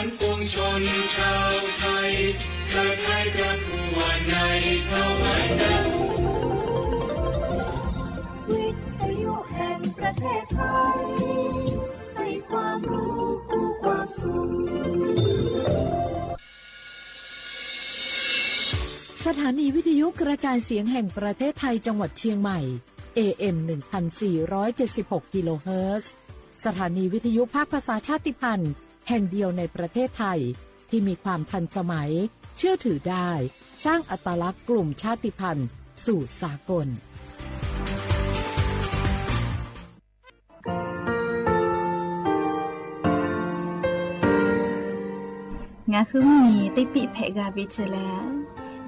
านปวงชนชาวไทยเกิดให้พระผู้ว่าในถวายนาวิทยุแห่งประเทศไทยให้ความรู้คู่ความสุขสถานีวิทยุกระจายเสียงแห่งประเทศไทยจังหวัดเชียงใหม่ AM 1476 กิโลเฮิรตซ์สถานีวิทยุภาคภาษาชาติพันธุ์แห่งเดียวในประเทศไทยที่มีความทันสมัยเชื่อถือได้สร้างอัตลักษณ์กลุ่มชาติพันธุ์สู่สากลงาคือมีติปิเพกาวิชแล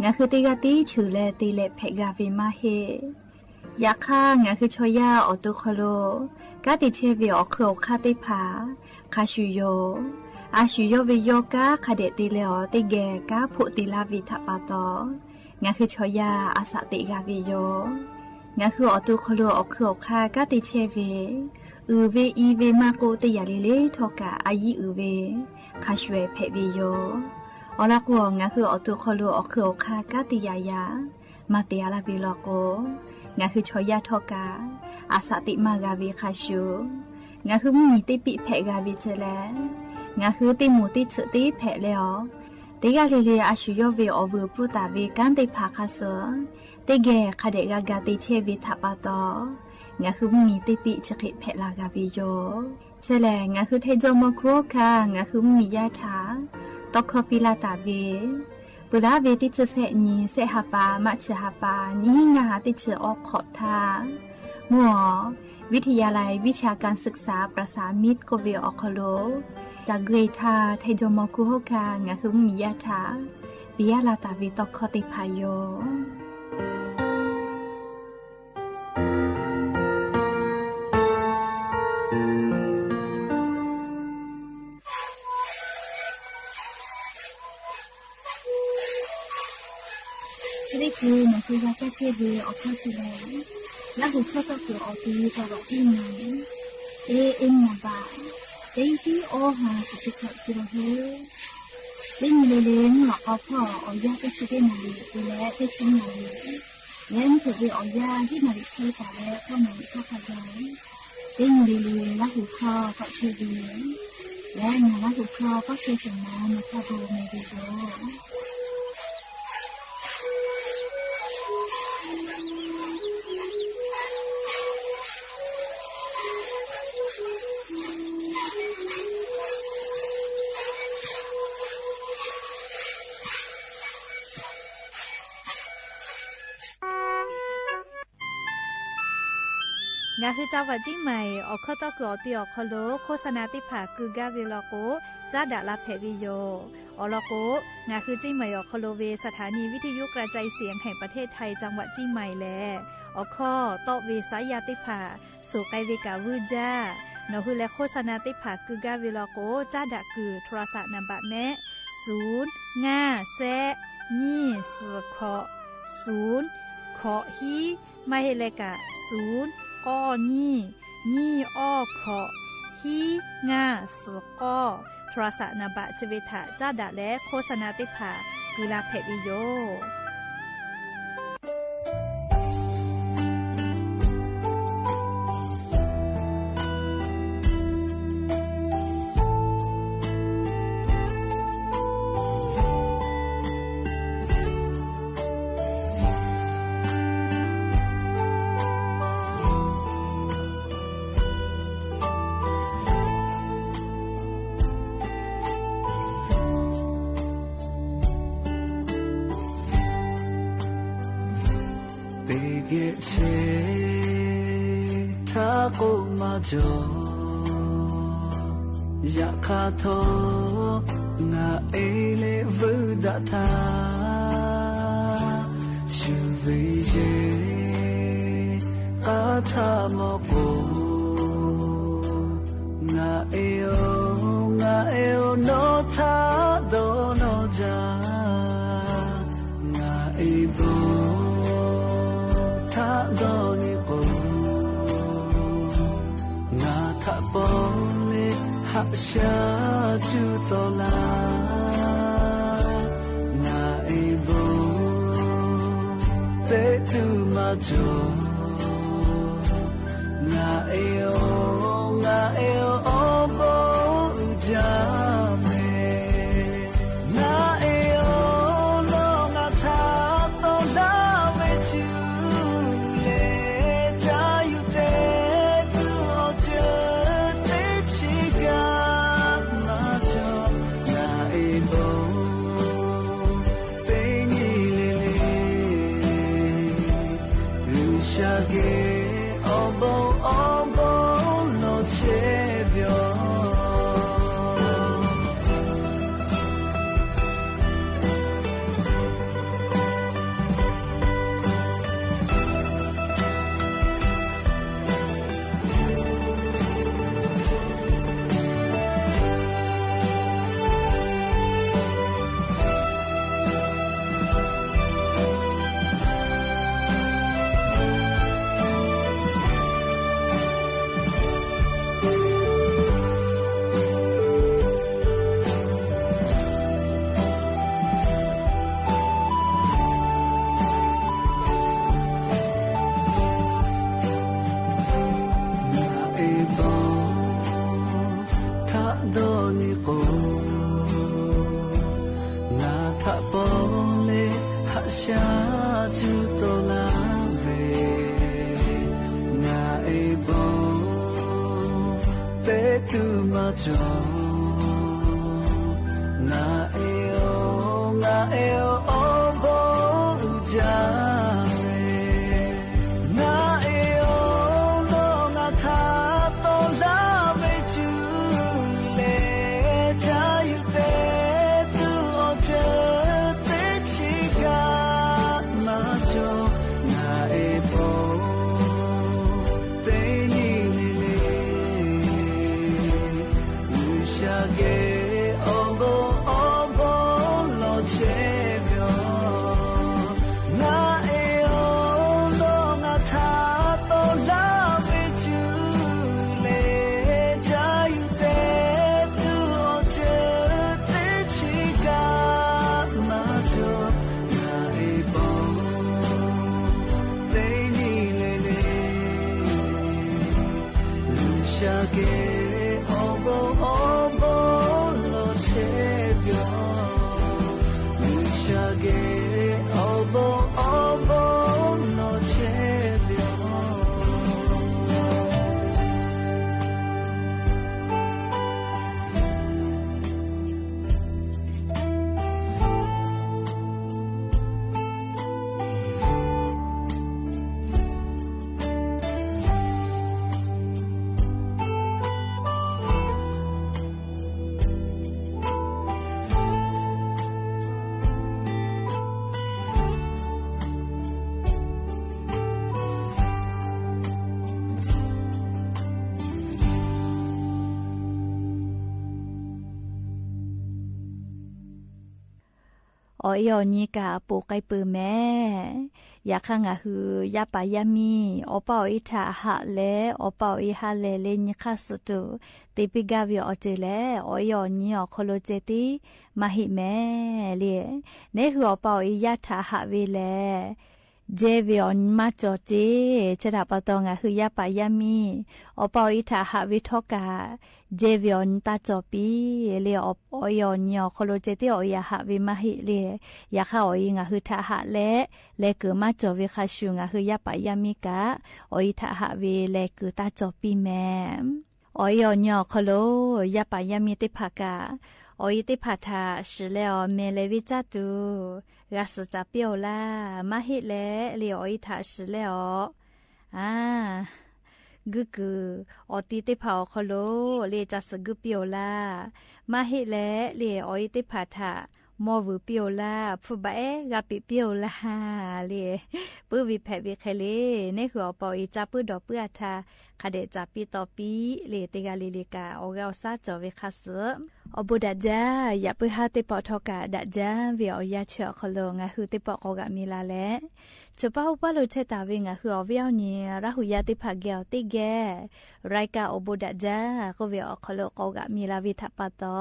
งาคือติกาติชูแลติเลเพกาวิมาเฮยาค่างาคือชอยาออตุคโลกาติเชวิออโคคาติผาคาชูโยอาชูโยวิโยกาคาเดติเลอติแกกาผุติลาวิทปาตองาคือชอยาอาสติกาวิโยงาคือออตุคโลออโคคากาติเชวิเวอีเวมาโกติยาลิเลทอกาอายีเวคาชเวเพวิโยอลักวงาคืออตุคโลอคือคากาติยายามาเตียลาบิโลโกงาคือชอยาทอกาอาสติมากาวิคาชูงาคือมีติปิเพกาวิเจแลงาคือติมูติฉติเพเลอติกาลิเลอาชูโยเวอเวปุตาเวกันติภาคาเสติเกคาเดกากาติเชวิทัปาตองาคือมีติปิฉกิเพลากาวิโยเชแลงาคือเทโจมโคคางาคือมียาถาตอกคปิลาตาเวปุราเวติเชเสนีเสหปามัชหปานีงาติเชออกขอทามัววิทยาลัยวิชาการศึกษาประสานมิตรโกเวออคโลจากเกรทาไทโจมคุโฮคางาคือมียาถาปิยาลาตาเวตอกคติพายโยคือมันคือยาแก้เชื้อเวออกข้าวจีเลยแล้วหัวข้าวก็คือออกดีตลอดที่ไหนเอ็มมาบ่ายที่โอหาสุดๆคือเฮ้เล่นเล่นหลอกเอาพ่อเอายาแก้เชื้อมาดูแลที่ชิ้นไหนเล่นถือไปเอายาที่มาดิคีแต่แล้วก็ไหนก็ขยายเล่นเล่นแล้วหัวข้าวก็เชื้อเวและงานแล้วหัวข้าวก็เชื้อสมองมาทำดูในวิดีโองาคือเจ้าวัดจิ้งใหม่ออกข้อต่อกืออติออกคโลโฆษณาติผาคือกาเวลโกจ้าดาลาเพวิโยอลโกงาคือจิ้งใหม่ออกคโลเวสถานีวิทยุกระจายเสียงแห่งประเทศไทยจังหวัดจิ้งใหม่แลออกข้อต่อเวสายาติผาสู่ไกเวกาวูจ้านอฮือและโฆษณาติผาคือกาเวลโกจ้าดาคือโทรศัพท์นำบะแม0 5 แซนี่สขอ0ขอฮีไม่ให้เลกะ0ก้อนี่อ้อขอฮีงาสก้อโทรศัพท์นบะชเวทะจ้าดะและโฆษณาติภากุลาเพวิโยจอยากขาทองาเอเลวดาทาชูวิเจกาทามโกงาเอโอโนทาโดโนจางาเอโบทาโดนิโกปอเนหะ下就到啦，那一步被土马走，那一哦那一哦不加美，那一哦罗那他都那为主嘞，加油的土着的起个马走，那一步被你嘞留下给。อ๋อยอนี่กะปูไกปือแม่อยากข้างะหือยาปายามีอเปาอิทาหะเลอเปาอิหะเลเลนิคัสตุติปิกาวิออเจเลอ๋อยอนี่อโคโลเจติมะหิแม่เลเนหืออเปาอิยะทาหะเวเลเจวิออนมาจอเจฉดาปะตองะหือยาปายามีอเปาอิทาหะวิทอกาเจวิออนตาจอปีเลออยอนี่อโคโลเจติออยาหะวิมะหิเลอยากข้าออยงะหือทาหะเลเกมาจอวิคาชูงะหือยาปายามีกะออยทาหะเวเลกือตาจอปีแม่ออยอนี่อโคโลยาปายามีติภากาออยติภาทาสิเลอเมเลวิจาตุรัสจะเปียวลามะหิเลเลียออยทาสิเลอกึกอติติภาโคโลเลจัสกึเปียวลามะหิเลเลียออยติภาทามอวเปียวลาฟุบะเอกะปิเปียวลาเลปื้อวิแพวิเคเลในหัวปออีจับปื้อดอกปื้ออาทาคาเดจับปีต่อปีเลติกาลิลิกาออกเอาซาจอวิคัสอ อบุดาจาอย่าไปหาติปอทอกาดาจาเวียอยาเชอคโลงะคือติปอกอกะมีลาแลจะป้าอุปโลเชตาเวงะคืออเวียวนี่ราหุยาติภาเกลติแกรายกาอบุดาจาก็เวียอคโลกอกะมีลาวิทัปปะตอ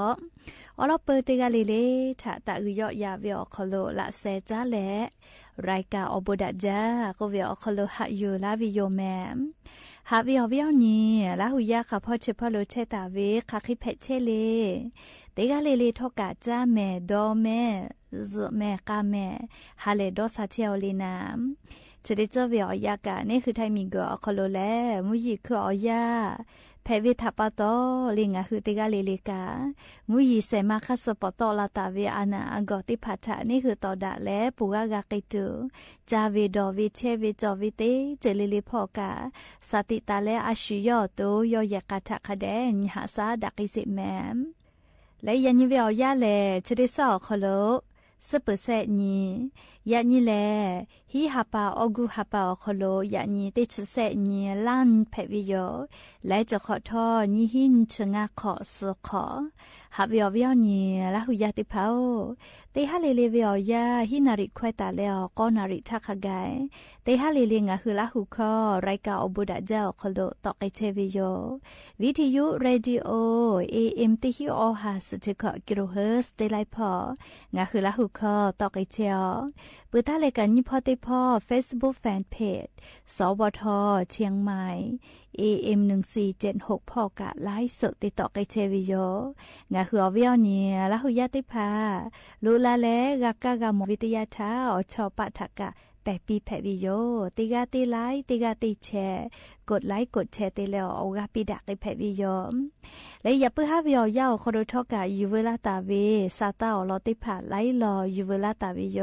อลอเปติกาเลเลทะตะอุยอยาเวียอคโลละเซจาแลรายกาอบุดาจาก็เวียอคโลหะยูลาวิโยแมมหาวิอเวียวนี่ราหุยาค่ะพ่อเชพโลเชตาเวคาคิเพเชเลเตกาเลเลทอกาจาแม่ดอแม่ซแม่กาแม่ฮาเลดอซาเทียวลีนามจะได้เจอเวียอยากะนี่คือไทยมีเกอคโลแลมุยีคืออยาแพวิทัปปะตอลิงะคือเตกาเลเลกามุยีเซมาคัสปะตอลาตาเวอานาอังกอติพัทะนี่คือตอดะแลปูกากะกิตุจาเวดอเวเชเวจอเวเตเจเลเลพอกาสติตาแลอาชิยอโตยอยากะทะคะแดญหาซาดักิสิแมมและยันยิเวียอยาแลชะได้สอคโลสเปเซนียันยิแลฮิฮาปาอกุฮาปาคโลยันยิติชเซนีลันเพวิโยและจะขอทอนิหินชงะขอสขอฮับเวียเวียนีละหุยาติเผาเตฮาเลเลเวียยาฮินาริควตาเลอกอนาริทักขกายเตฮาเลเลงะคือละหุคอไรกาอบุดาเจ้าคโลตอกไอเชวิโยวิทยุเรดิโอ AM ติฮิโอฮาสติกกิโลเฮิร์ตเตไลพองะคือละหุคอตอกไอเชอปืตาเลกันยิพอติพอ Facebook Fan Page สวทเชียงใหม่ AM 1476พอกะไลฟ์สดติดต่อไกเชวิโยงะคืออเวียวนี่ละหุยาติพาลูลาเลกะกะกะมวิทยาทาอชอปะทะกะแปะปีแผวิโยติกาติไลติกาติแชร์กดไลค์กดแชร์ติแล้วเอากะปิดักไอแผวิโยและอย่าเพิ่งหาวิอยาวคอโดทอกะยูเวลาตาเวซาตาอลอติผาไลรอยูเวลาตาวิโย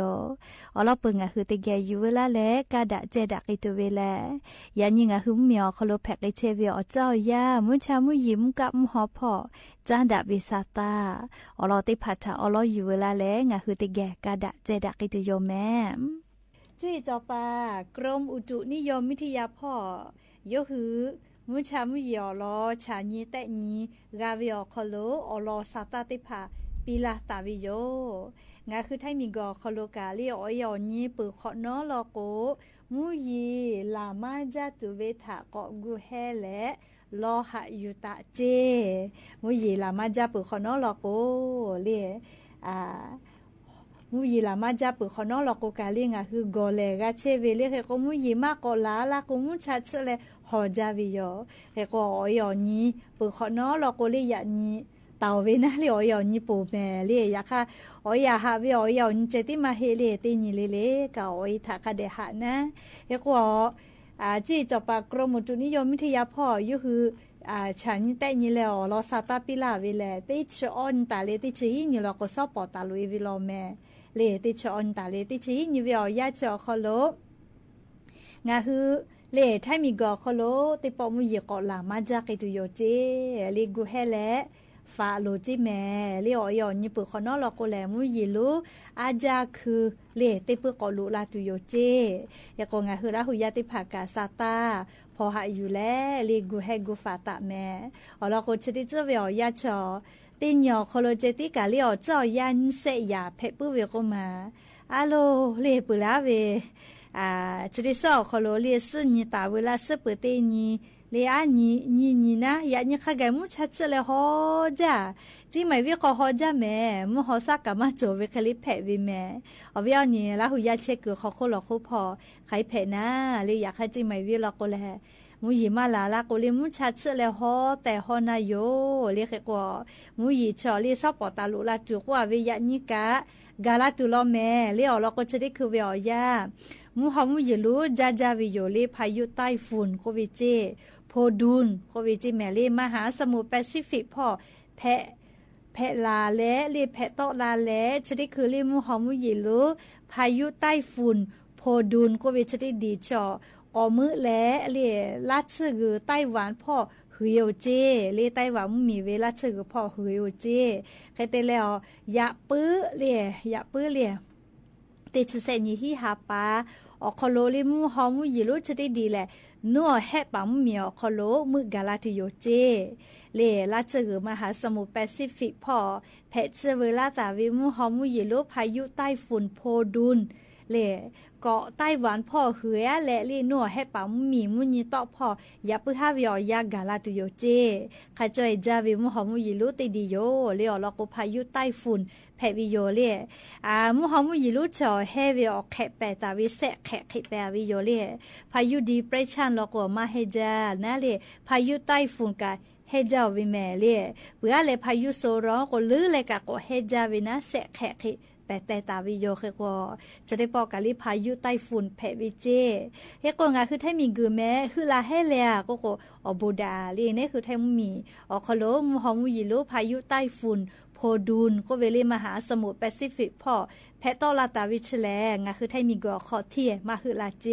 อลอปึงะคือติแกยูเวลาแลกะดะเจดักไอตัวเวแลยันยิงะคือเมียวคอโลแพกไอเชวิอเจ้ายามุชามุยิมกะมหอพอจานดะวิซาตาอลอติผาทาอลอยูเวลาแลงะคือติแกกะดะเจดักไอตัวโยแม่จุ้ยจอปากรมอุตุนิยมวิทยาพ่อยกหือมุชามุยอลอชาญีแต่ญีกาวิอคโลอลอซาตาติภาปีลาตาวิโยงาคือไทยมีกอคโลกาลิออยอญีปือขอนอลอโกมุยีลามาจาตุเวทะกอกูแฮและลอหะยุตะเจมุยีลามาจาปือขอนอลอโกเลีมูยีลามาจับปืนขนอลอกกาลิงะคือกอเลกะเชเวเลเฮก็มูยีมากอลาลากุมุชัดเสเลหอจาวิโยเฮก็อยอนีปืนขนอลอกลิยะนีตาวเวนะเลอยอนีปูแม่เลยะค่ะอยาหาวิอยอนีเจติมาเฮเลตินีเลกะอยทะคะเดหะนะเฮก็จีจบปากรมอุตุนิยมวิทยาพ่ออยู่คือฉันแต่นี่แล้วรอซาตาปิลาเวเลติชออนตาเลติชีนี่เราก็สอบปอตาลุยวิโลแม่เลติชออนตาเลติชีนี่วิอยาเจอคโลงาคือเลไทมีกอคโลติปอมุยกอลามาจากิตุโยเจเลกูเฮเลฟาโลจิแม่เลอยอนี่ปุขอนอลอโกแลมุยลูอาจาคือเลติปุกอลุลาตุโยเจยกงาคือละหุยาติภากาซาตาพอหาอยู่แล้วลีกูให้กูฝาตะแม่อ๋อเราก็จะได้เจอเวียยาชอตินยอโคโลเจติกาเลียวเจ้ายันเสียเพปุเวก็มาอาโลเลปุลาเวจะได้สอโคโลเลสึนี่ตาเวลาสเปเตนี่เลอานี่นะยานี่ข้าแกมุชัดเสลฮอจ้าจีไม่วิขอฮอจ้าแม่มุฮอสักกับมาโจเวคลิเพวิแม่เอาเวียนี่ละหุยาเชกือเขาโคโลโคพอใครเพนะเลยอยากให้จีไม่วิลโกแลมูยีมาลาลาโกเลมุชัดเสลฮอแต่ฮอนายโยเรียกกว่ามูยีชอเรียซอปอตาลุลาจุกว่าเวียนี่กะกาลาตุลอแม่เรียอเราก็จะได้คือเวียยามูฮามูยีรู้จาวิโยเลพายุใต้ฝุ่นโควิเจโพดูนโควิจิแมเลมหาสมุทรแปซิฟิกพ่อแพลาและเรียแพโตลาและชนิดคือเรียมูฮอมุยิลุพายุใต้ฝุ่นโพดูนโควิชนิดดีจอมือและเรียลัดชื่อไต้หวันพ่อหือเจเรียไต้หวันมีเวลาชื่อพ่อหือเจใครแต่แล้วยะปื้อเรียติดเสนีฮิฮาปาอคโลลิมูฮอมุยิลุชนิดดีแหละ นัวแฮปัมเมียวคอโลมึกาลาติโยเจเลราชกุมหาสมุทรแปซิฟิกพอแพเชเวลาตาวิมุฮอมุยิโลพายุใต้ฝุ่นโพดุลเลเกาะไต้หวันพ่อเหือและลีนัวให้ปัมมีมุญตอพ่อยาปึฮาวิอยากาลาตุโยเจขจอยจาวิมุฮอมุยิโลติดิโยเลอลอกพายุใต้ฝุ่นแพวิโยเลมุฮอมุยิโลจอเฮวิออกแขแปตาวิเซแขขิแปวิโยเลพายุดีเปรชันลอกมาเฮจานะเลพายุใต้ฝุ่นกาเฮจาวิแม่เลเบื่อเลพายุโซร้องก็ลือเลกะก็เฮจาวินะเซแขขิแต่ตาวิโยเคก็จะได้ปอกาลิพายุไต้ฝุ่นแผ่วิเจเฮก็งาคือไทมีกือแม้คือลาเฮเลียก็อบูดาลีนี่คือไทมีอคโลมฮอมุยิโลพายุไต้ฝุ่นโพดุลก็เวลีมหาสมุทรแปซิฟิกพ่อแพตอลาตาวิชแลงาคือไทมีกอขอเทียมาคือลาเจ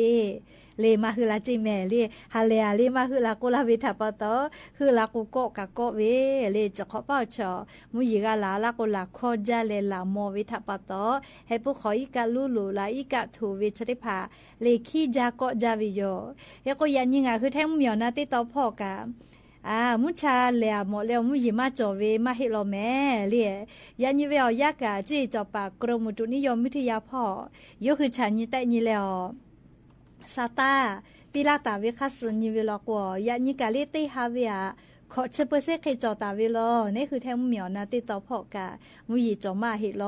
เลมาคือลาเจแม่เลฮาเลอาเลมาคือลาโกลาวิทาปตอคือลาโกโกกะโกเวเลจะขอเป้าชอมุยิกาลาลาโกลาคอจาเลลามอวิทาปตอให้ผู้ขออีกาลูลูลาอีกาทูวิชริพาเลขี้จาก็จาวิโยเฮก็ยันยิงาคือแท้เมียวนาติตอพ่อกามุชาเลียหมดแล้วมุยิมาจอเวมาเฮโลแม่เลียยันยิเวลยากาจีจอปากรมอุตุนิยมวิทยาพ่อยกคือฉันยิแต่ยิแล้วซาตาปิลาตาวิคัสนิเวลกว่ายันยิกาเลติฮาเวียขอเชเปเซเคจอตาวิโลนี่คือแท้เมียวนาติตอพ่อกามุยิจอมาเฮโล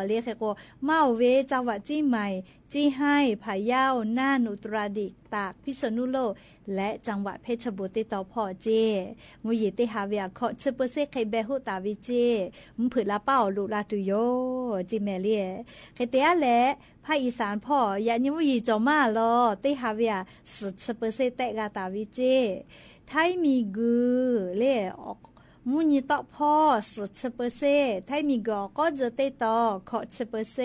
เลียแค่ก็มาเวจังหวัดจีใหม่จีให้พะเยาน่านอุตรดิตถ์ตากพิษณุโลกและจังหวัดเพชรบุรีติดต่อพ่อเจมุยิติฮาเวียขอเชเปเซเคเบหุตาวิเจมุผือละเป้าลูลาตุโยจิเมเลียเคเตียและภาคอีสานพ่อยานิมุยิจอมาลอติฮาเวียสุดเชเปเซเตกาตาวิเจไทยมีกือเล่ออกมุญตอพ่อสุดเชเปเซไทยมีกอก็จะเตตอขอเชเปเซ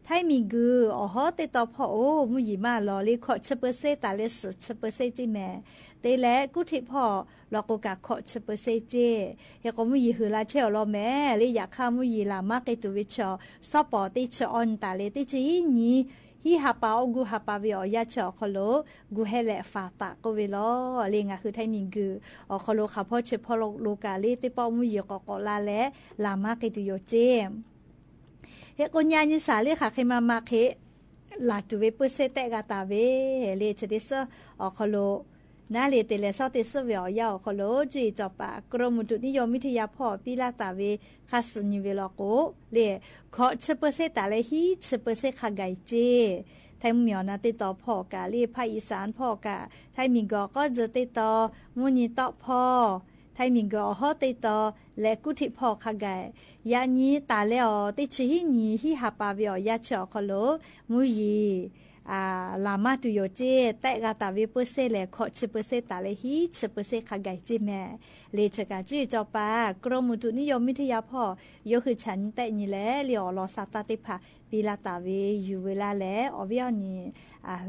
ไทยมีกืออ๋อเตตอพ่อโอ้มุญิมาลอลิขอเชเปเซตาเลสุดเชเปเซจิแม่เตและกุทิพ่อลอกกะขอเชเปเซเจยก็มุญิหือลาเชลลอแม่ลิอยากข้ามุญิลามาเกตุวิชอซอปอติชออนตาเลติจีนีฮีฮาปากูฮาปาวิอยาเจอคโลกูเฮเลฟาตะก็เวลอเลงาคือไทมิงกืออคโลคาพ่อเชพอโลกาลีติปอมุยกอลาและลามาเกตุโยเจเฮกญญาณิสาเลค่ะเคมามาเคลาตุเวเปเซเตกาตาเวเลชดิสอคโลนาเลเตเลซอเตสเวียคโลจีจอปากรมอุตุนิยมวิทยาพ่อปิลาตาเวคัสนิเวลโกเลขอเชเปเซตาเลฮีเชเปเซคาไกเจไทยเมียวนาติต่อพ่อกาลีภาคอีสานพ่อกาไทยมิงก็จะติต่อมุนิต่อพ่อไทยมิงก็ฮอติต่อและกุทิพ่อคาไกยานีตาเลอติชิฮินีฮิฮาปาเวียาเจอคโลมุยีลามาตุโยเจแต่กาตาวิเปเซเลขอเชเปเซตาเลฮีเชเปเซคาไกจิแม่เลชกาจีจอปากรมอุตุนิยมวิทยาพ่อยกคือฉันแต่นี่แหละเลียวลอซาตาติพาปิลาตาเวอยู่เวลาและอวิอนี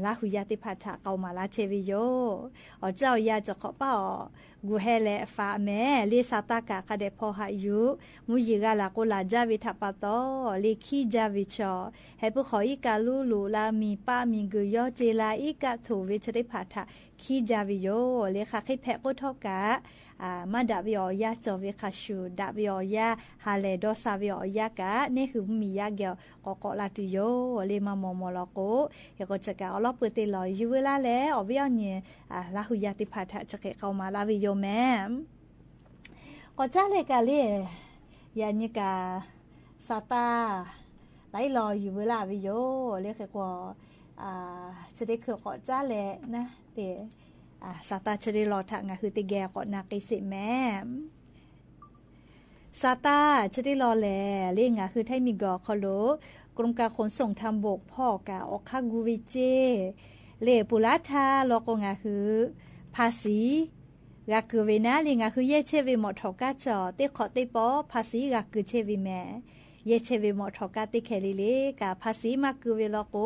ลาหุยาติพาทะเกามาลาเชวิโยเจ้ายาจะขอป้ากูเฮเลฟาแม่เลซาตากะคาเดพอหายุมุยิกาลาโกลาจาวิทัปโตเลคีจาวิชอให้ผู้ขออีกาลูลูลามีป้ามีกุยอเจลาอีกาถูวิชริพาทะคีจาวิโยเลคาคิแพกุทอกะมาดาวิอยาจอวิคาชูดาวิอยาฮาเลโดซาวิอยากะนี่คือมียาเกียวกลาตุโยเลมามอมลโกเฮก็จะกะอลอเปเตลอยอยู่เวลาแล้วอวิอเนี่ยลาหุยาติพาทะจะเกเข้ามาลาวิโยแม่ก็จะเลยกะเลยยานิกาซาตาไล่รออยู่เวลาวิโยเลยคือว่าจะได้คือก็จะเลยนะเดซาตาจะได้รอทางคือติแกก็นักไอสิแม่ซาตาจะได้รอแลเรื่องคือไทมิกอคโลกรมการขนส่งทางบกพ่อกะออกคากูวิเจเลปุราชาโลกงาคือภาษีกะคือเวนะเรื่องคือเยเชวิหมดทอกะจอเตขอเตปอภาษีกะคือเชวิแม่ เยเชเวหมอทอกาติเคลิเลกาภาษีมาคือเวลโก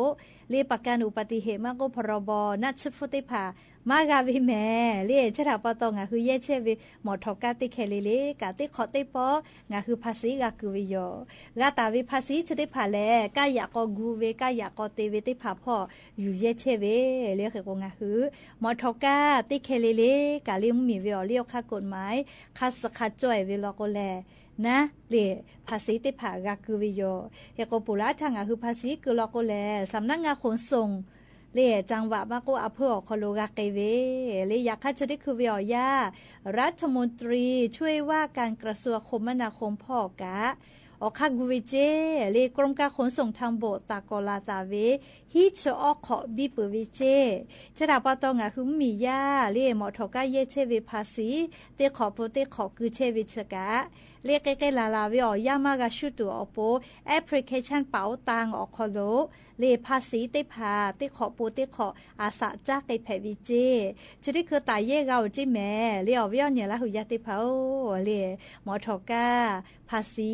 เลประกันอุบัติเหตุมาก็พรบนัดชุฟุติภามากาวิแม่เลชะถาปตองะคือเยเชเวหมอทอกาติเคลิเลกาติขอติปองะคือภาษีกาคือวิโยกาตาวิภาษีชติภาแลกายะก็กูเวกายะก็เตเวติภาพ่ออยู่เยเชเวเลคือกงะคือหมอทอกาติเคลิเลกาลิมมีเวอเลียวค่ากฎหมายค่าสกัดจ่อยเวลโกแลนะเลภาษีติภากาคือวิโยเฮโกปุระทางะคือภาษีคือลโกแลสำนักงานขนส่งเลจังหวะมาโกอำเภอคโลกาเกเวเลอยากคัดชดิคือวิอยารัฐมนตรีช่วยว่าการกระทรวงคมนาคมพ่อกะออกคักกุวิเจเลกรมการขนส่งทางบกตากอลาตาเวฮิชออกขอบิปวิเจจะดาปตองะคือมียาเลหมอทอกาเยเชเวภาษีเตขอโปเตขอคือเชวิชกะเลใกล้ๆลาลาวิอยามากาชุตัวอโปแอปพลิเคชันเป๋าตังออกคอโลเลภาษีเตพาเตขอโปเตขออาสาจักไกแผวิเจจะได้คือตายเยเกาจิแม่เลอวิอเนี่ยละหุยาติเผาเลหมอทอกาภาษี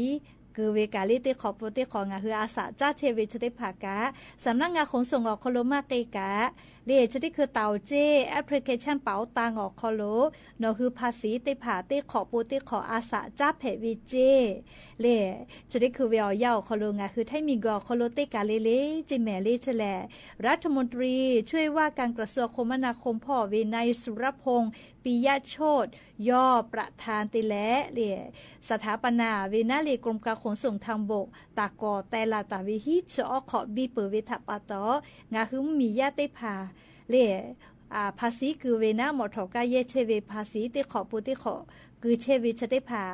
คือเวกาลิติขอโปติของาคืออาสาจ้าเทวิชได้ภากะสำนักงานขนส่งออกคโลมาเกกะเลจะได้คือเตาเจแอปพลิเคชันเป๋าตังออกคโลเนาะคือภาษีติผาติขอโปติขออาสาจ้าเพวิเจเลจะได้คือเวลยาวคโลงาคือไทมีกอคโลติกาเลจิแมเลชแลรัฐมนตรีช่วยว่าการกระทรวงคมนาคมพ่อเวนายสุรพงษ์ปิยโชติย่อประธานติและเลสถาปนาเวนาเลกรมการขนส่งทางบกตากอแต่ละตาวิฮิชอขอบีเปเวทัปตองาคือมีญาติพาเลภาษีคือเวนาหมอทอกาเยเชเวภาษีติขอปุติขอคือเชวิชติพา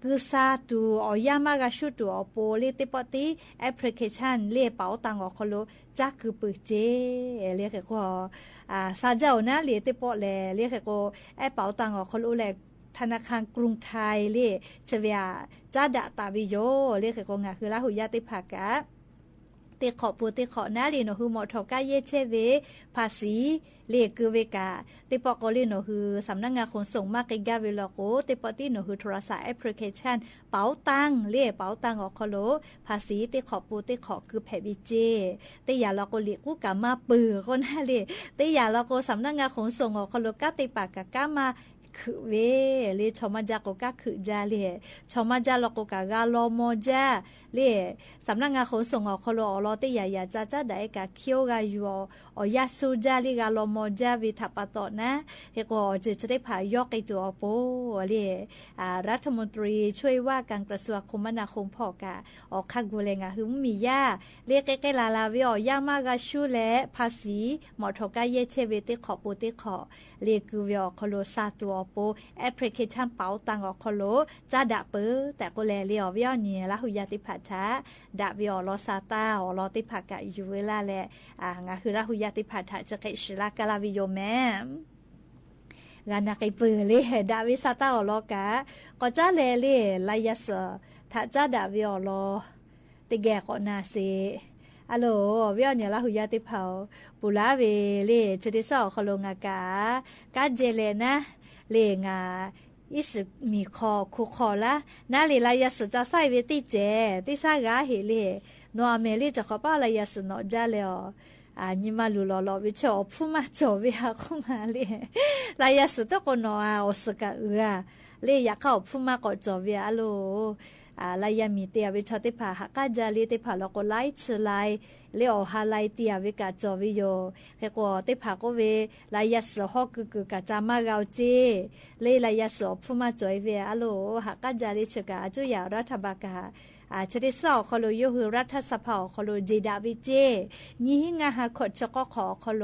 คือซาตูอยามากาชุตูอโปเลติปติแอปพลิเคชันเลเป๋าตังอคโลจักคือปืเจเลกก็ซาเจ้านะเลติปอแลเลกก็แอปเป๋าตังอคโลแลธนาคารกรุงไทยเลเชเวียจ้าดะตาวิโยเลกก็งาคือลาหุยาติภากะเตขอปูเตขอนาลีโนคือหมอทอกาเยเชเวภาษีเลคือเวกาเตปอกอลีโนคือสำนักงานขนส่งมาเกกาเวลโกเตปอติโนคือโทรศัพท์แอปพลิเคชันเป๋าตังเลเป๋าตังออกคโลภาษีเตขอปูเตขอคือแผบิเจเตยาลโกเลกูกามาปือคนฮะเลเตยาลโกสำนักงานขนส่งออกคโลกาเตปากกามาคือเวเลชอมาจากก็คือจาเลชอมาจาลก็กะกาลอมอจาเลสำนักงานขนส่งออกคโลอลอเตยายาจ้าได้กะเคียวกาอยู่อยาสูจาลีกาลอมอจาวิทัปตอนะเฮก็จะได้พายอกไอตัวโปเลรัฐมนตรีช่วยว่าการกระทรวงคมนาคมพ่อกะออกคักกูเลงะหึมมียาเลใกล้ๆลาลาวิอยามากาชูและภาษีหมอทอกาเยเชเวติขอปูติขอเลกูวิอคโลซาตัวโปแอปพลิเคชันเป๋าตังออกคโลจ้าดะเปอแต่ก็แลเลียววิอเนี่ยละหุยาติผัดชาดะวิอลอซาตาอลอติผักกะอยู่เวลาแลงาคือละหุยาติผัดจะเกชิลากาลาวิโยแมงานนักเปอเลยดาวิซาตาอลอกะก็จ้าแลเลยลายสถ้าจ้าดะวิอลอติแกก็นาเซอะโหลวิอเนี่ยละหุยาติเผาปุลาเวเลจะได้สอคโลงากากาเจเลนะเลงาอิสมีคอคุคอละนาเลลายาสจะใส่เวติเจติซากาเฮเลโนอเมเลจะขอป้าลายาสนอจาเลอนิมาลูลอวิชอพูมาจอวิฮาคุมาเลลายาสตะกโนอาอสกะเอือเลอยากเข้าพูมาก็จอวิอะโลลายามีเตียวิชติภาหักจาลีติภาลก็ไลชไลเลอฮาไลเตียวิกาจอวิโยเฮก็ติภาก็เวลายาสฮอกกกะจามากาวเจเลลายาสพูมาจอยเวอะโลหักจาลีชกาจุยารัฐบากาจะได้สอบคโลโยคือรัฐสภาคโลเจดาวิเจนี่หิงาหาขดชก็ขอคโล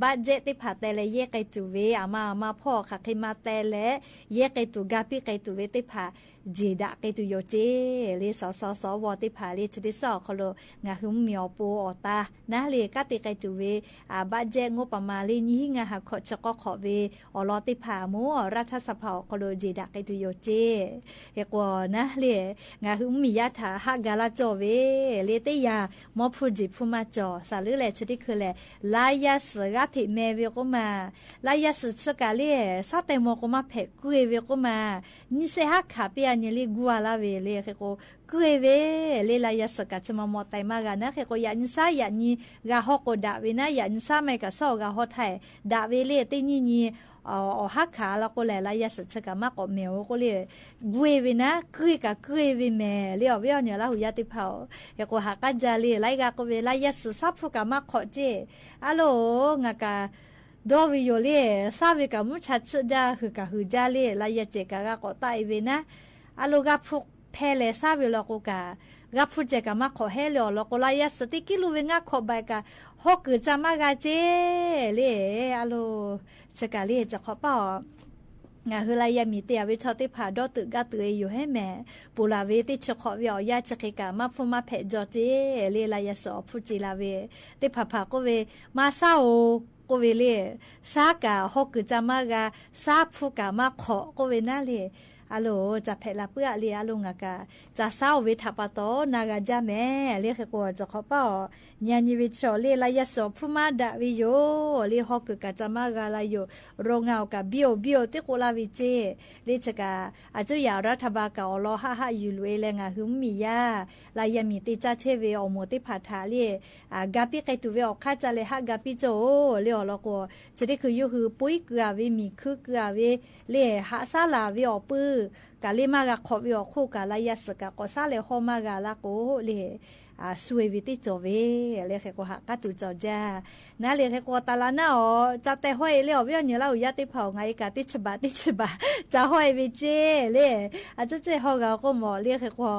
บาเจติผาแต่ละเยกไกตูเวมาพ่อค่ะใครมาแต่ละเยกไกตูกาปิไกตูเวติผาเจดาไกตูโยเจเลสวติผาเลจะได้สอบคโลงาหึมเมียวปูอตานะเลกาติไกตูเวบาเจงบประมาณเลนี่หิงาหาขดชก็ขอเวอลอติผามูรัฐสภาคโลเจดาไกตูโยเจเฮกว่านะเลงาหึมมียาฮักกาลาจอเวเลเตยามอพูจิพูมาจอสาลือแลชดิคือแลลายาสกาติเมเวก็มาลายาสชกาเลซาเตโมก็มาเพกุเวก็มานิเซฮักคาเปีย เนี่ยลีกัวลาเวเลยเขโกกวยเวเลยลายสกัดจะมามอไตมากนะเขโกยันซายันนี่กะฮอกดาเวนะยันซาไม่กะซอกะฮอไทยดาเวเลยตินี่ฮักขาแล้วก็เลยลายสกัดมากกว่าเมวก็เลยกวยเวนะกุยกะกุยเวแม่เลยเอาเวเนี่ยละหุยติเผาเขโกฮักกะจาเลยลายกะก็เวลายสซับฟุกะมากขอเจอะโลงะกะดอวิโยเลซาเวกะมุชัดดาหือกะหือจาเลลายเจกะก็ไตเวนะอะโลกะฟุกเพเลซาเวลก็กะกับฟุเจกะมาขอให้เลแล้วก็ลายสติกิลูเวงะขอไปกะฮอกกือจามากะเจเลอะโลเจกะเลจะขอเป้างาคือลายมีเตียวิชอติผาดอตึกะตืออยู่ให้แม่ปูลาเวติชขอวิอยาชะเกกะมาฟุมาเพจอเจเลลายสอฟุจิลาเวติผาผาก็เวมาซาโอก็เวเลซากะฮอกกือจามากะซาฟุกะมาขอก็เวน่าเลอะโลจะเพลาเปื้อเลียลุงกะจะเศร้าวิทัปโตนากาจาแม่เรียกกว่าจะขอเป้าญาณิวิชอเลียลายสอพุมาดาวิโยเรียฮอกกะจามากาลายโยโรงเอากะบิโอติโกลาวิเจเรียกกะอาจุยารัฐบาลกะอลอฮะอยู่ลุเอเลงะหุมมียาลายมีติจาเชเวอโมติผาทาเลียกาปิไกตุเวอคาจาเลฮะกาปิโจเลียลก็จะได้คืออยู่คือปุ้ยกะเวมีคือกะเวเลียหาซาลาเวอปื้อกาลิมากะขอวิโอคู่กะลายสกะก็ซาเลโฮมากะละโกเลสวยวิติโจเวเลเขก็หากะตุจอจานะเลเขก็ตาลานะอ๋อจะแต่ห้อยเลอเวียเนี่ยเรายาติเผาไงกะติฉบะจะห้อยวิเจเลอาจจะเจฮอกะก็หมอเลเขก็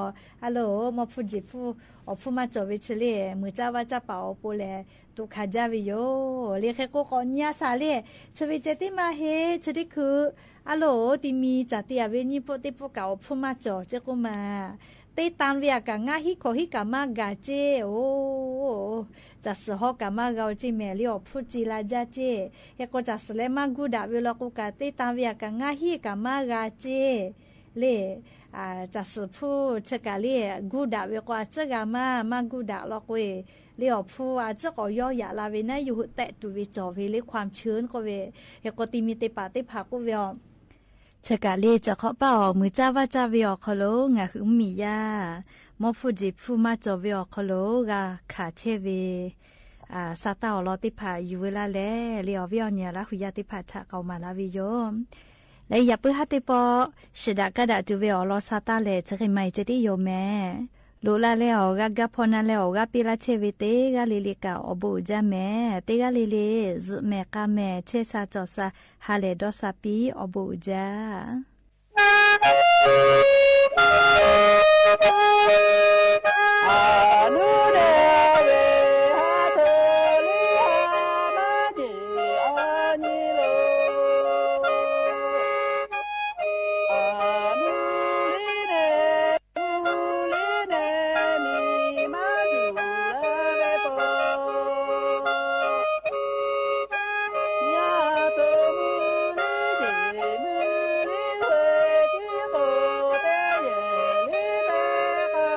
ฮัลโหลมาพูจิฟูพูมาจอวิเชเลมือจ้าว่าจะเป่าปูเลตุคาจาวิโยเลเขก็กอนยาซาเลชวิเจติมาเฮชดิคืออะโหลติมีจัตติอาเวนิโปติโปกะพูมาจอเจกุมาเตตันเวียกะงาฮิโคฮิกะมากะเจโอจะสฮอกะมากะจิเมลิโอพูจิลาจาเจเฮโกจะสเลมากูดาเวลกุกะเตตันเวียกะงาฮิกะมากะเจเลจะสพูเชกะเลกูดาเวกว่าเจกะมากูดาลอกเวเลี้ยวพูเจก็ย่อยาลาเวนะอยู่แตะตุวิจอเวเลความชื้นก็เวเฮโกติมีเตปาเตผาก็เวเชกาเลจะขอเป่ามือจ้าว่าจ้าวิอคโลงะหึมมียามอฟูจิฟูมาจอวิอคโลกะขาเชเวซาตาอลอติผาอยู่เวลาแลเลียววิอเนี่ยละหุยาติผาทะเกามาลาวิโยและอย่าเปื้อฮัตติปอชดากะดะตุวิอลอซาตาเลจะให้ไม่จะได้โยแม่ลูลาเลออกะพอนาเลออกะปิลาเชเวเตกะลิลิกะอบูจาแม่เตกะลิลิซแม่กะแม่เชซาจอซาฮาเลดอซาปีอบูจาอานุเดเวหาเทลิหามาจิอานิโลอานุลิเนนิมาจุลาเวโปญาโตมุลิเดมุลิเวติโกเตเยลิเตกา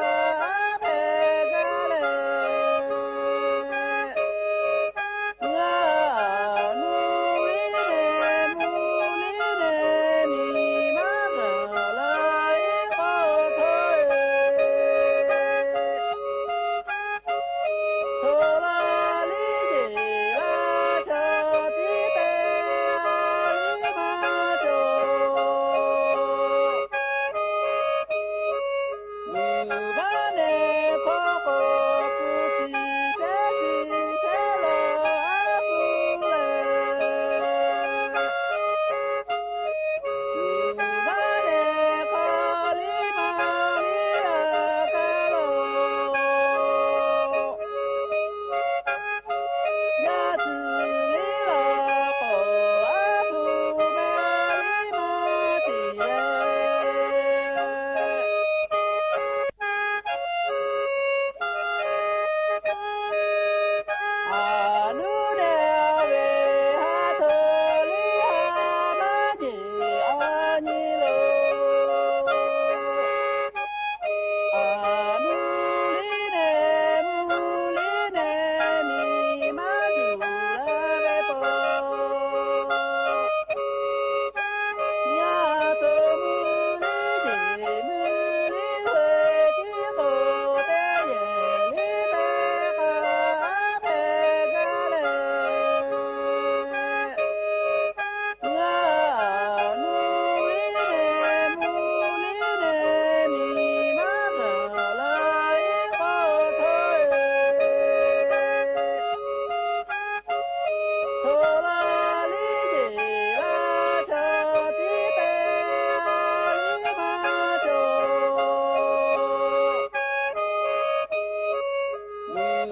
ส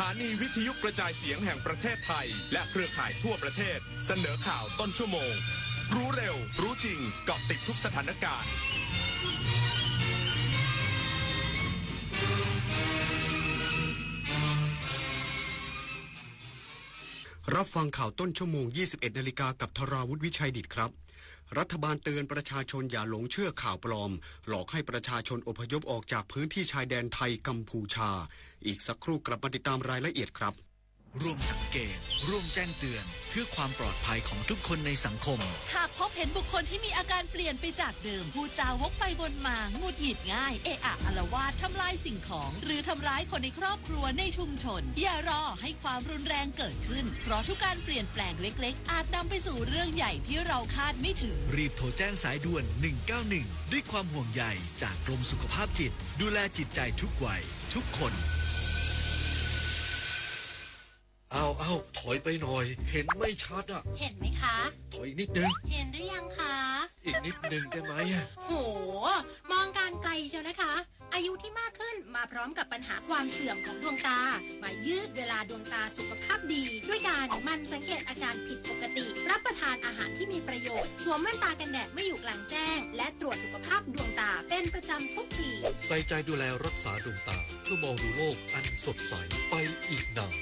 ถานีวิทยุกระจายเสียงแห่งประเทศไทยและเครือข่ายทั่วประเทศเสนอข่าวต้นชั่วโมงรู้เร็วรู้จริงเกาะติดทุกสถานการณ์รับฟังข่าวต้นชั่วโมง 21 นาฬิกากับธราวุฒิวิชัยดิษฐ์ครับรัฐบาลเตือนประชาชนอย่าหลงเชื่อข่าวปลอมหลอกให้ประชาชนอพยพออกจากพื้นที่ชายแดนไทยกัมพูชาอีกสักครู่กลับมาติดตามรายละเอียดครับร่วมสังเกตร่วมแจ้งเตือนเพื่อความปลอดภัยของทุกคนในสังคมหากพบเห็นบุคคลที่มีอาการเปลี่ยนไปจากเดิมพูดจาวกไปวนมาหงุดหงิดง่ายเอะอะอาละวาดทำลายสิ่งของหรือทำร้ายคนในครอบครัวในชุมชนอย่ารอให้ความรุนแรงเกิดขึ้นเพราะทุกการเปลี่ยนแปลงเล็กๆอาจนำไปสู่เรื่องใหญ่ที่เราคาดไม่ถึงรีบโทรแจ้งสายด่วน191ด้วยความห่วงใยจากกรมสุขภาพจิตดูแลจิตใจทุกวัยทุกคนเอาถอยไปหน่อยเห็นไม่ชัดอ่ะเห็นไหมคะ ถอยอีกนิดนึงเห็นหรือยังคะอีกนิดนึงได้ไหมโหมองการไกลเชียวนะคะอายุที่มากขึ้นมาพร้อมกับปัญหาความเสื่อมของดวงตามายืดเวลาดวงตาสุขภาพดีด้วยการมันสังเกตอาการผิดปกติรับประทานอาหารที่มีประโยชน์สวมแว่นตากันแดดไม่อยู่กลางแจ้งและตรวจสุขภาพดวงตาเป็นประจำทุกปีใส่ใจดูแลรักษาดวงตาเพื่อมองดูโลกอันสดใสไปอีกนาน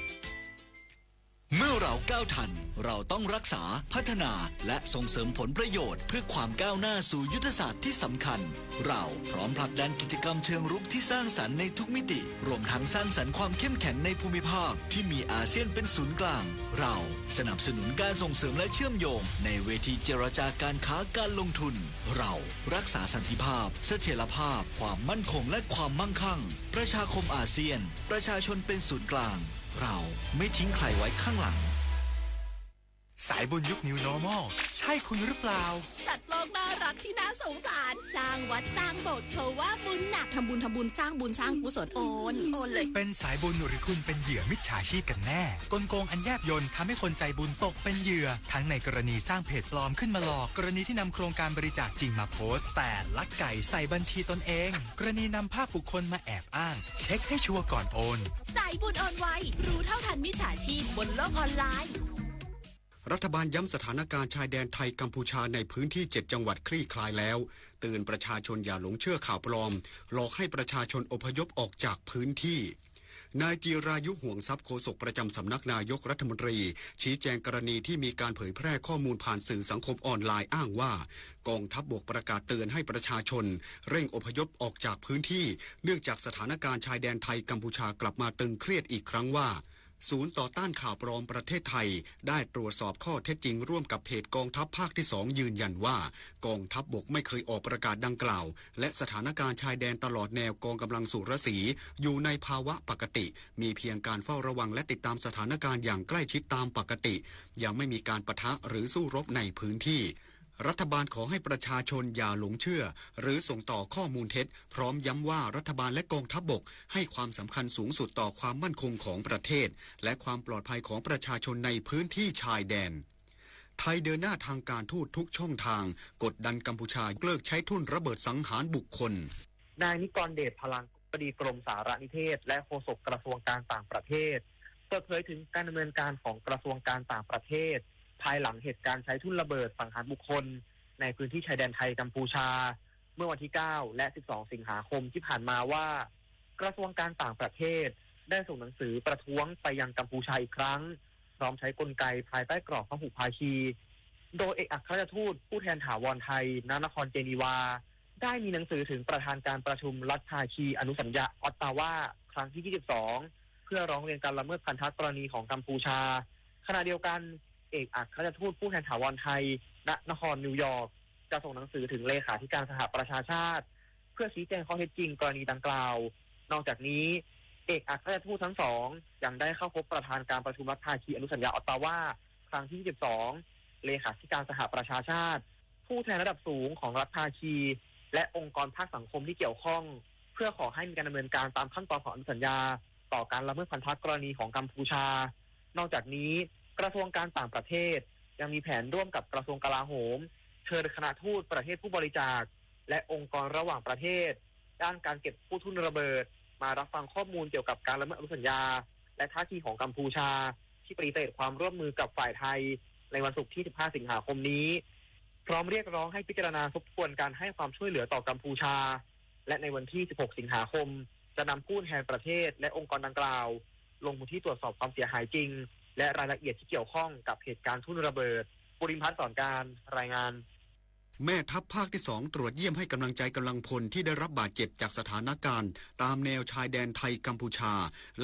เมื่อเราก้าวทันเราต้องรักษาพัฒนาและส่งเสริมผลประโยชน์เพื่อความก้าวหน้าสู่ยุทธศาสตร์ที่สำคัญเราพร้อมผลักดันกิจกรรมเชิงรุกที่สร้างสรรค์ในทุกมิติรวมทั้งสร้างสรรค์ความเข้มแข็งในภูมิภาคที่มีอาเซียนเป็นศูนย์กลางเราสนับสนุนการส่งเสริมและเชื่อมโยงในเวทีเจรจาการค้าการลงทุนเรารักษาสันติภาพเสถียรภาพความมั่นคงและความมั่งคั่งประชาคมอาเซียนประชาชนเป็นศูนย์กลางเราไม่ทิ้งใครไว้ข้างหลังสายบุญยุค New Normal ใช่คุณหรือเปล่าสัตว์โลกน่ารักที่น่าสงสารสร้างวัดสร้างโบสถ์เขาว่าบุญหนักทำบุญสร้างบุญสร้างกุศลโอนเลยเป็นสายบุญหรือคุณเป็นเหยื่อมิจฉาชีพกันแน่กลโกงอันแยบยลทำให้คนใจบุญตกเป็นเหยื่อทั้งในกรณีสร้างเพจปลอมขึ้นมาหลอกกรณีที่นำโครงการบริจาคจริงมาโพสต์แต่ลักไก่ใส่บัญชีตนเองกรณีนำภาพบุคคลมาแอบอ้างเช็คให้ชัวร์ก่อนโอนสายบุญโอนไวรู้เท่าทันมิจฉาชีพบนโลกออนไลน์รัฐบาลย้ำสถานการณ์ชายแดนไทยกัมพูชาในพื้นที่7จังหวัดคลี่คลายแล้วเตือนประชาชนอย่าหลงเชื่อข่าวปลอมหลอกให้ประชาชนอพยพออกจากพื้นที่นายจิรายุห่วงทรัพย์โฆษกประจำสำนักนายกรัฐมนตรีชี้แจงกรณีที่มีการเผยแพร่ข้อมูลผ่านสื่อสังคมออนไลน์อ้างว่ากองทัพบกประกาศเตือนให้ประชาชนเร่งอพยพออกจากพื้นที่เนื่องจากสถานการณ์ชายแดนไทยกัมพูชากลับมาตึงเครียดอีกครั้งว่าศูนย์ต่อต้านข่าวปลอมประเทศไทยได้ตรวจสอบข้อเท็จจริงร่วมกับเพจกองทัพภาคที่2ยืนยันว่ากองทัพบกไม่เคยออกประกาศดังกล่าวและสถานการณ์ชายแดนตลอดแนวกองกำลังสุรศรีอยู่ในภาวะปกติมีเพียงการเฝ้าระวังและติดตามสถานการณ์อย่างใกล้ชิดตามปกติยังไม่มีการปะทะหรือสู้รบในพื้นที่รัฐบาลขอให้ประชาชนอย่าหลงเชื่อหรือส่งต่อข้อมูลเท็จพร้อมย้ำว่ารัฐบาลและกองทัพบกให้ความสำคัญสูงสุดต่อความมั่นคงของประเทศและความปลอดภัยของประชาชนในพื้นที่ชายแดนไทยเดินหน้าทางการทูตทุกช่องทางกดดันกัมพูชาเลิกใช้ทุ่นระเบิดสังหารบุคคลนายนิกรเดชพลังอธิบดีกรมสารนิเทศและโฆษกกระทรวงการต่างประเทศเปิดเผยถึงการดำเนินการของกระทรวงการต่างประเทศภายหลังเหตุการณ์ใช้ทุ่นระเบิดสังหารบุคคลในพื้นที่ชายแดนไทยกัมพูชาเมื่อวันที่9และ12สิงหาคมที่ผ่านมาว่ากระทรวงการต่างประเทศได้ส่งหนังสือประท้วงไปยังกัมพูชาอีกครั้งพร้อมใช้กลไกภายใต้กรอบพหุภาคีโดยเอกอัครราชทูตผู้แทนถาวรไทยณนครเจนีวาได้มีหนังสือถึงประธานการประชุมรัฐภาคีอนุสัญญาออตตาวาครั้งที่22เพื่อร้องเรียนการละเมิดพันธกรณีของกัมพูชาขณะเดียวกันเอกอัครราชทูตผู้แทนถาวรไทยณนครนิวยอร์กจะส่งหนังสือถึงเลขาธิการสหประชาชาติ เพื่อชี้แจงข้อเท็จจริงกรณีดังกล่าวนอกจากนี้เอกอัครราชทูตทั้งสองยังได้เข้าพบประธานการประชุมรัฐภาคีอนุสัญญาออตตาวาครั้งที่22เลขาธิการสหประชาชาติผู้แทนระดับสูงของรัฐภาคีและองค์กรภาคสังคมที่เกี่ยวข้องเพื่อขอให้มีการดำเนินการตามขั้นตอนของอนุสัญญาต่อการละเมิดพันธะกรณีของกัมพูชานอกจากนี้กระทรวงการต่างประเทศยังมีแผนร่วมกับกระทรวงกลาโหมเชิญคณะทูตประเทศผู้บริจาคและองค์กรระหว่างประเทศด้านการเก็บกู้ทุนระเบิดมารับฟังข้อมูลเกี่ยวกับการละเมิดอนุสัญญาและท่าทีของกัมพูชาที่ปฏิเสธความร่วมมือกับฝ่ายไทยในวันศุกร์ที่15สิงหาคมนี้พร้อมเรียกร้องให้พิจารณาทบทวนการให้ความช่วยเหลือต่อกัมพูชาและในวันที่16สิงหาคมจะนำผู้แทนประเทศและองค์กรดังกล่าวลงพื้นที่ตรวจสอบความเสียหายจริงและรายละเอียดที่เกี่ยวข้องกับเหตุการณ์ทุ่นระเบิดปุริพัฒน์สอนการรายงานแม่ทัพภาคที่2ตรวจเยี่ยมให้กำลังใจกำลังพลที่ได้รับบาดเจ็บจากสถานการณ์ตามแนวชายแดนไทยกัมพูชา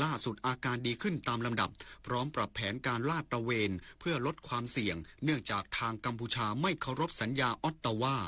ล่าสุดอาการดีขึ้นตามลำดับพร้อมปรับแผนการลาดตระเวนเพื่อลดความเสี่ยงเนื่องจากทางกัมพูชาไม่เคารพสัญญาออตตาวา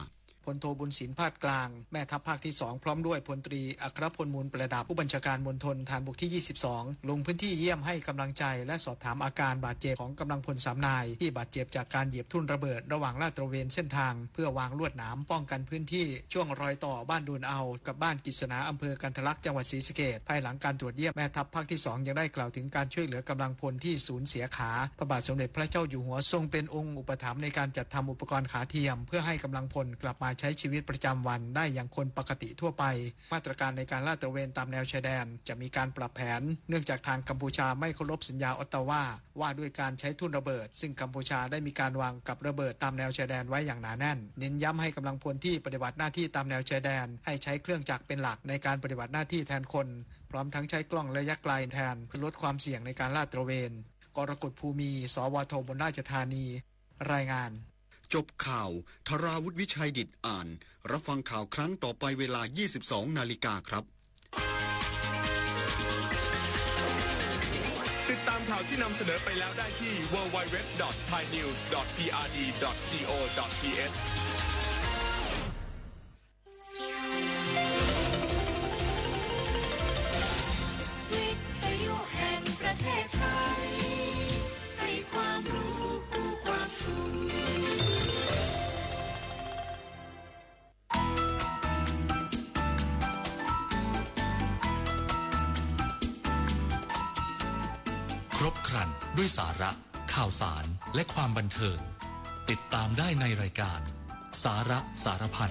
พลโทบุญศิลป์พาดกลางแม่ทัพภาคที่2พร้อมด้วยพลตรีอัครพลมูลประดับผู้บัญชาการมณฑลฐานบกที่22ลงพื้นที่เยี่ยมให้กำลังใจและสอบถามอาการบาดเจ็บของกำลังพล3นายที่บาดเจ็บจากการเหยียบทุ่นระเบิดระหว่างลาดตระเวนเส้นทางเพื่อวางลวดหนามป้องกันพื้นที่ช่วงรอยต่อบ้านดูนเอากับบ้านกฤษณาอำเภอกันทะลักจังหวัดศรีสะเกษภายหลังการตรวจเยี่ยมแม่ทัพภาคที่2ยังได้กล่าวถึงการช่วยเหลือกำลังพลที่สูญเสียขาพระบาทสมเด็จพระเจ้าอยู่หัวทรงเป็นองค์อุปถัมภ์ในการจัดทำอุปกรณ์ขาเทียมเพื่อให้กำลังพลกลับมาใช้ชีวิตประจำวันได้อย่างคนปกติทั่วไปมาตรการในการลาดตระเวนตามแนวชายแดนจะมีการปรับแผนเนื่องจากทางกัมพูชาไม่เคารพสัญญาออตตาวาว่าด้วยการใช้ทุ่นระเบิดซึ่งกัมพูชาได้มีการวางกับระเบิดตามแนวชายแดนไว้อย่างหนาแน่นเน้นย้ำให้กำลังพลที่ปฏิบัติหน้าที่ตามแนวชายแดนให้ใช้เครื่องจักรเป็นหลักในการปฏิบัติหน้าที่แทนคนพร้อมทั้งใช้กล้องระยะไกลแทนเพื่อลดความเสี่ยงในการลาดตระเวนกรกฎภูมิสวทบลราชธานีรายงานจบข่าวธราวุฒิวิชัยดิษฐ์อ่านรับฟังข่าวครั้งต่อไปเวลา 22 นาฬิกาครับติดตามข่าวที่นำเสนอไปแล้วได้ที่ www.thainews.prd.go.thวิทยุแห่งประเทศไทยให้ความรู้กู้ความสุขครบครันด้วยสาระข่าวสารและความบันเทิงติดตามได้ในรายการสาระสารพัน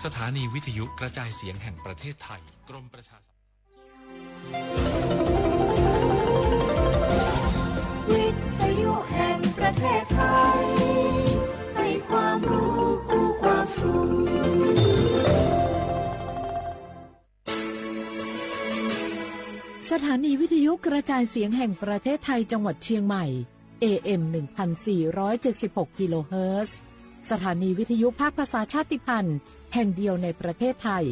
สถานีวิทยุกระจายเสียงแห่งประเทศไทยกรมประชาสัมพันธ์วิทยุแห่งประเทศไทยให้ความรู้กู้ความสุขสถานีวิทยุกระจายเสียงแห่งประเทศไทยจังหวัดเชียงใหม่ AM 1476 กิโลเฮิรตซ์สถานีวิทยุภาคภาษาชาติพันธุ์แห่งเดียวในประเทศไทย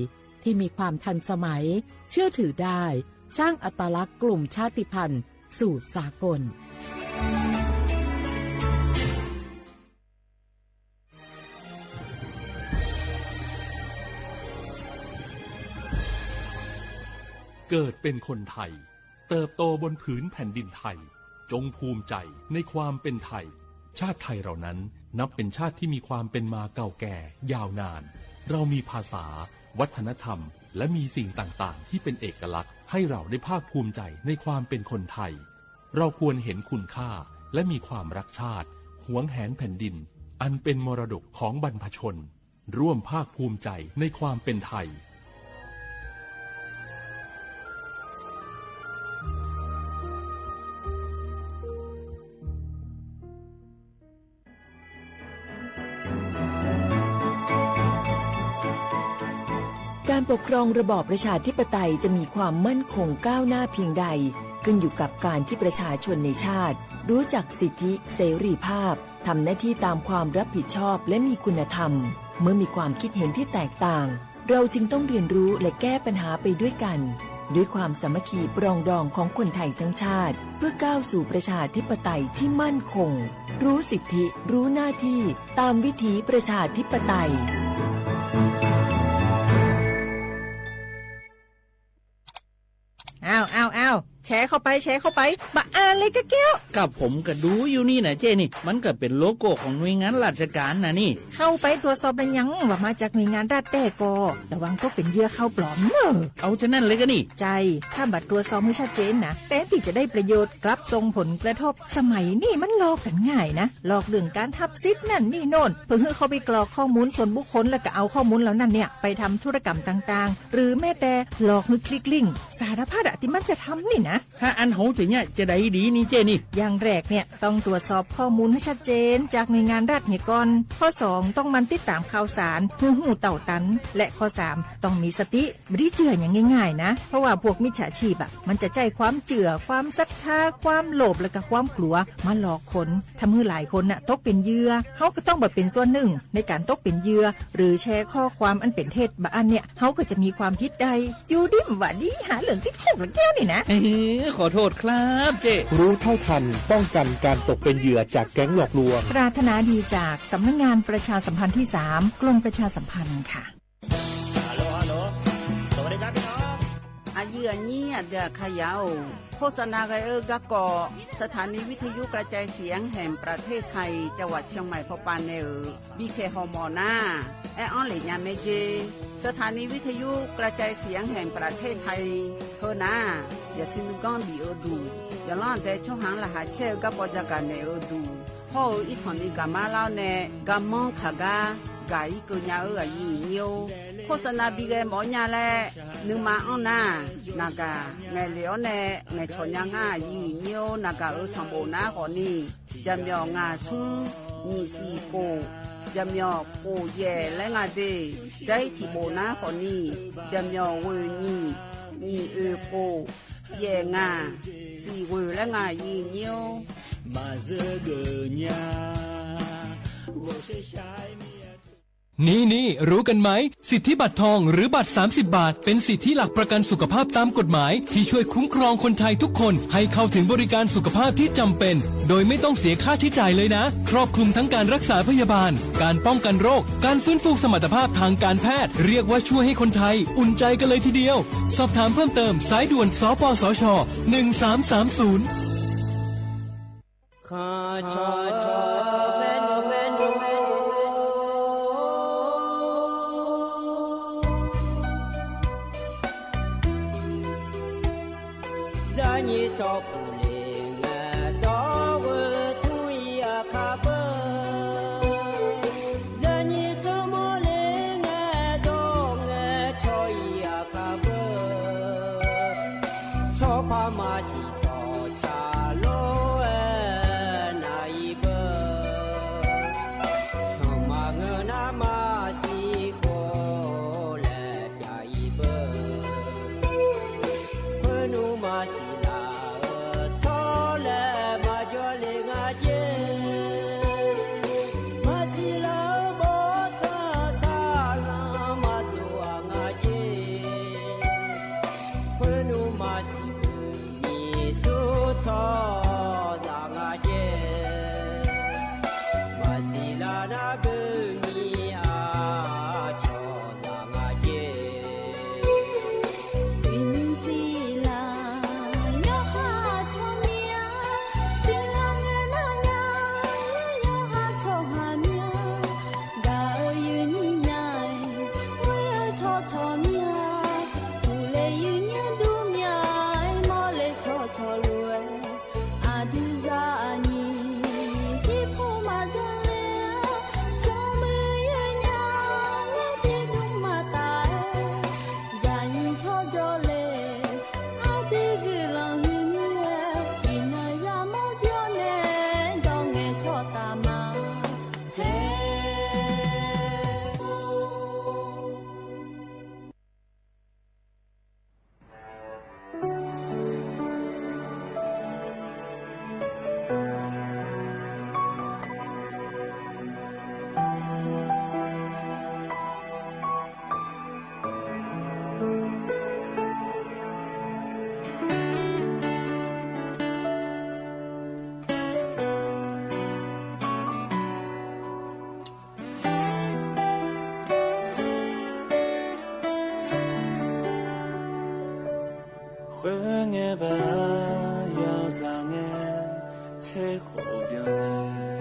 ที่มีความทันสมัยเชื่อถือได้สร้างอัตลักษณ์กลุ่มชาติพันธุ์สู่สากลเกิดเป็นคนไทยเติบโตบนผืนแผ่นดินไทยจงภูมิใจในความเป็นไทยชาติไทยเรานั้นนับเป็นชาติที่มีความเป็นมาเก่าแก่ยาวนานเรามีภาษาวัฒนธรรมและมีสิ่งต่างๆที่เป็นเอกลักษณ์ให้เราได้ภาคภูมิใจในความเป็นคนไทยเราควรเห็นคุณค่าและมีความรักชาติหวงแหนแผ่นดินอันเป็นมรดกของบรรพชนร่วมภาคภูมิใจในความเป็นไทยการปกครองระบอบประชาธิปไตยจะมีความมั่นคงก้าวหน้าเพียงใดขึ้นอยู่กับการที่ประชาชนในชาติรู้จักสิทธิเสรีภาพทำหน้าที่ตามความรับผิดชอบและมีคุณธรรมเมื่อมีความคิดเห็นที่แตกต่างเราจึงต้องเรียนรู้และแก้ปัญหาไปด้วยกันด้วยความสามัคคีปรองดองของคนไทยทั้งชาติเพื่อก้าวสู่ประชาธิปไตยที่มั่นคงรู้สิทธิรู้หน้าที่ตามวิถีประชาธิปไตย อ้าวแชร์เข้าไปมาอ่านเลยกะแก้วกับผมก็ดูอยู่นี่นะเจ้นี่มันก็เป็นโลโก้ของหน่วยงานราชการนะนี่เข้าไปตรวจสอบเป็นยังว่ามาจากหน่วยงานราชแต่ก็ระวังก็เป็นเหยื่อเข้าปลอมเอาฉะนั้นเลยก็นี่ใจถ้าบัตรตรวจสอบไม่ชัดเจนนะแต่ที่จะได้ประโยชน์กลับส่งผลกระทบสมัยนี่มันหลอกกันง่ายนะหลอกเรื่องการทับซิทนั่นนี่โน่นเพื่อให้เขาไปกรอกข้อมูลส่วนบุคคลแล้วก็เอาข้อมูลเหล่านั้นเนี่ยไปทำธุรกรรมต่างๆหรือแม้แต่หลอกให้คลิกลิงก์สารพัดที่มันจะทำนี่นะถ้าอันโหจะเนี่ยจะได้ดีนี่เจนี่อย่างแรกเนี่ยต้องตรวจสอบข้อมูลให้ชัดเจนจากหน่วยงานรัฐเหี่ยก่อนข้อ2ต้องมันติดตามข่าวสารหูเต่าตันและข้อ3ต้องมีสติไม่ได้เจืออย่างง่ายๆนะเพราะว่าพวกมิจฉาชีพมันจะใจความเจือความศรัทธาความโลภและก็ความกลัวมาหลอกคนทำให้หลายคนตกเป็นเหยื่อเฮาก็ต้องแบบเป็นส่วนหนึ่งในการตกเป็นเหยื่อหรือแชร์ข้อความอันเป็นเท็จบางอันเนี่ยเฮาก็จะมีความผิดใดอยู่ดิมว่าดีหาเรื่องติดคุกแล้วแก้วนี่นะขอโทษครับเจรู้เท่าทันป้องกันการตกเป็นเหยื่อจากแก๊งหลอกลวงปรารถนาดีจากสำนักงานประชาสัมพันธ์ที่3กรมประชาสัมพันธ์ค่ะฮัลโหลสวัสดีครับพี่น้องอายุอันนี้เดือขยาวโฆษณากะกอสถานีวิทยุกระจายเสียงแห่งประเทศไทยจังหวัดเชียงใหม่พอปานเนบีเคฮอมอนาแอออนเหลียเมเจสถานีวิทยุกระจายเสียงแห่งประเทศไทยเฮนาอย่าซินก้อนบีเอดูอย่าล้อแต่ช่วงหางละหาเช่กับปอจาการเนอดูพ่ออีสอนอีกามาแล้วเนกามองขากากายกุญญาอายุเนียวโฆษณาบีเกหมอญาแลนึมาอ้อนานากาไงเหลียวเนไงชนยังอายุเนียวนากาสมบูรณ์นาคนนี้จำยองาซุงมีสีโกจำยอโกเย่และงาเดใจที่โบนาคนนี้จำยอเวนี่มีโกเย่งาสีเวและงายีเนียวมาเซเกญานี่รู้กันไหมสิทธิบัตรทองหรือบัตร30 บาทเป็นสิทธิหลักประกันสุขภาพตามกฎหมายที่ช่วยคุ้มครองคนไทยทุกคนให้เข้าถึงบริการสุขภาพที่จำเป็นโดยไม่ต้องเสียค่าใช้จ่ายเลยนะครอบคลุมทั้งการรักษาพยาบาลการป้องกันโรคการฟื้นฟูสมรรถภาพทางการแพทย์เรียกว่าช่วยให้คนไทยอุ่นใจกันเลยทีเดียวสอบถามเพิ่มเติมสายด่วนสปสช1330ขอชอเมนู你照顾灵啊，到我土呀卡不，让你怎么灵啊，到我朝呀卡不，操怕马西早茶路那一步，什么个那马西过来呀一步，不努马西。nghe ba yêu ra nghe thế khổ điều này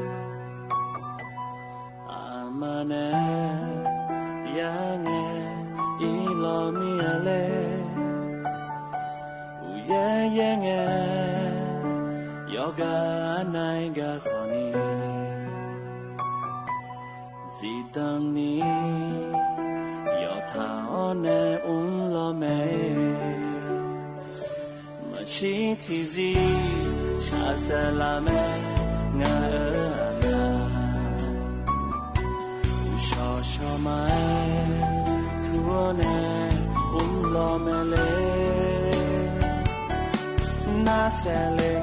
mà nè ya nghe ý lo mi lệ ye nghe yoga nai ga khoni gì tăng ni yo thao nè lo mẹ mà chỉ thì gì cha sẽ là mẹ ngã ở nhà cho mai thua nè lo mẹ lệ na sẽ lệ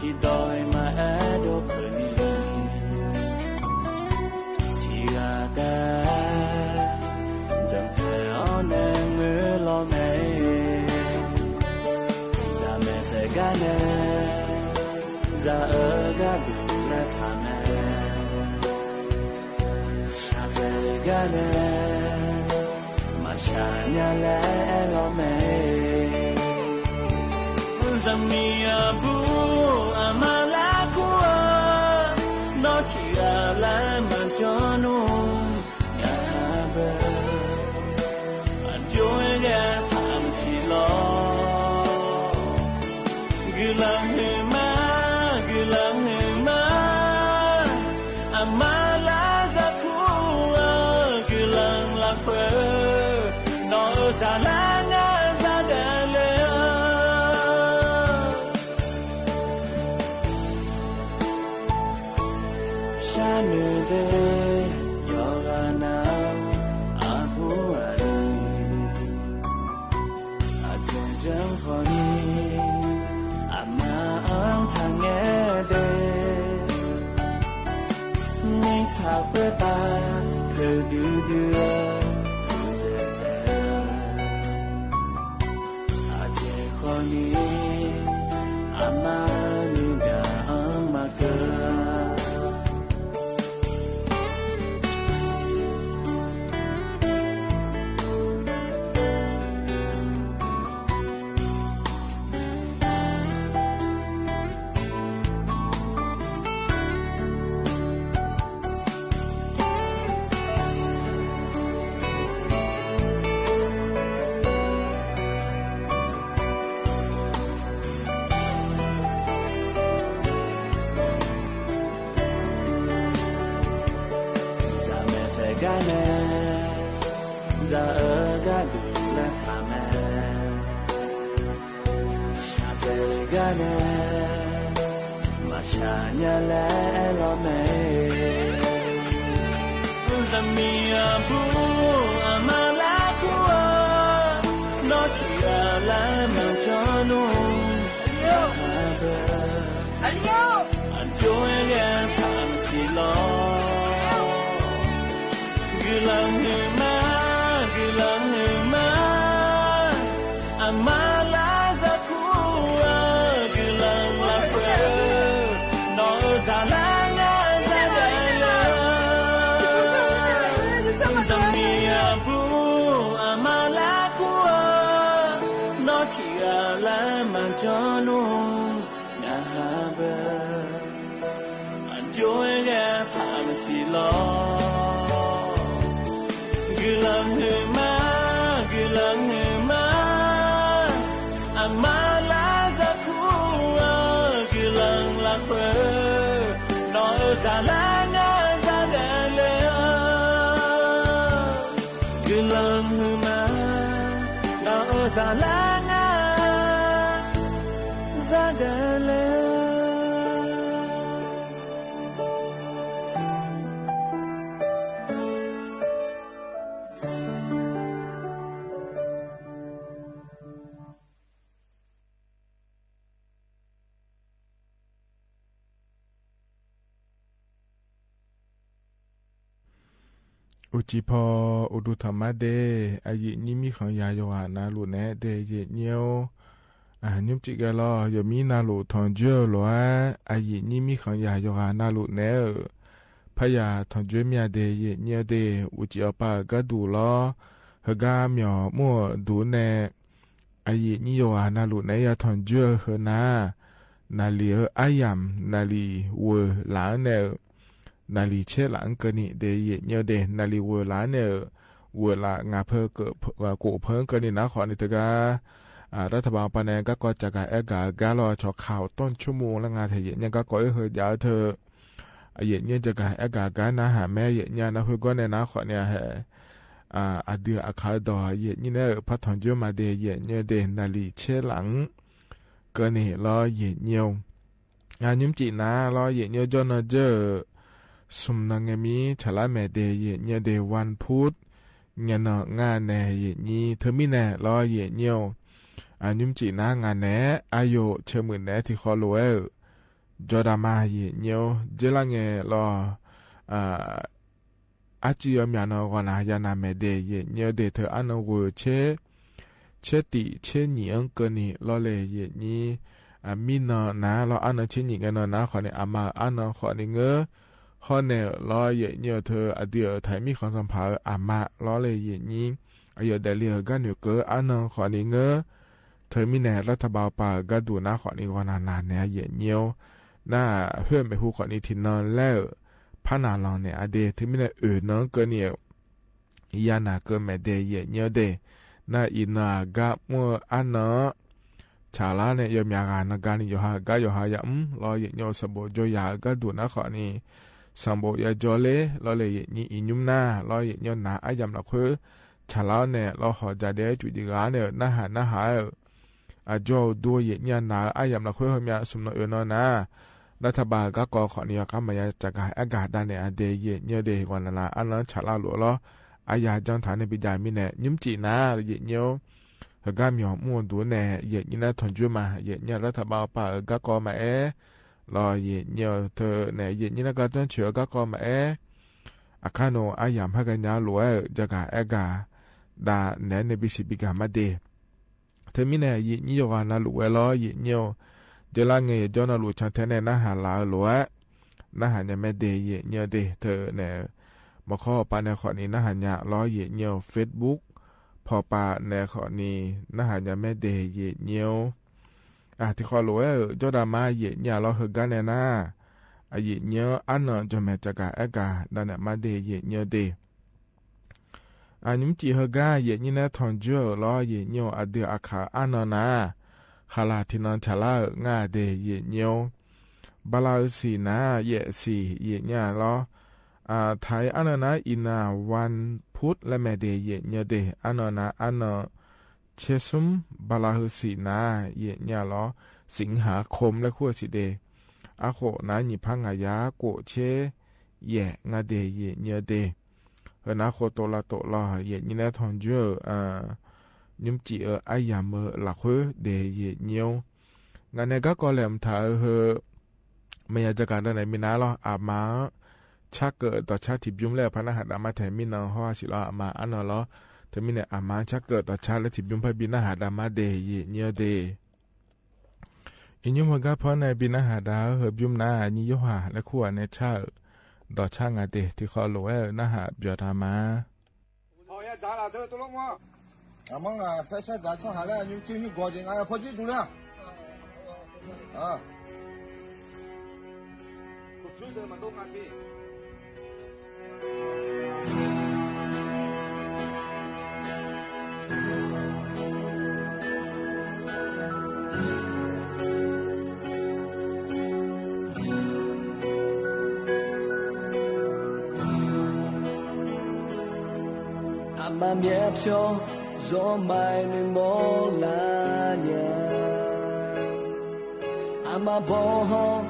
chỉ đòi mà ai đâu phải đi chỉ là ta chẳng thể ở nè người lo mẹ cha mẹ sẽ gả nè ra ở gả đủ nè thà mẹ cha sẽ gả nè mà cha nhà lẽ lo mẹ Zamia bu amala kuwa no chỉ là cho nung ya be joy ga tham si lo gulang ma amala za kuwa gulang la kwe no za la nga za de le sao với ta cứ đưa aje khoni amani ga amaka ra ở ga đủ là thả mẹ cha sẽ ga nè mà cha nhà lẽ lo mẹ Zamia bu amala kuwa nó chỉ là cho nung Alio Joy ga tham si lo gulang ma amala za kuwa gulang la kwe no za la nga za la zamia bu amala kuwa no chỉ là cho nung na ba joy ga tham si lo gulang ma amala za kuwa gulang la kwe no za la nga za de le gulang ma no za la nga za de leอุจิพออุดุธรรมะเดอายินิมิขังยาโยหานาลุเนเดเยเนียวนิมจิกะลอยมีนาลุทองเจอลวอายินิมิขังยาโยหานาลุเนพยาทองเจมียเดเยเนียวเดอุจิอปากะดูลอฮกาเหมียวมั่วดูเน อายินิโยอานาลุเนยทอนเจือเฮนานาลีอายามนาลีเวหลานเนนาลีเชหลังกะนี่เดยเนียวเดนาลีเวหลานเนเวลางาเพอเกกูเพิ่งกะนี่นะขอนี่ตะการัฐบาลปะแนก็จะกะแอกากาลอชอข่าวต้นชั่วโมงละงาเทยเนี่ยก็ก่อยเฮยาเธอเยเนี่ยจะกะแอกากานะหาแม่เยเนี่ยนะเฮก็เนี่ยนะขอเนี่ยอาเดืออาคาดอเยนี่เนี่ยพัฒนเยมาเดเยเนี่ยเดนาลีเชหลังก็นี่รอเยเนียวงานยุ่มจีนะรอเยเนียวจนเจอสมนังมีฉลาแม่เดเยเนี่ยเดวันพุธเงินงานแน่เยนี่เธอมีแน่รอเยเนียวยุ่มจีนะงานแน่อายุเชื่อมือแน่ที่คอโลเอจอดามาเยเนียวเจลังเงรออาจิยอมยานอกนาญานาเมเดเยเนียวเดเธออันโวเชติเชหนีอังกนี่ลอเลเยนี่มีนอนะลออันเชหนีกันนะขอเนี่ยอามาอันขอเนี่ยเงอขอเนี่ยลอเยเนียวเธออเดียไทยมีของสัมภาระอามาลอเลเยนี่อายุเดลียกันอยู่เกออันขอเนี่ยเงอเธอมีแนรัฐบาลป่าก็ดูนะขอนี่วันนานเนี่ยเยเนียวน่าเพื่อนไปหูขอนี่ทินนอนแล้วพนาลองเนี่ยอเดถึงมีแนเนาะเกอเนี่ยยานาเกอแม่เดเยเนียวเดน่าอินากะมัวอันเนาะชาลาเนี่ยยมยากานกานิโยฮากะโยฮายะรอเยโยสบโจยากะดูนะขอนี่สัมโบยาจอเลรอเลยนี่อินุมนารอเยโยนาอายามละคือชาลาเนี่ยรอหอจาเดจุดิกาเนี่ยนะหาจอดูเยเนียนาอายามละคือเฮมีสมโนเอเนาะนะรัฐบาลก็ขอเนี่ยก็มายจากการอากาศด้านเนี่ยเดเยเนียเดวันละอันนั้นชาลาหลัวล้ออายาจังฐานในปิดามีเนี่ยยุ่มจีน่าเยเนียวเฮก้ามีหอมวนดูเนี่ยเยนี่นะทนจุมาเยเนี่ยรัฐบาลป่าก็กอมารอเยเนี่ยเธอเนี่ยเยนี่นะก็ต้องเชื่อก็กอมาอาคาโนอายามพักกันยาหลัวจากการอากาศดาเนี่ยในบิสิบิกามาเดเธอมีเนี่ยเยนี่ยกันนะหลัวล้อเยเนี่ยเดี๋ยวละเงยจอนาหลัวชันเทเนี่ยนะหาลาหลัวนะหาเนี่ยไม่เดเยเนี่ยเดเธอเนี่ยมาข้อปาในข้อนี้นะหันยาล้อเยเนียวเฟซบุ๊กพอปาในข้อนี้นะหันยาแม่เดเยเนียวที่ข้อรู้จอดามาเยเนียล้อเฮกันเนี่ยนะเยเนียวอันนั้นจะแม่จักรเอกาดันเนี่ยมาเดเยเนียวเดยุ่มจีเฮกาเยนี่นะทอนเจอล้อเยเนียวเดืออาคาอันนั้นนะขลาที่นอนชะลางาเดเยเนียวบาลาสีนะเยสีเยเนี่ยล้อไทยอันนั้นนะอินาวันพุธและแม่เดเยเนี่ยเดอันนั้นนะอันนั้นเชซุมบาลาฮสีนาเยเนี่ยล้อสิงหาคมและขั้วสิเดอาโคนะหยิพังายาโกเชเยงาเดเยเนี่ยเดเฮนะโคโตลาโตลาเยนี่นะทอนเจอยุมจีอายามหลักเดเยเนียวงานนี้ก็แหลมถ่ายเฮไม่อยากจะการได้ไหนมีน้าหรออามาชักเกิดต่อชาติยุ่มแล้วพระนหัสอามาแถมมินเอาหัวสิลาอามาอันนั้นหรอเธอมีเนี่ยอามาชักเกิดต่อชาติและทิบยุ่มพระบินหัสอามาเดเยเนียวเดอินยุ่มหัวก็เพราะในบินหัสดาเฮยุ่มนานิยหาและขั้วในชาต่อชางาเดที่เขาโลเอนาหาเบียดามา好呀，咱俩这都了吗？俺们晒咱上下来，你进去搞进，俺跑进度了。不追的嘛都干些。mà miệng cho gió mai nơi mô la nhà mà bỏ ho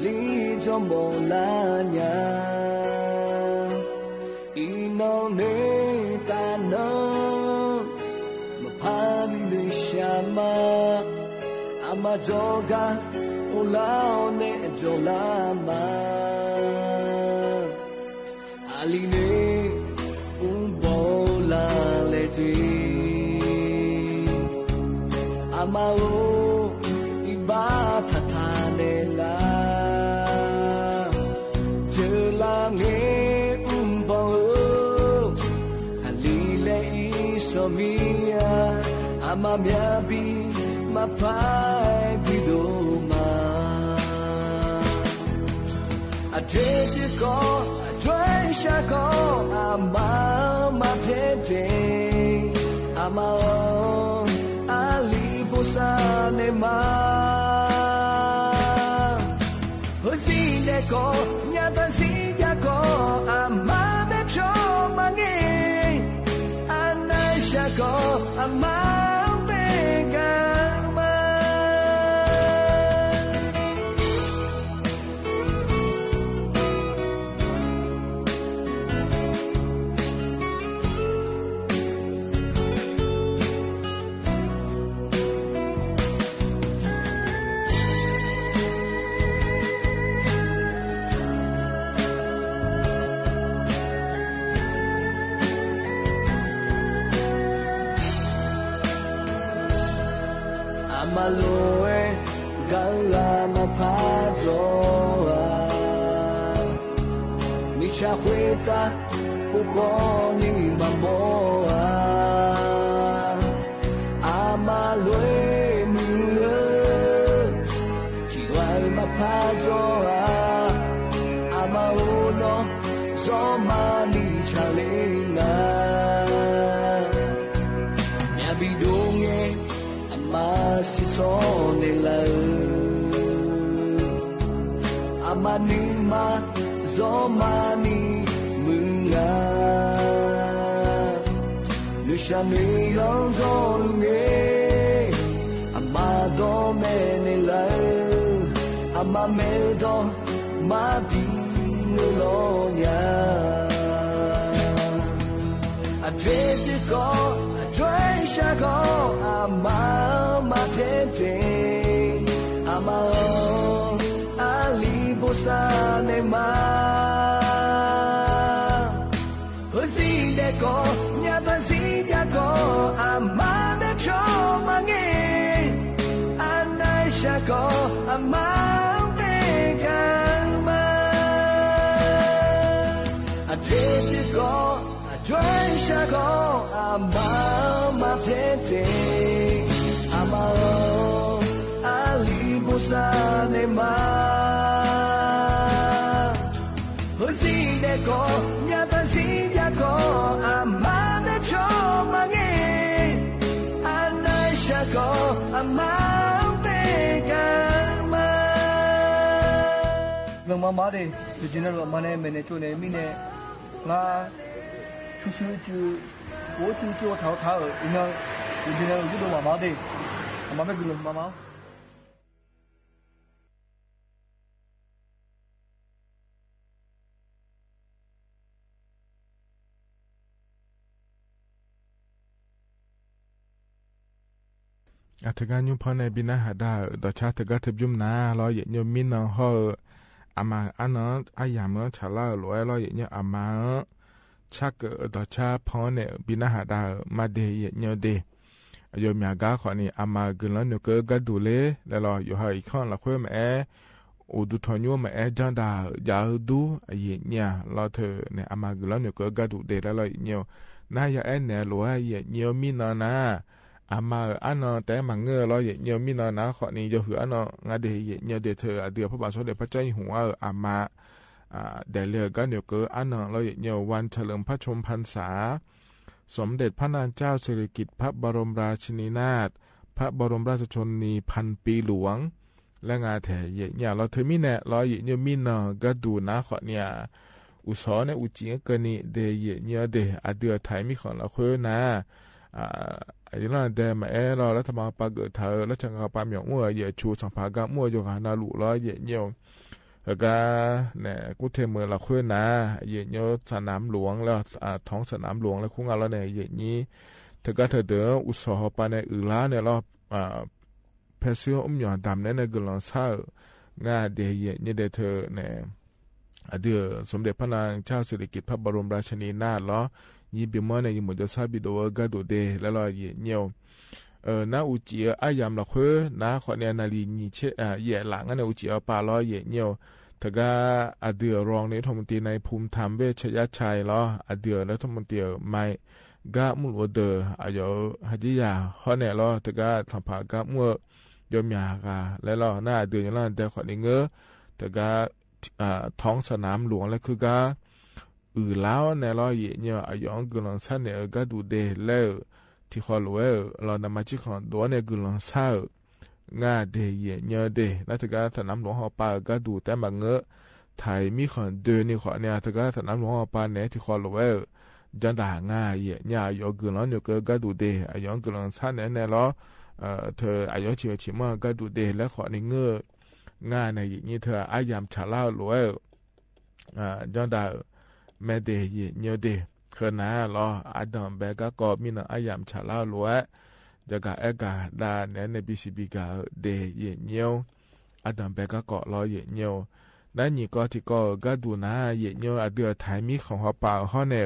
lý cho mô la nhà ino nê ta nơ mà pa bi bê shama mà cho ga o lao nê cho la ma ali nê Amao iba thathanela jelange umbao halile isomia ama miabi mapai bidoma adrede ko adresha ko ama matete ama ali bosane ma hosine ko nyata siya ko ama metro mangi anasha ko ama Maloe gala mapazoa Micha hueta ukoni mamoa Amaloe mue Chiwai mapazoa Amauno zomani chalinga Nyabidunge Masisone la amanima zomani munga nushani yonzonge amado menela amamedo madi nolonya adrediko adreshago matete ama ali bosane ma hoside ko nyata siya ko ama metro mangi anasha ko ama tegama adrede ko adresha ko ama matete ama ali bosane ma hosine ko nyata siya ko ama metro mangi anasha ko ama tegama ngam mama de jina ro mane mene chu ne mi ne nga chu chu chu wo chu chu thao thao ina jina ro ju do mama de mama be gu mama Ataganyu pone bina hada do cha taga tbyum na lo ye nyo min no ho ama ana ayam chala lo lo ye nyo ama chak do cha pone bina hada ma de ye nyo de yo mya ga kho ni ama glan no ke ga du le lo yo ha i khon la khwe me o du thonyo me jan da ya du ye nya lo the ne ama glan no ke ga du de lo ye nyo na ya ne lo ye nyo min na ama anoแต่มังเงอเราเยมีนานะขอนี้จะหือanoงาเดเยเดเธอเดือพระบาทสมเด็จพระเจ้าอยู่หัวอามาเดเลือกันเดี๋ยวก็anoเราเยวันเฉลิมพระชนมพรรษาสมเด็จพระนางเจ้าสิริกิติ์พระบรมราชินีนาถพระบรมราชชนนีพันปีหลวงและงาแถเยเราเธอมีแน่เราเยมีนาก็ดูนะขอเนี่ยอุศรเนี่ยอุจิงเกินนี่เดเยเดเดือไทยมีของเราคือนะอันนี้เราเดินมาเรารัฐบาลปากเกิดเธอแล้วจังหวะปามหยองมัวเยชูสังภากะมัวอยู่หานาลุร้อยเยี่ยวแล้วก็เนี่ยกูเทมือเราคุยนะเยี่ยวสนามหลวงแล้วท้องสนามหลวงแล้วคุ้งเราเนี่ยเยี่ยนี้เธอก็เธอเดืออุตสาหปานในล้าเนี่ยเราเพชรหย่อนดำเนี่ยในกลุ่มเศร้างาเดียเยี่ยเดเธอเนี่ยเดือสมเด็จพระนางเจ้าสิริกิติ์พระบรมราชินีนาถล้อยี่ปีมื่อในยี่หมดจะทราบบิดว่าก็ดูเดแล้วเราเยี่ยวน้าอุจิอายามเราคือน้าขอเนี่ยนาลีนี่เชเย่หลังอันอุจิปาล้อเยี่ยวแต่ก็เดือรองในรัฐมนตรีในภูมิธรรมเวชยชัยล้อเดือรัฐมนตรีไม่ กะมุลเดออายุฮัจิยาฮอเนี่ยรอตะกะทำผากะมัวยมยากาแล้วรอหน้าเดือนยังล่ะแต่ขอนี้เงอตะกะท้องสนามหลวงแล้วคือกะแล้วเนี่ยรอเยเนี่ยอายุกุลังซันเนี่ยกะดูเดแล้วที่ขอรู้เรานำมาจิของตัวเนี่ยกุลังซ่างาเดเยเนี่ยเดแล้วตะกะสนามหลวงหอปากะดูแต่มาเงอไทยมีคนเดินนี่ขอเนี่ยตะกะสนามหลวงหอปาเนี่ยที่ขอรู้จันดางาเยเนี่ยอายุกุลังเนี่ยกะดูเดอายุกุลังซันเนี่ยรอเธออายุชิมก็ดูเดแล้วขอในเงืองานในอย่างนี้เธออายามชาลาหลวยจอนดาแม่เดยเนียวเดเคนาลออาดามแบก็มีนอายามชาลาหลวยจะกะเอกาดาเนในบิสิบิกาเดยเนียวอาดามแบก็รอเยเนียวนั่นนี่ก็ที่ก็ดูนะเยเนียวเดือไทยมีของเขาป่าเขาเนอ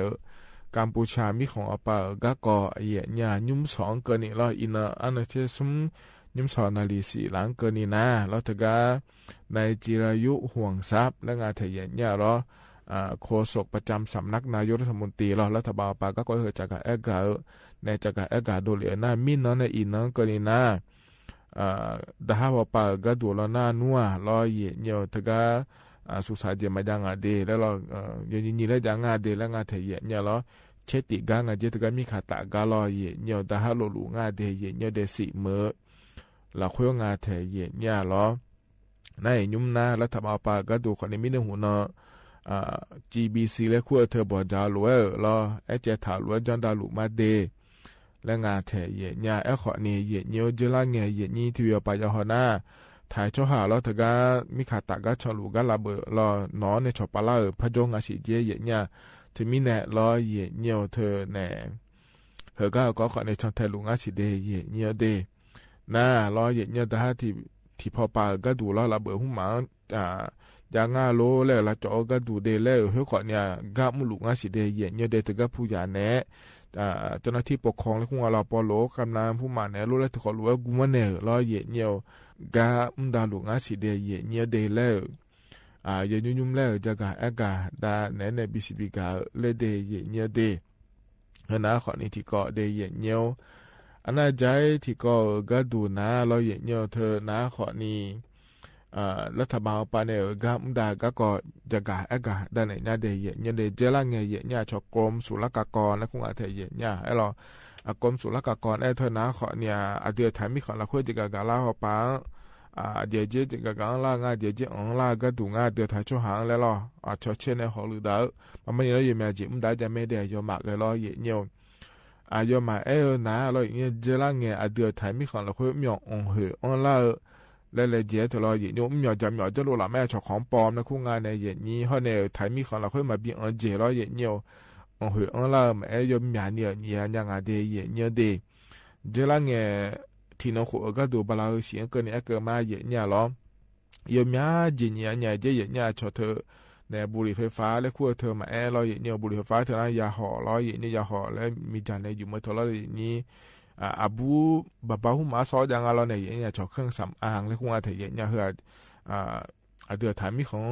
กัมพูชามีของอปากะกอเยญายุ่มสองเกินี่ลออินอันเทซุมยุ่มสองนาลีสีหลังเกินี่นะลอตกาในจิรายุห่วงทรัพย์และงานเทเยญาลอโฆษกประจำสำนักนายกรัฐมนตรีลอรัฐบาลปากก็เฮจากะเอกาในจากะเอกาโดเลียนามินนในอินเกินี่นะดาฮาวปากะดูลอนานัวลอเยญาตกาสุสานเจมาจังอาเดแล้วเราอย่างนี้แล้วจังอาเดแล้วงาเทียเนี่ยเราเชติกางาเจตกามีขาตากาลอยเนี่ยแต่ฮัลโหลงาเดเนี่ยเดสิเมื่อเราคุยงาเทียเนี่ยเราในยุ่มนารัฐบาลปากดูคนนี้มีเนื้อหัวเนาะGBC และขั้วเธอบอกจาลัวเราเจถาลัวจันดาลุมาเดและงาเทียเนี่ยขอนี้เนี่ยเจล่าเงี้ยนี่ที่เราไปยาหน้าถ่ายช่อหาแล้วถ้าก็มีขาตากก็ชอลูก็ระเบิดรอน้อในชอปลาพจงอาศิเจเยเนี่ยถึงมีแน่รอเยเนียวเธอแน่เธอก็ขอในชอนไทยลุงอาศิเดเยเนียวเดน่ารอเยเนียวแต่ถ้าที่พอปาก็ดูแล้วระเบิดหุ่มหมายางาโลแล้วละจอก็ดูเดแล้วเฮขอเนี่ยก็มุลุงอาศิเดเยเนียวเดแต่ก็ผู้ยาแน่เจ้าหน้าที่ปกครองและคุ้มเราปอโลกำลังผู้มาแน่รู้แล้วถือขอรู้ว่ากูมันเน่รอเยเนียวกาดาลุงอาศิเดเยเนียเดแล้วยยุ่มแล้วจะกะเอกาดาเนในบิสิบิกาเลเดเยเนียเดเฮนาขอนี้ที่ก็เดเยเนียวอันน่าใจที่ก็กะดูนะรอเยเนียวเธอนะขอนี้รัฐบาลปาเนกะดาก็จะกะเอกาดาในนาเดเยเนียเดเจล่างเงยเยเนียชกรมศุลกากรและคงอาเทเยเนียไอ้เรากรมศุลกากรเธอนะขอเนี่ยเดือดไทยมีขอละคุยจะกะลาหัวปังเดี๋ยวเจ๊จะกางล่างเดี๋ยวเจ๊อ่างล่างก็ดูเดี๋ยวถ่ายช่วงหางแล้วล่ะชดเชยในหอหรือเดามันไม่ได้ยังไม่จีมันได้จะไม่ได้ยอมมากเลยล่ะเยี่ยมยอมมานะเราอย่างเงี้ยเจล่างเงี้ยเดี๋ยวถ่ายมีของเราคุยมีอ่างเหอ่างล่างแล้วเลยเจ๊ตัวเราเยี่ยมมีจะมีจะรู้ละแม่ชอบของปลอมนะคู่งานในเยี่ยนี้เขาเนี่ยถ่ายมีของเราคุยมาบีอ่างเจ๊เราเยี่ยมอ่างเหอ่างล่างแม่ยอมมีเนี่ยยังเดียเยี่ยเดเจล่างเงี้ยที่น้องหัวก็ดูบลาเสียงเกินเนี่ยเกิดมาเยอะเนี่ยหรอยมยาจีเนี่ยเยอะเนี่ยชอเธอในบุหรี่ไฟฟ้าและขั้วเธอมาเราเยอะเนี่ยบุหรี่ไฟฟ้าเธอนะยาห่อเราเยอะเนี่ยยาห่อและมีจานในอยู่เมื่อทอเราเยอะนี้อาบูบาหุมาซอยังเราในเยอะเนี่ยชอเครื่องสำอางและขั้วเธอเยอะเนี่ยเฮือเดือดถ่ายมีของ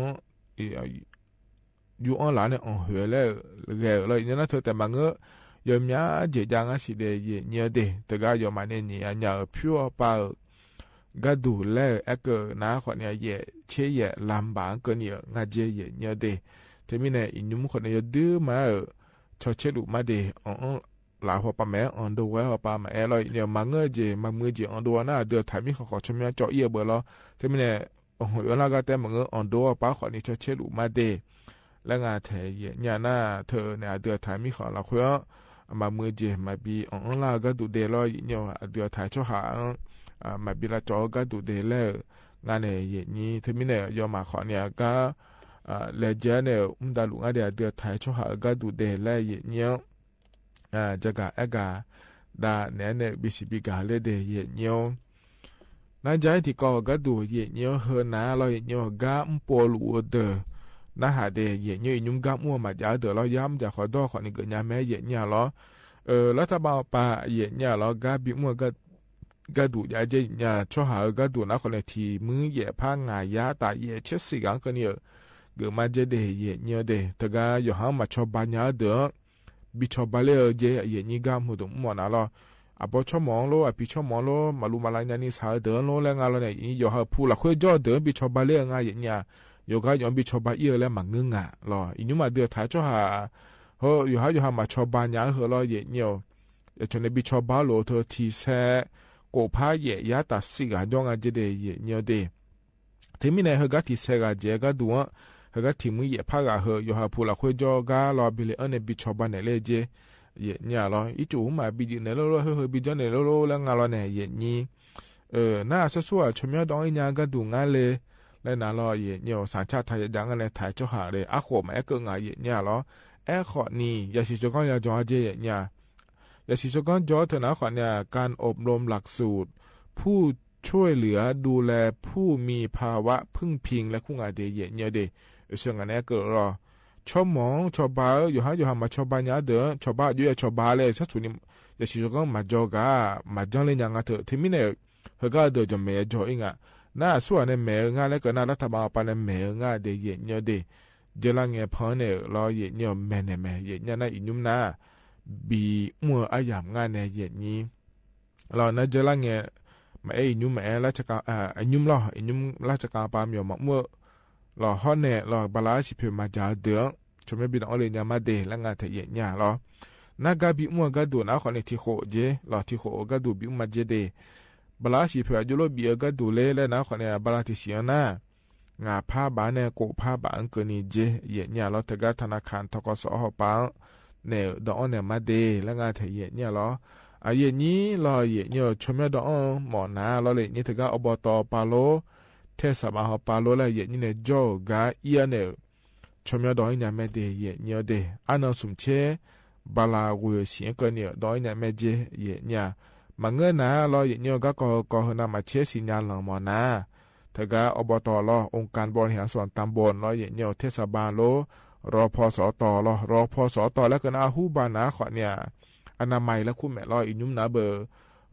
อยู่ออนไลน์เนี่ยอ๋อเหือแล้วเลยเนี่ยนะเธอแต่บางเงอะยมยาเจยังอาศิเดเยเนียเดแต่ก็ยอมมาเนี่ยเนี่ยเนี่ยพิวปาก็ดูแลเกอนะคนเนี่ยเยเชยลำบากก็เนี่ยงาเจเยเนียเดแต่มีเนี่ยอินุมคนเนี่ยดื้อมาชอเชลุมาเดอ๋อหลายหัวปะแม่อ๋อดูไว้หัวปะมาเลยเนี่ยมาเงยเจมามือเจอ๋อดูนะเดือดถ่ายมีขอชมยาเจาะเอียเบอร์แล้วแต่มีเนี่ยอ๋อเวลาก็แต่มาเงยอ๋อดูป้าคนนี้ชอเชลุมาเดและงาเทเยเนี่ยน่าเธอเนี่ยเดือดถ่ายมีขอเราคุยมามือเจมาบีอ่อนล่าก็ดูเดลอยเนี่ยเดือดถ่ายช่อหางมาบีละจอก็ดูเดลงานเนี่ยนี้ที่มีเนี่ยยอมมาขอเนี่ยก็เลเจเนี่ยดาลุงเดือดถ่ายช่อหางก็ดูเดลเนี่ยจะกะเอกาดาเนี่ยบิสิบิกาเลเดเนี่ยนั่นใจที่ก็ดูเนี่ยเฮนาลอยเนี่ยก็ปอลูเดน่าหาเดเยเนี่ยยุ่งกับมัวมาจ่าเดี๋ยวเราย้ำจะขอดอขอนี่เกิดยาแม่เยเนี่ยหรอรัฐบาลป่าเยเนี่ยหรอก็บิมัวก็ดูยาเจเนี่ยช่วหาก็ดูนะคนในทีมือเยพังงายาตาเยเชื่อสิกังกันเนี่ยเกิดมาเจเดเยเนี่ยเดแต่ก็อยู่ห้างมาชอบบานยาเด้อ บิชอบาเลเจเยนี่กามหูตุมอนาลออะปอชอมองโลอะปิชอมองโลมาลูมาลายานี่สาเดอโลแล้วงาโลเนี่ยอีโยฮาพูละค่อยจ่อเดอบิชอบาเลงาเยเนี่ยโยกายอนบิชอบาเอียแล้วมังงะลออีนุมาเดือท้าจ่อหาโหอยู่หามาชอบาญาเหอลอเยเนี่ยจนในบิชอบาโลเธอทีแซโกพาเยยาตัดสิกาจงอาเจเดเยเนี่ยเดทีมีในเฮกาทีแซกาเจกาดัวเฮกาทีมือเยพากาเฮโยฮาพูละค่อยจ่อกาลอบิเลอเนบิชอบาเนเลเจเยเนี่ยลออีจูมาบิจิเนโลโลเฮบิจเนโลโลแล้วงาลอเนเยนี่น่าซัวชมยอดองอีญากาดูงาเลและนาลอเยเนี่ยสัญชาติไทยยังกันในไทยจ่อหาเลยอะขอมาเกงาเยเนี่ยลอแอขอนี่ยาสิจกอนยาจอเจเยเนี่ยยาสิจกอนจอเถนะขอเนี่ยการอบรมหลักสูตรผู้ช่วยเหลือดูแลผู้มีภาวะพึ่งพิงและคู่งานเดเยเนี่ยเดเชิงอันนี้เกิดรอชอบมองชอบบาอยู่หามาชอบบาญาเดอชอบบาอยู่ชอบบาเลยชัดสุดนี่ยาสิจกอนมาจอกามาจังเลยยังอ่ะเถอะที่มีเนี่ยเฮกาเดอจะเมย์จออิงอ่ะน่าส่วนในเมย์งาแล้วก็น่ารัฐบาลปานในเมย์งาเดเยเนี่ยเดเจลังเงพอเนี่ยรอเยเนี่ยแม่เนี่ยแม่เยเนี่ยน่าอินุมนาบีมัวอายามงานในเยนี้เราน่าเจลังเงมาอินุมมาราชการอินุมรออินุมราชการปามอยู่มัวรอฮอนเนี่ยรอบาลาชิเพมาจาเดือชมบิดอเลญามาเดและงานเทเยเนี่ยรอนากาบีมัวกาดูนะคนในที่โคเจรอที่โคกาดูบิมาเจเดบาลาชิเพยุโรบีกาดูเลและนะคนเนี่ยบาลาติเสียนางาผ้าบานเนี่ยโกผ้าบานเกินีเจเยเนี่ยเราเทกาธนาคารทกสหปังเนี่ยดอกเนี่ยมาเดและงาเทเยเนี่ยเราเยนี้เราเยเนี่ยชมยดอกหมอนาเราเลยเนี่ยเทกาอบตปาโลเทศบาลปาโลและเยนี่เนี่ยโจกาเอียเนี่ยชมยดอกเนี่ยมาเดเยเนี่ยเดอันนั้นสมเชบาลากุยเสียกันเนี่ยดอกเนี่ยมาเจเยเนี่ยมังเงินนะเราเยเนี่ยก็นามาเชสิญญาหลังหมอนาเทกาอบตลอองค์การบริหารส่วนตำบลร้อยเหี่ยวเทศบาลโลรอพสตลอรอพสตแล้วก็นาฮูบานาขอเนี่ยอนามัยและคู่แม่ร้อยอินุมนาเบอร์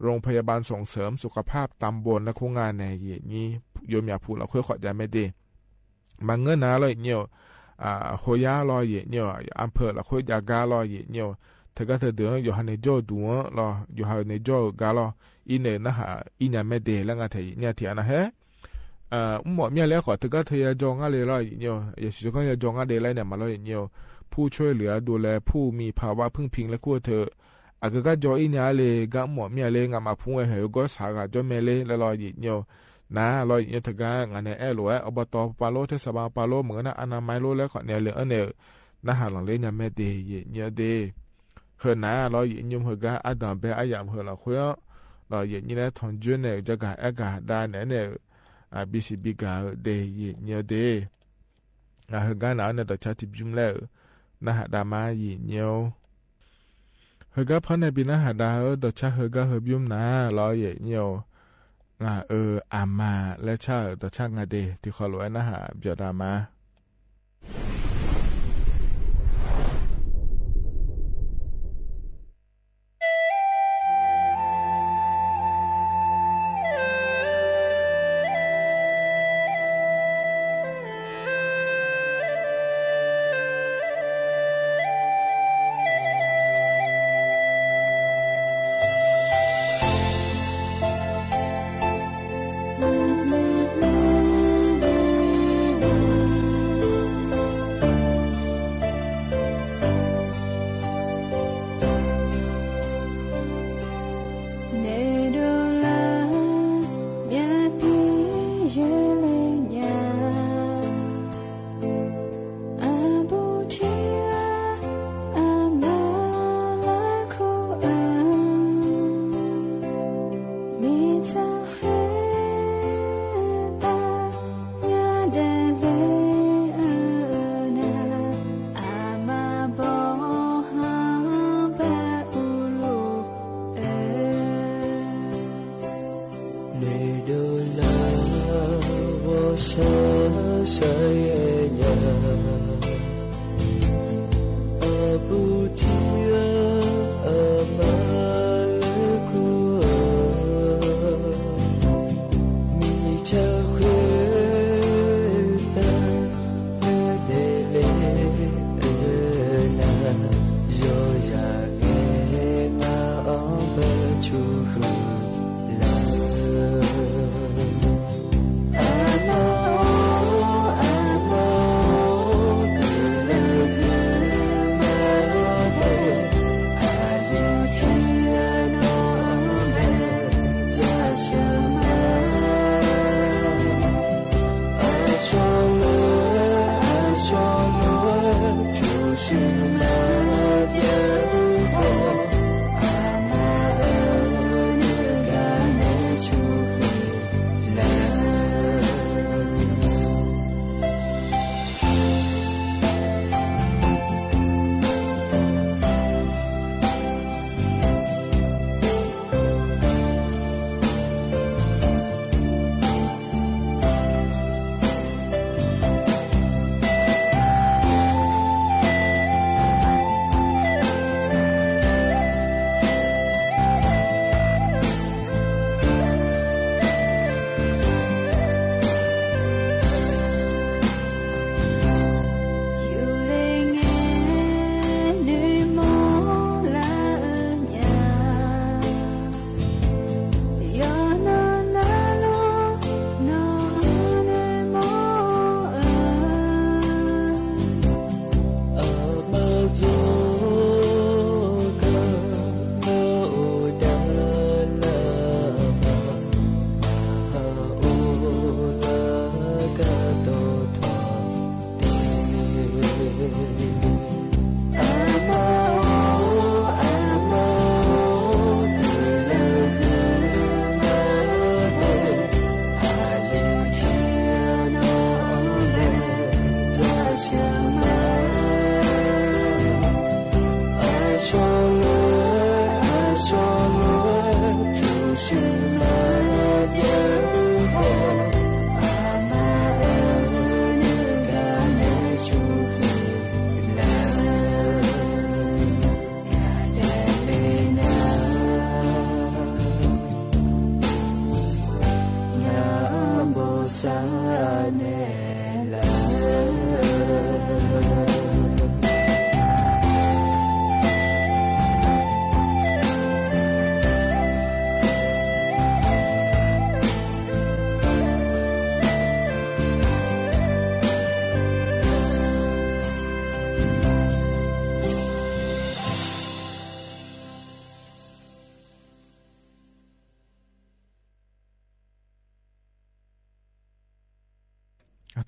โรงพยาบาลส่งเสริมสุขภาพตำบลและคู่งานในเยนี้โยมอยากพูดเราค่อยขอใจไม่ดีมังเงินนะร้อยเหี่ยวโฮยาร้อยเหี่ยวอำเภอละค่อยยาการ้อยเหี่ยวเทกาเธอเดืออยู่ฮันในโจดัวรออยู่ฮันในโจกาลออินเนนะฮะอินยาไม่ดีแล้วงานเทเนี่ยที่อันนะเฮหมอเมียแล้วขอถึงก็เทียจงอะไรเลยเนี่ยอย่าสิก็อย่าจงอะไรเลยเนี่ยมาเลยเนี่ยผู้ช่วยเหลือดูแลผู้มีภาวะพึ่งพิงและคู่เธออาก็จอยเนี่ยเลยก็หมอเมียเลยงามาพุ่งเหวก็สาก็จอยเมเลยแล้วลอยเนี่ยนะลอยเนี่ยถึงก็งานเนี่ยหลวงอบตปาโลเทศบาลปาโลเหมือนนะอนามัยโลแล้วขอเนี่ยเลยเนี่ยนะหาหลังเลยเนี่ยไม่ดีเนี่ยดีเฮนะลอยเนี่ยเหก็อาดัมเบอายามเฮละคุยลอยเนี่ยนะทอนจุนเนี่ยจะก็กะได้เนี่ยบิสิบิกาเดยเนี่ยเดเฮกานาเนี่ยต่อชาติบิมแล้วนะฮะดามายีเนี่ยเฮกาพันในบินะฮะดาต่อชาเฮกาเฮบิมนะรอเนี่ยอามาและชาต่อชางาเดที่ขอรวยนะฮะเบียดามา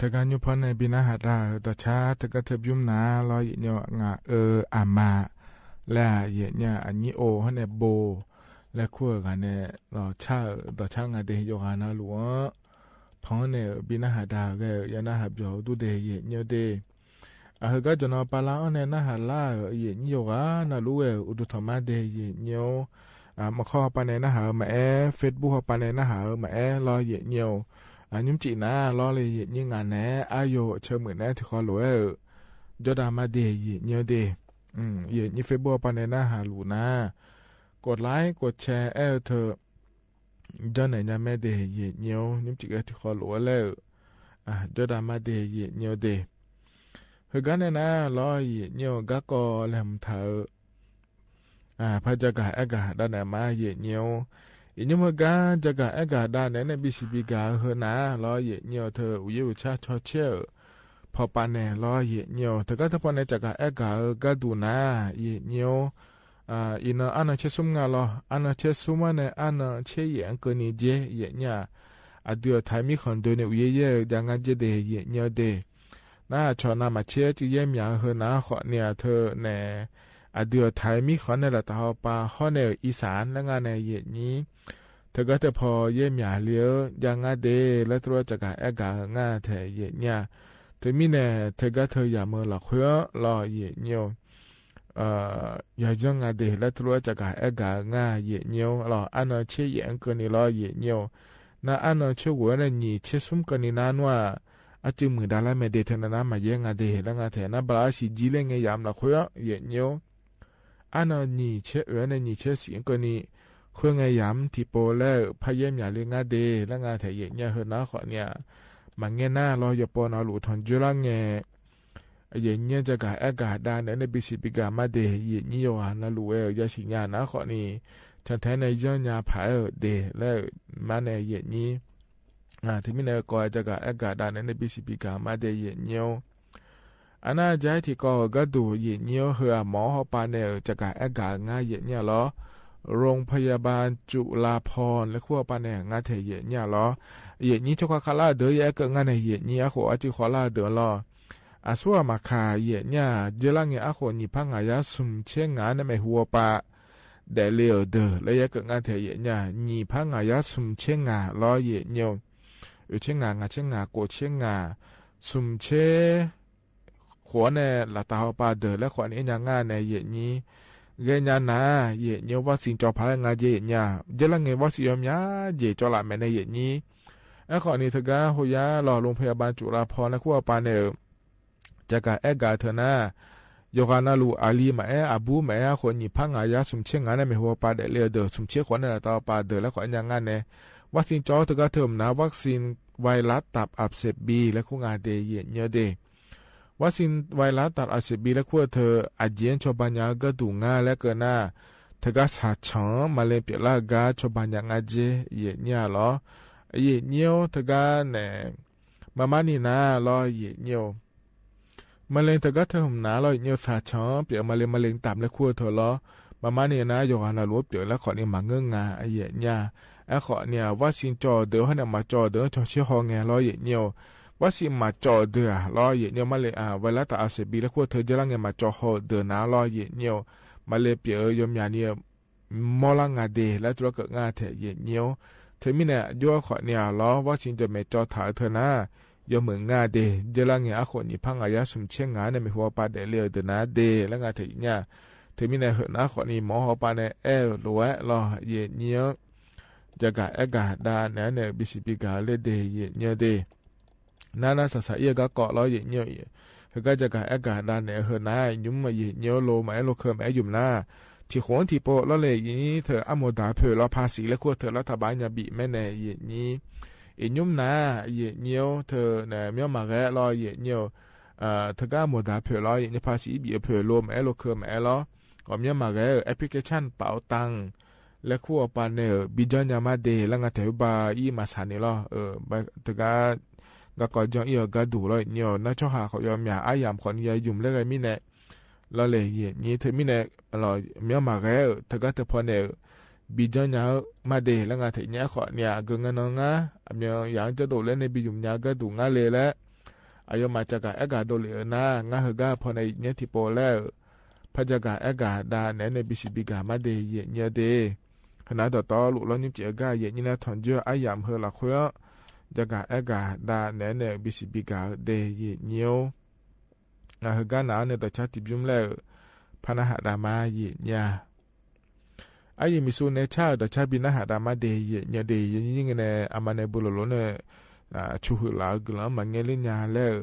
ถ้าการยุพในบินาหาดาต่อชาถ้าก็เทบยุมนาลอยเนาะงาอามาและเยเนี่ยอันนี้โอฮะเนี่ยโบและคั่วกันเนี่ยเราชาต่อชางาเดโยฮานาหลวงพอเนี่ยบินาหาดาก็ยานาหับยอดูเดเยเนี่ยเดก็จะนอปาลาเนี่ยนาหาลาเยเนี่ยโยกานารู้อุดุธรรมะเดเยเนี่ยมาข้อปานเนี่ยนาหามาเฟซบุ๊กปานเนี่ยนาหามารอเยเนี่ยยุมจีน่าล้อเลยยิ่งงานแหนอายุเชื่อเหมือนแหนที่ขอหลวยจดามาเดยเนียวเดยี่เฟซบุ๊กปานเนี่ยนาหาลูนะกดไลค์กดแชร์เธอจนไหนจะไม่เดยเนียวยุมจีก็ที่ขอหลวยแล้วจดามาเดยเนียวเดคือกันเนี่ยนะล้อเนียวก็ก็แหลมเธอพระจักรด้านไหนมาเนียวอินยมกาจักรด้านไหนบิสิบิกาเฮนะล้อเนียวเธออุยอุชาชอเชื่อพอปานเนี่ยล้อเนียวเธอก็ถ้าพอในจักรก็ดูนะเนียวอินอันเชซุมงาล้ออันเชซุมเนี่ยอันเชยอันก็นี่เจเนี่ยเดือดไทยมีคนเดินอุยยังงั้นเจเดเนียวเดน่าชอนามาเชื่อจีเยี่ยมอย่างเฮนะขอเนี่ยเธอเนี่ยเดือดไทยมีคนในละตาปาข้อในอีสานและงานในเย็นนี้เธอก็จะพอเยี่ยมอย่างเลี้ยวยังงาเดและตัวจักรงาเธอเย็นเนี่ยเธอมีเนี่ยเธอก็เธออย่าเมื่อหลักเพื่อรอเย็นเนียวอย่าจังงาเดและตัวจักรงาเย็นเนียวรออันนั้นเชี่ยเย็นกันนี่รอเย็นเนียวน่าอันนั้นเชื่อว่าเนี่ยนี่เชื่อสมกันนี่นั่นว่าจึงมือดาราไม่เดทนามาเยงงาเดแล้วงาเถนะบลาสิจีเลงยามละคุยเย็นเนียวอันนั้นนี่เชื่อเนี่ยนี่เชื่อสิ่งกันนี่คุยยามที่โปแล้วพยายามอย่าเลงงาเดแล้วงาเถเย็นเนี่ยเฮนะขอเนี่ยมันเงี้ยน่ารออย่าปอนเอาหลุดทนจุลังเงี้ยเย็นเนี่ยจะกะด้านในบิสิบิกามาเดเย็นนี่โยฮันนะรู้ยาสิญญานะขอนี่เธ ฉันแท้ในย้อนยาผาเดและมาในเย็นนี้ที่มีในกอจะกะอากาศด้านในบิสิบิกามาเดเย็นเนียวอันน่าใจที่ก็ดูเย็นเนียวเหือหมอฮอปาเนจะกะอากาศง่ายเย็นเนี่ยหรอโรงพยาบาลจุฬาภรณ์และขั้วปาเนงาเทเย็นเนี่ยหรอเย็นนี้เจ้าคาลาเดยก็งานในเย็นนี้ขอจิขอลาเดอหรออาสัวมาคาเย็นเนี่ยเจลังเงอขอนิพังอายาสุมเชงงานในไม่หัวปะเดลียวเดอและยก็งานเทเย็นเนี่ยนิพังอายาสุมเชงงาลอเย็นเนียวเชงงาเชงงาโกเชงงาสุมเชขวในละตาปาเดอและขวนี้ยังงานในเย็นนี้เกญานาเย็นเนียววัคซีนจอพายงานเย็นเนี่ยเจลังเงวัคซีนยอมยาเย็นจอละแม่ในเย็นนี้ไอ้ขอนี้เธอก็หัวยาหล่อโรงพยาบาลจุฬาภรณ์และขั้วปาเนอจากการกาเถนาโยกานาลูอาลีมาอาบูมาคนญี่ปุ่นอายาสุมเชงงานในหัวปาเดเลเดอสุมเชขวัญในต่อปาเดและขวัญยังงานในวัคซีนจอเธอก็เถิมนะวัคซีนไวรัสตับอักเสบบีและคู่งานเดเยเนเดวัคซีนไวรัสตับอักเสบบีและคู่เธออาเจียนชบัญญากระดูงาและเกินหน้าเธอก็สาชงมาเลเปียลากาชบัญญางาเจเยเนียหรอเยเนียวเธอก็เนี่ยมานี่นะรอเยเนียวมาเลงแต่ก็เธอหุ่มหนาเราเนียวสาชองเปียมาเลงต่ำและขั้วเธอล้อมาเนี่ยนะโยกานาลัวเปียแล้วขอเนี่ยมาเงื่องงาไอเหี้ยเนี่ยไอขอเนี่ยว่าสินจอเดือให้เนี่ยมาจอเดือจอเชี่ยหองไงล้อเหี้ยเนียวว่าสิมาจอเดือล้อเหี้ยเนียวมาเลยเวลาแต่อาเซบีแล้วขั้วเธอจะลังเงมาจอหอเดือนะล้อเหี้ยเนียวมาเลยเปียยมยาเนี่ยมอลังงาเดแล้วตัวเกิดงาเถเหี้ยเนียวเธอมีเนี่ยยัวขอเนี่ยล้อว่าสินจะไม่จอถ่ายเธอนะยอมเหมือนงาเดเจลังเงอาคนนี่พังอายาสุมเชียงงาในไม่หัวปาเดเลียวเดนะเดแล้วงาเถยเนี่ยเธอมีในเหนะคนนี่หมอหัวปาในรัวรอเยเนียจะกะกาดาเนี่ยในบิสิบิกาเลเดเยเนียเดนาสสายก็เกาะรอเยเนียเขาก็จะกะกาดาเนี่ยเหนะยุ่มมาเยเนียโลมาโลเคมยุ่มหน้าที่ขวงที่โปแล้วเลยอย่างนี้เธออโมดาเผื่อเราภาษีและขั้วเธอรัฐบาลยาบีแม่ในเยนี้ยุ่มนาเยเนียวเธอเนี่ยเมียวมาแกรอเยเนียวเธอก็โมดาเผื่อรออย่างนี้ภาษีบีเผื่อรวมโลเคมล้อก็เมียวมาแกแอปพลิเคชันเป๋าตังและขั้วปานเนอบิจอนยามาเดแล้วงาเทวบาอีมาสานนี่ล้อเธอก็จองก็ดูเลยเนียวน่าชอบหาเขายอมอยากอายามคนยายยุ่มแล้วไงมิเนี่ยเราเลยเยนี้เธอมิเนี่ยเราเมียวมาแกเธอก็เธอพอเนี่ยบิจอนยามาเดแล้วงาเทเนียขอเนี่ยกึ่งนงะเมียวอย่างจะโดดเล่นในบิจุมยาก็ดูงาเลยแล้วอายมาจากอากาศโดดเลยนะงาเฮกาพอในเนี่ยที่โปแล้วพระจากอากาศดาในบิสิบิกามาเดเยเนียเดขณะต่อลุล้อนิ่มเจอกาเยนี่นะทอนเจออายามเฮละคุยจากอากาศดาในบิสิบิกาเดเยเนียวงาเฮกาหนาในต่อชาติบิมแล้วพนาหดามาเยเนียไอ้ยังมีส่วนในชาติชาบินหาดามาเดยเนี่ยเดยยิ่งในอามาในบุรุษเนี่ยชูหือหลากลังมันเงี้ยเล่นยาแล้ว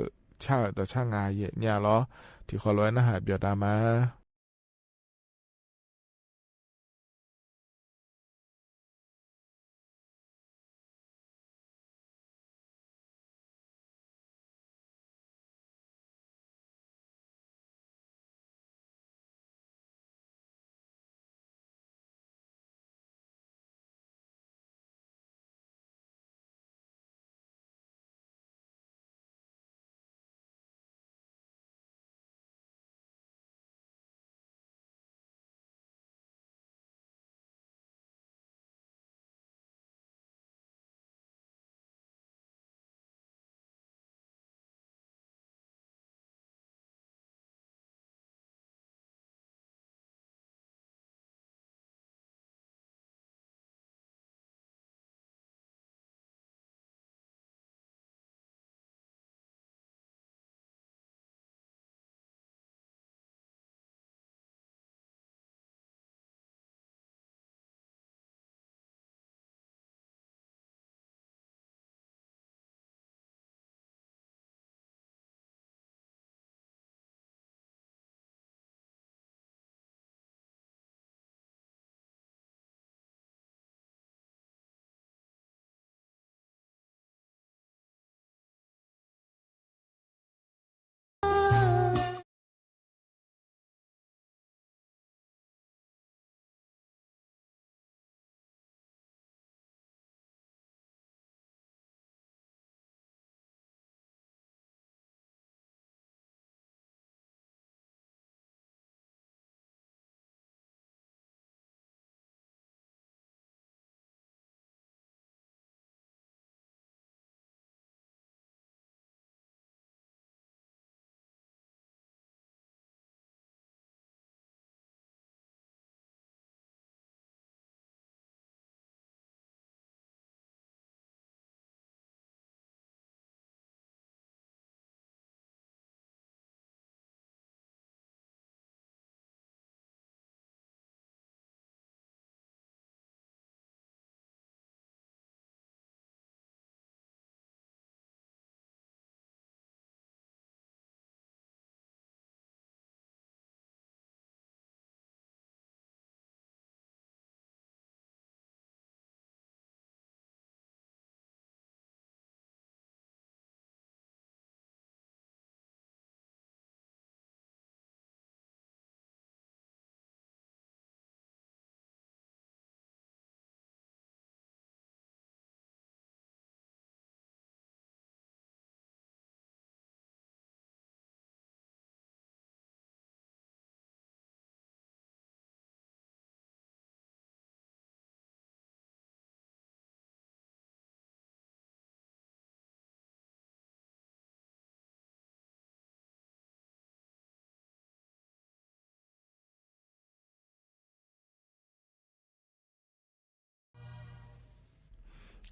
ชาติชางายเนี่ยล้อที่ขอร้อยนะหาเบียดามา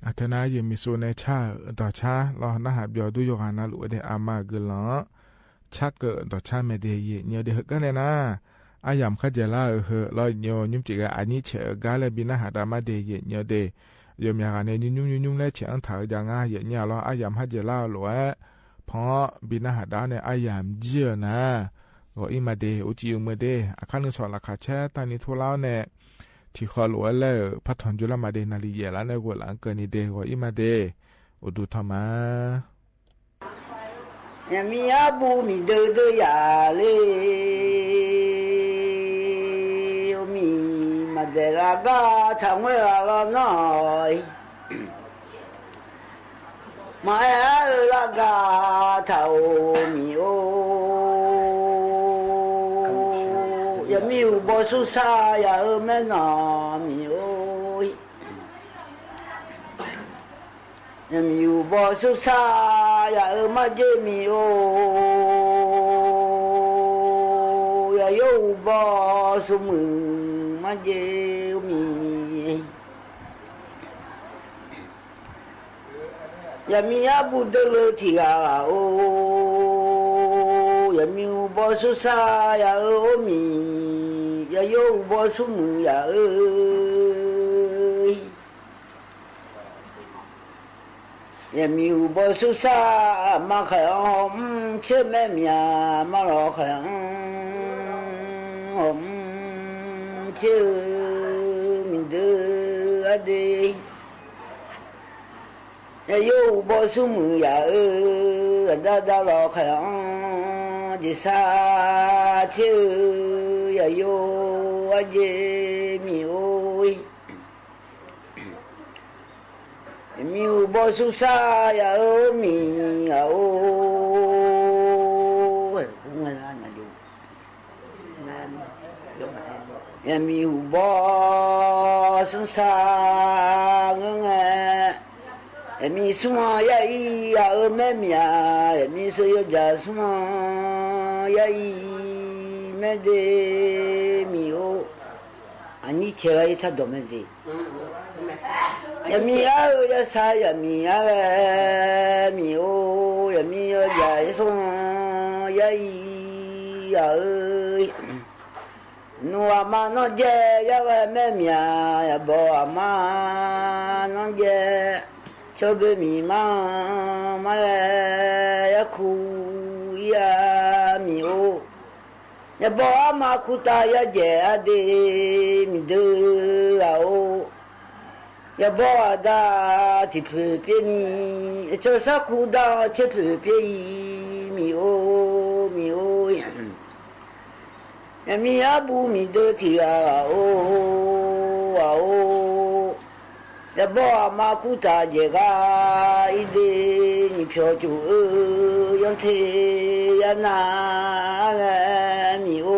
อาทนาเยมิโซเนชาต่อชาลอนะหาเบียวดุยกานาลุเดอามาเกลอชักเกต่อชาเมเดเยเนียวเดหกันเนนะอายามขจลาลอยเนียวยุมจิกะอันนี้เฉกาเลบินะหาดามาเดเยเนียวเดยมยากาเนยุ่มและเฉียงถาจางาเยเนียลออายามขจลาหลวเพราะบินะหาดาเนอายามเจียนะก็อิมาเดอุจิอุเมเดอาคันสอนราคาแช่ตานิทุลาวเนที่ขอหลวแล้วพัฒนจุลมาเดนาลีเยแล้วในกว่าหลังเกินนิเดก็อิมาเดอุดุธรรมะยามีอาบูมีเดอเดยาเลมีมาเดรากาทางเวลาน้อยมาเอลากาเท่ามีโอยามีอุบสุสายาแม่นามีโอยามีอุบสุสายามาเจมีโอยาโยอุบสุมือมาเจมียามีอาบุดเลทิกาโอยามีอุบสุสายามียาโยอุบสุมือยายามีอุบสุสามาขยมเชื่อแม่เมียมาหลอกขยมเชื่อมิเดอเดยาโยอุบสุมือยาดาดาหลอกขยมจิสาเชื่อยาโยอาเจมีโอยมีอุบสุสายามีอาโอพุงอะไรนะดูยามีอุบสุสางเงยมีสมายาอีอาแม่มียามีสุยจาสมายาอีแม่เดมีโออันนี้เชื่อที่ท่านดูไม่ดียามีอาอยาสายามีอามีโอยามีอาอยาสมายาอีอานัวมานอเจยาแม่มียาบ่มานอเจชอบมีมาเลยาคูยามีโอยาบ่มาคุตายาเจอเดมีเดอโอยาบ่ดาที่เพื่อเพียมีเจ้าสักคูดาเชื่อเพื่อเพียมีโอยามีอาบูมีเดอที่อาโอยาบ่มาคุตาเจกาอีเดนี่เพียวจูยังเทยานามีโอ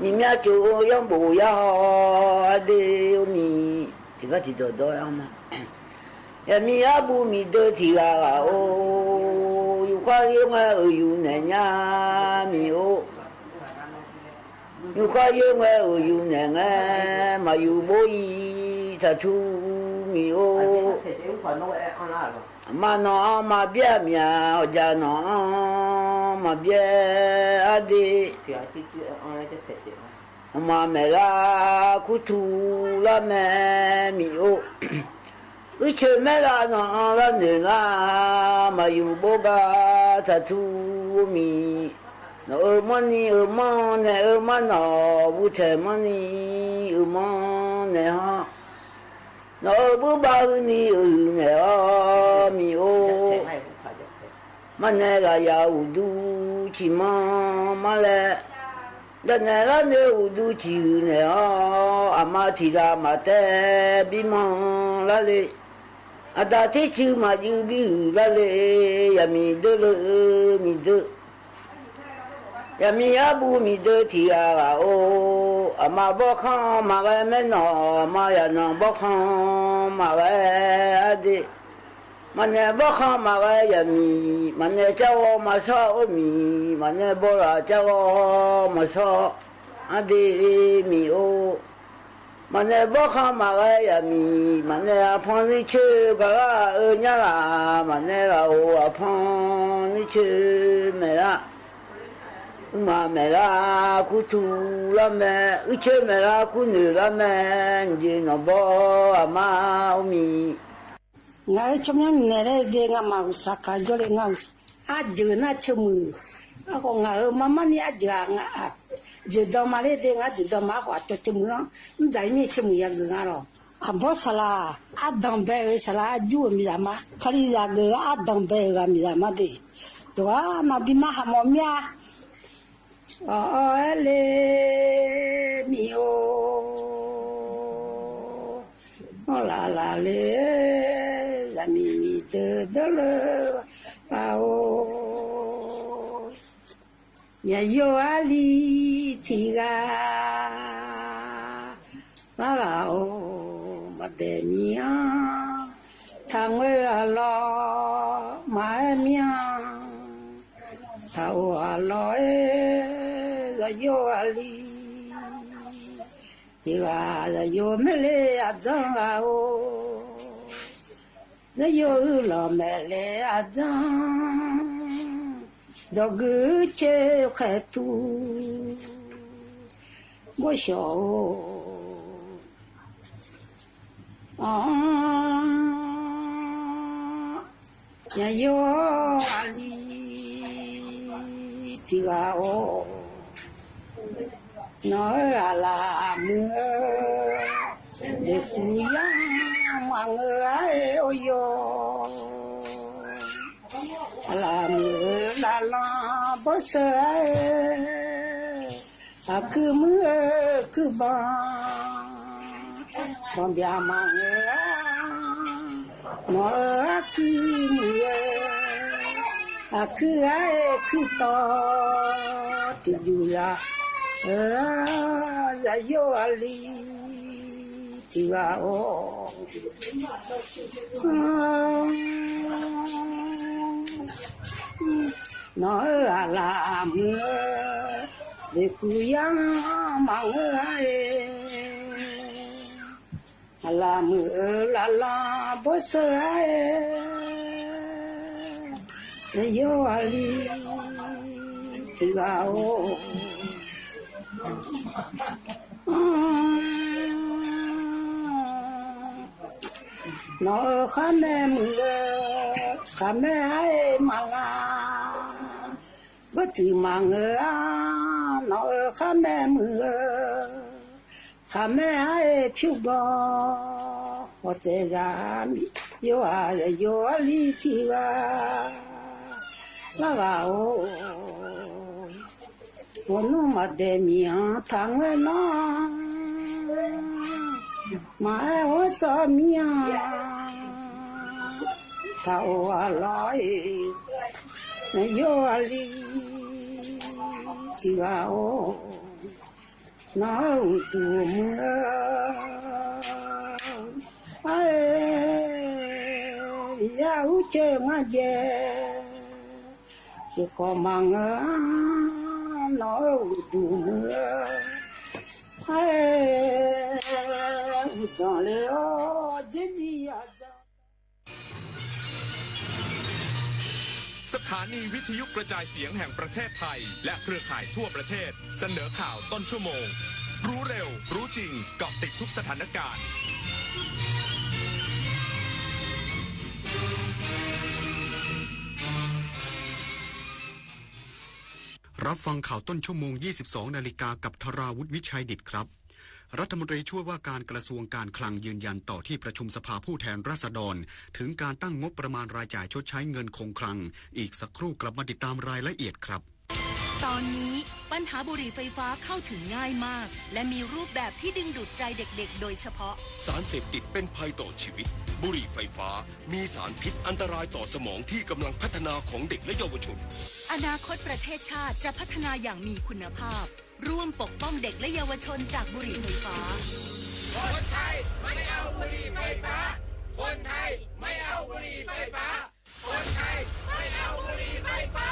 นี่มีจูยังบูยาเดมีที่ก็ที่โดยังมายามีอาบูมีเดอที่อาโออยู่ควายังอยู่เนญามีโออยู่ควายังอยู่เนญมาอยู่บ่อีถ้าทูมีโอมาหนอมาเบียเมียจาหนอมาเบียอดีมาเมลาคุทูละแม่มีโออุเชเมลาหนอละเนนามาอยู่โบกาถ้าทูมีนอมันนี่มันเนมันนอบุเทมันนี่มันเนฮะนอบุบานีเนอมีโอมันเนกายาอุดูชิมาเลดันเนลาเนอุดูชิเนออามาทิรามาเตบิมละเลอาดาทิชิมายูบิละเลยามีเดลมีเดยามีอาบูมีเดที่อาโออามาบอกข้ามาเวแม่นอมายานอบอกข้ามาเวอดีมันเนี่ยบอกข้ามาเวยามีมันเนี่ยเจ้ามาสอมีมันเนี่ยบอกเจ้ามาสออดีมีโอม มันเนี่ยบอกข้ามาไงมีมันเนี่ยพอนี่ชื่อก็เนี่ยละมันเนี่ยเราพอนี่ชื่อไม่ละมาไม่ละกูถูละแม่อีเชื่อไม่ละกูเหนื่อยละแม่ยินบอกมามีไงชมยังเนี่ยเด็กมาอุตส่าห์การจเลยงาอาจจะน่าชมือako nga mama ni aja nga je do male de nga je do ma kwa to chmu ndai mi chmu ya nga ro abo sala adam be sala ju mi ya ma khali ya ge adam be ga mi ya ma de to na bi na ha mo mia ele mi o la la le la mi de le ao nhà yo ali tiga la la o mademia thangwe alo maemia thao alo la yo ali tiga la yo mele azan la o la yo la mele azan do gu che khai tu bo sho ya yo ali ti ga o no ala mưa để ku ya ma ngai o yo la mưa la la bơ sơ cứ mưa cứ ba bom bia mang nó cứ mưa cứ ai cứ to thì dù là yo ali thì vào nó là mưa để kuyang mang ai là mưa la bơ sơ ai yo ali thì vào nó khám mưa khám ai mà la bất tử mà ngờ nó khám mưa khám ai phiêu bò có thể ra yo li thì là vào nó mà để miệng thằng nó mà ở sao miệng thao nói yo ali thì vào nó tù mưa ai giao chơi mà về chỉ có mang nó tù mưa ai cho leo gì à สถานีวิทยุกระจายเสียงแห่งประเทศไทยและเครือข่ายทั่วประเทศเสนอข่าวต้นชั่วโมงรู้เร็วรู้จริงเกาะติดทุกสถานการณ์รับฟังข่าวต้นชั่วโมง 22 นาฬิกากับธราวุฒิวิชัยดิษฐ์ครับรัฐมนตรีช่วยว่าการกระทรวงการคลังยืนยันต่อที่ประชุมสภาผู้แทนราษฎรถึงการตั้งงบประมาณรายจ่ายชดใช้เงินคงคลังอีกสักครู่กลับมาติดตามรายละเอียดครับตอนนี้ปัญหาบุหรี่ไฟฟ้าเข้าถึงง่ายมากและมีรูปแบบที่ดึงดูดใจเด็กๆโดยเฉพาะสารเสพติดเป็นภัยต่อชีวิตบุหรี่ไฟฟ้ามีสารพิษอันตรายต่อสมองที่กำลังพัฒนาของเด็กและเยาวชนอนาคตประเทศชาติจะพัฒนาอย่างมีคุณภาพร่วมปกป้องเด็กและเยาวชนจากบุหรี่ไฟฟ้าคนไทยไม่เอาบุหรี่ไฟฟ้าคนไทยไม่เอาบุหรี่ไฟฟ้าคนไทยไม่เอาบุหรี่ไฟฟ้า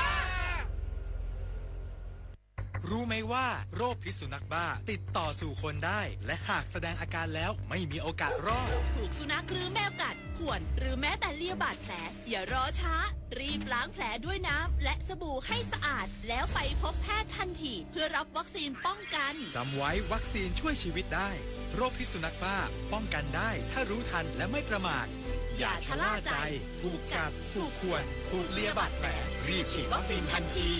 รู้ไหม ไหมว่าโรคพิษสุนัขบ้าติดต่อสู่คนได้และหากแสดงอาการแล้วไม่มีโอกาสรอดถูกสุนัขหรือแมวกัดข่วนหรือแม้แต่เลียบาดแผลอย่ารอช้ารีบล้างแผลด้วยน้ำและสบู่ให้สะอาดแล้วไปพบแพทย์ทันทีเพื่อรับวัคซีนป้องกันจำไว้วัคซีนช่วยชีวิตได้โรคพิษสุนัขบ้าป้องกันได้ถ้ารู้ทันและไม่ประมาทอย่าชะล่าใจถูกกัดถูกข่วนถูกเลียบาดแผลรีบฉีดวัคซีนทันที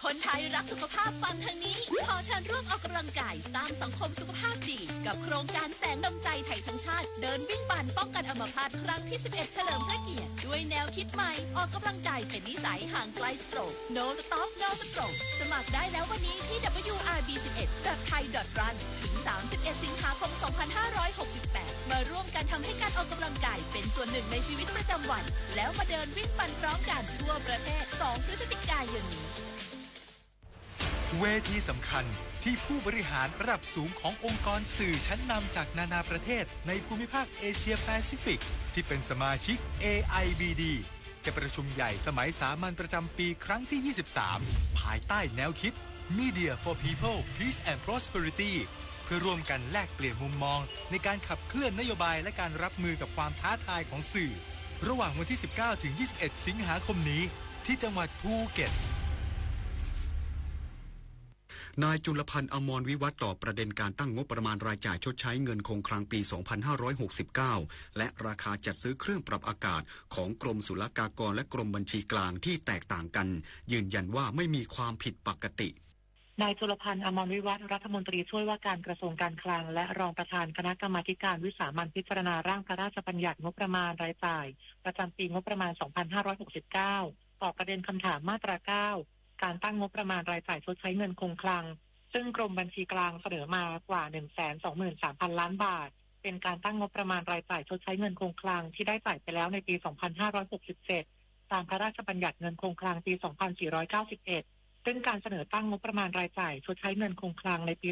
คนไทยรักสุขภาพฟังทางนี้ขอเชิญร่วมออกกำลังกายสร้างสังคมสุขภาพดีกับโครงการแสงดวงใจไทยทั้งชาติเดินวิ่งปั่นป้องกันอัมพาตครั้งที่ 11 เฉลิมพระเกียรติด้วยแนวคิดใหม่ออกกำลังกายเป็นนิสัยห่างไกลสโตรก No Stop No Stroke สมัครได้แล้ววันนี้ที่ wrb11.thai.run ถึง 31 สิงหาคม 2568 มาร่วมกันทำให้การออกกำลังกายเป็นส่วนหนึ่งในชีวิตประจำวันแล้วมาเดินวิ่งปั่นพร้อมกันทั่วประเทศ 2 พฤศจิกายนนี้เวทีสำคัญที่ผู้บริหารระดับสูงขององค์กรสื่อชั้นนำจากนานาประเทศในภูมิภาคเอเชียแปซิฟิกที่เป็นสมาชิก AIBD จะประชุมใหญ่สมัยสามัญประจำปีครั้งที่ 23 ภายใต้แนวคิด Media for People Peace and Prosperity เพื่อร่วมกันแลกเปลี่ยนมุมมองในการขับเคลื่อนนโยบายและการรับมือกับความท้าทายของสื่อระหว่างวันที่ 19 ถึง 21 สิงหาคมนี้ที่จังหวัดภูเก็ตนายจุลพันธ์อมรวิวัฒน์ตอบประเด็นการตั้งงบประมาณรายจ่ายชดใช้เงินคงคลังปี 2569 และราคาจัดซื้อเครื่องปรับอากาศของกรมศุลกากรและกรมบัญชีกลางที่แตกต่างกันยืนยันว่าไม่มีความผิดปกตินายจุลพันธ์อมรวิวัฒน์รัฐมนตรีช่วยว่าการกระทรวงการคลังและรองประธานคณะกรรมาการวิสามัญพิจารณาร่างพระราชบัญญัติงบประมาณรายจ่ายประจำปีงบประมาณ 2569 ตอบประเด็นคำถามมาตรา 9 การตั้งงบประมาณรายจ่ายชดใช้เงินคงคลังซึ่งกรมบัญชีกลางเสนอมากว่า 123,000 ล้านบาทเป็นการตั้งงบประมาณรายจ่ายชดใช้เงินคงคลังที่ได้จ่ายไปแล้วในปี 2567 ตามพระราชบัญญัติเงินคงคลังปี 2491 ซึ่งการเสนอตั้งงบประมาณรายจ่ายชดใช้เงินคงคลังในปี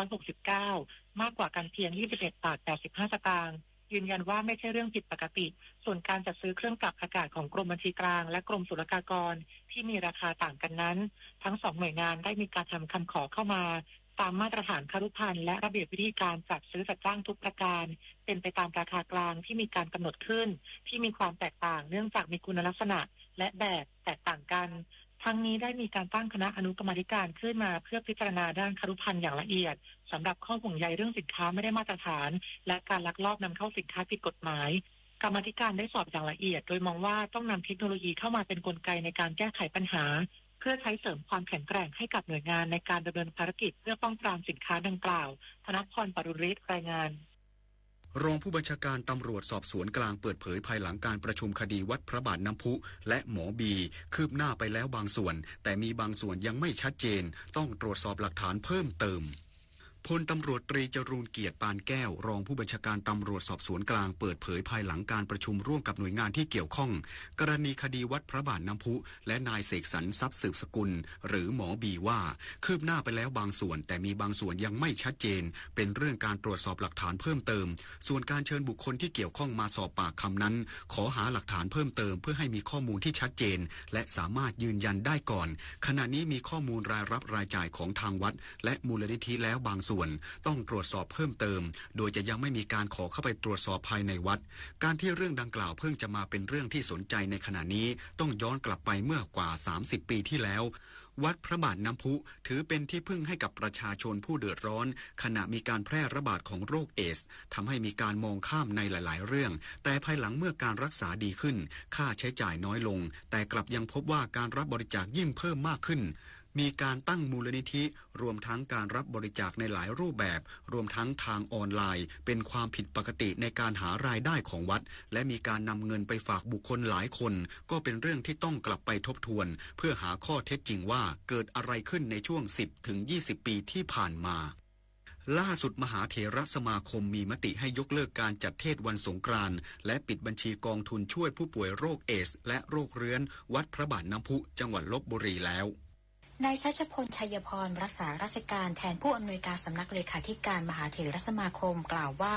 2569 มากกว่ากันเพียง 21 บาท 85 สตางค์ยืนยันว่าไม่ใช่เรื่องผิดปกติส่วนการจัดซื้อเครื่องปรับอากาศของกรมบัญชีกลางและกรมศุลกากรที่มีราคาต่างกันนั้นทั้ง2หน่วยงานได้มีการทำคำขอเข้ามาตามมาตรฐานครุพันธ์และระเบียบวิธีการจัดซื้อจัดจ้างทุกประการเป็นไปตามราคากลางที่มีการกำหนดขึ้นที่มีความแตกต่างเนื่องจากมีคุณลักษณะและแบบแตกต่างกันทั้งนี้ได้มีการตั้งคณะอนุกรรมาธิการขึ้นมาเพื่อพิจารณาด้านครุพันธ์อย่างละเอียดสำหรับข้อห่วงใยเรื่องสินค้าไม่ได้มาตรฐานและการลักลอบนำเข้าสินค้าผิดกฎหมายกรรมาธิการได้สอบอย่างละเอียดโดยมองว่าต้องนำเทคโนโลยีเข้ามาเป็นกลไกในการแก้ไขปัญหาเพื่อใช้เสริมความแข็งแกร่งให้กับหน่วยงานในการดำเนินภารกิจเพื่อป้องปรามสินค้าดังกล่าวธนพร ปรุฤทธิ์รายงานรองผู้บัญชาการตำรวจสอบสวนกลางเปิดเผยภายหลังการประชุมคดีวัดพระบาทน้ำพุและหมอบีคืบหน้าไปแล้วบางส่วนแต่มีบางส่วนยังไม่ชัดเจนต้องตรวจสอบหลักฐานเพิ่มเติมพลตำรวจตรีจรูญเกียรติปานแก้วรองผู้บัญชาการตำรวจสอบสวนกลางเปิดเผยภายหลังการประชุมร่วมกับหน่วยงานที่เกี่ยวข้องกรณีคดีวัดพระบาทน้ำพุและนายเสกสรรทรัพย์สืบสกุลหรือหมอบีว่าคืบหน้าไปแล้วบางส่วนแต่มีบางส่วนยังไม่ชัดเจนเป็นเรื่องการตรวจสอบหลักฐานเพิ่มเติมส่วนการเชิญบุคคลที่เกี่ยวข้องมาสอบปากคำนั้นขอหาหลักฐานเพิ่มเติมเพื่อให้มีข้อมูลที่ชัดเจนและสามารถยืนยันได้ก่อนขณะนี้มีข้อมูลรายรับรายจ่ายของทางวัดและมูลนิธิแล้วบางส่วนต้องตรวจสอบเพิ่มเติมโดยจะยังไม่มีการขอเข้าไปตรวจสอบภายในวัดการที่เรื่องดังกล่าวเพิ่งจะมาเป็นเรื่องที่สนใจในขณะนี้ต้องย้อนกลับไปเมื่อกว่า30 ปีที่แล้ววัดพระบาทน้ำพุถือเป็นที่พึ่งให้กับประชาชนผู้เดือดร้อนขณะมีการแพร่ระบาดของโรคเอดส์ทำให้มีการมองข้ามในหลายๆเรื่องแต่ภายหลังเมื่อการรักษาดีขึ้นค่าใช้จ่ายน้อยลงแต่กลับยังพบว่าการรับบริจาคยิ่งเพิ่มมากขึ้นมีการตั้งมูลนิธิรวมทั้งการรับบริจาคในหลายรูปแบบรวมทั้งทางออนไลน์เป็นความผิดปกติในการหารายได้ของวัดและมีการนำเงินไปฝากบุคคลหลายคนก็เป็นเรื่องที่ต้องกลับไปทบทวนเพื่อหาข้อเท็จจริงว่าเกิดอะไรขึ้นในช่วง 10-20 ปีที่ผ่านมาล่าสุดมหาเถรสมาคมมีมติให้ยกเลิกการจัดเทศวันสงกรานต์และปิดบัญชีกองทุนช่วยผู้ป่วยโรคเอดส์และโรคเรื้อนวัดพระบาทน้ำพุจังหวัดลพบุรีแล้ว นายชัชพล ชัยพรรักษาราชการแทนผู้อำนวยการสำนักเลขาธิการมหาเถรสมาคมกล่าวว่า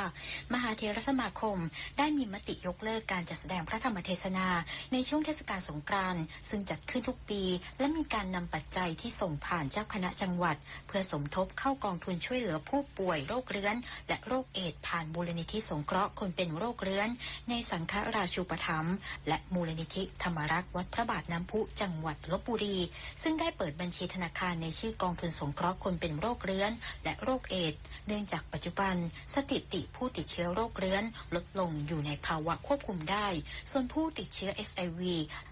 มหาเถรสมาคมได้มีมติยกเลิกการจัดแสดงพระธรรมเทศนาในช่วงเทศกาลสงกรานต์ซึ่งจัดขึ้นทุกปีและมีการนำปัจจัยที่ส่งผ่านเจ้าคณะจังหวัดเพื่อสมทบเข้ากองทุนช่วยเหลือผู้ป่วยโรคเรื้อนและโรคเอดส์ผ่านมูลนิธิสงเคราะห์คนเป็นโรคเรื้อนในสังฆราชูปถัมภ์และมูลนิธิธรรมรักษ์วัดพระบาทน้ำพุจังหวัดลพบุรีซึ่งได้เปิดบัญชีธนาคารในชื่อกองทุนสงเคราะห์คนเป็นโรคเรื้อนและโรคเอดส์เนื่องจากปัจจุบันสถิติผู้ติดเชื้อโรคเรื้อนลดลงอยู่ในภาวะควบคุมได้ส่วนผู้ติดเชื้อ HIV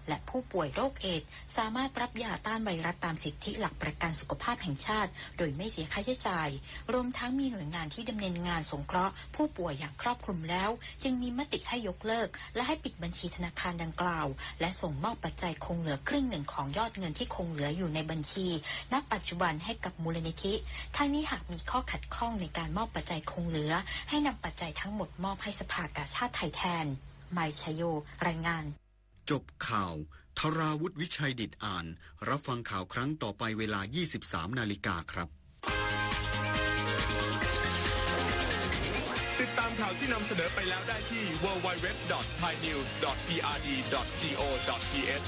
และผู้ป่วยโรคเอดส์สามารถรับยาต้านไวรัสตามสิทธิหลักประกันสุขภาพแห่งชาติโดยไม่เสียค่าใช้จ่ายรวมทั้งมีหน่วยงานที่ดำเนินงานสงเคราะห์ผู้ป่วยอย่างครอบคลุมแล้วจึงมีมติให้ยกเลิกและให้ปิดบัญชีธนาคารดังกล่าวและส่งมอบปัจจัยคงเหลือครึ่งหนึ่งของยอดเงินที่คงเหลืออยู่ในบัญชีณปัจจุบันให้กับมูลนิธิทั้งนี้หากมีข้อขัดข้องในการมอบปัจจัยคงเหลือให้นำปัจจัยทั้งหมดมอบให้สภากาชาดไทยแทนไมค์ชโยรายงานจบข่าวธราวุฒิวิชัยดิษฐ์อ่านรับฟังข่าวครั้งต่อไปเวลา 23 นาฬิกาครับติดตามข่าวที่นำเสนอไปแล้วได้ที่ www.thainews.prd.go.th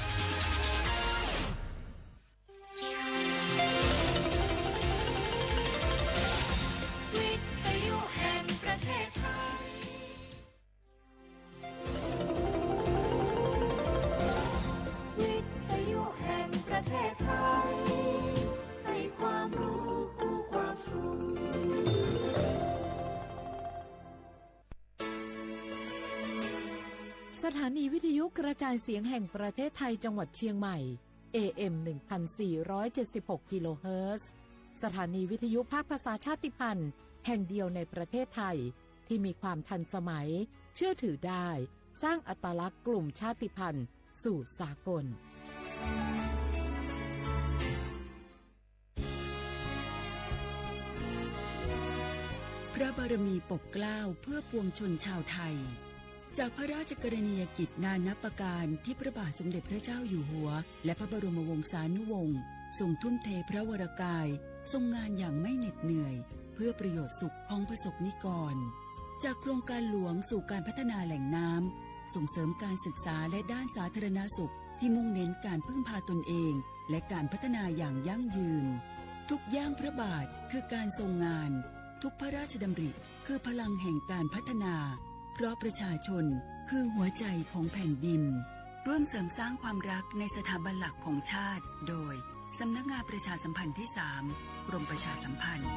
สถานีวิทยุกระจายเสียงแห่งประเทศไทยจังหวัดเชียงใหม่ AM 1476 กิโลเฮิรตซ์สถานีวิทยุภาคภาษาชาติพันธุ์แห่งเดียวในประเทศไทยที่มีความทันสมัยเชื่อถือได้สร้างอัตลักษณ์กลุ่มชาติพันธุ์สู่สากลพระบารมีปกเกล้าเพื่อปวงชนชาวไทยจากพระราชกรณียกิจนานับประการที่พระบาทสมเด็จพระเจ้าอยู่หัวและพระบรมวงศานุวงศ์ทรงทุ่มเทพระวรกายทรงงานอย่างไม่เหน็ดเหนื่อยเพื่อประโยชน์สุขของประสบนิกรจากโครงการหลวงสู่การพัฒนาแหล่งน้ำส่งเสริมการศึกษาและด้านสาธารณสุขที่มุ่งเน้นการพึ่งพาตนเองและการพัฒนาอย่างยั่งยืนทุกย่างพระบาทคือการทรงงานทุกพระราชดำริคือพลังแห่งการพัฒนาเพราะประชาชนคือหัวใจของแผ่นดินร่วมเสริมสร้างความรักในสถาบันหลักของชาติโดยสำนักงานประชาสัมพันธ์ที่ 3 กรมประชาสัมพันธ์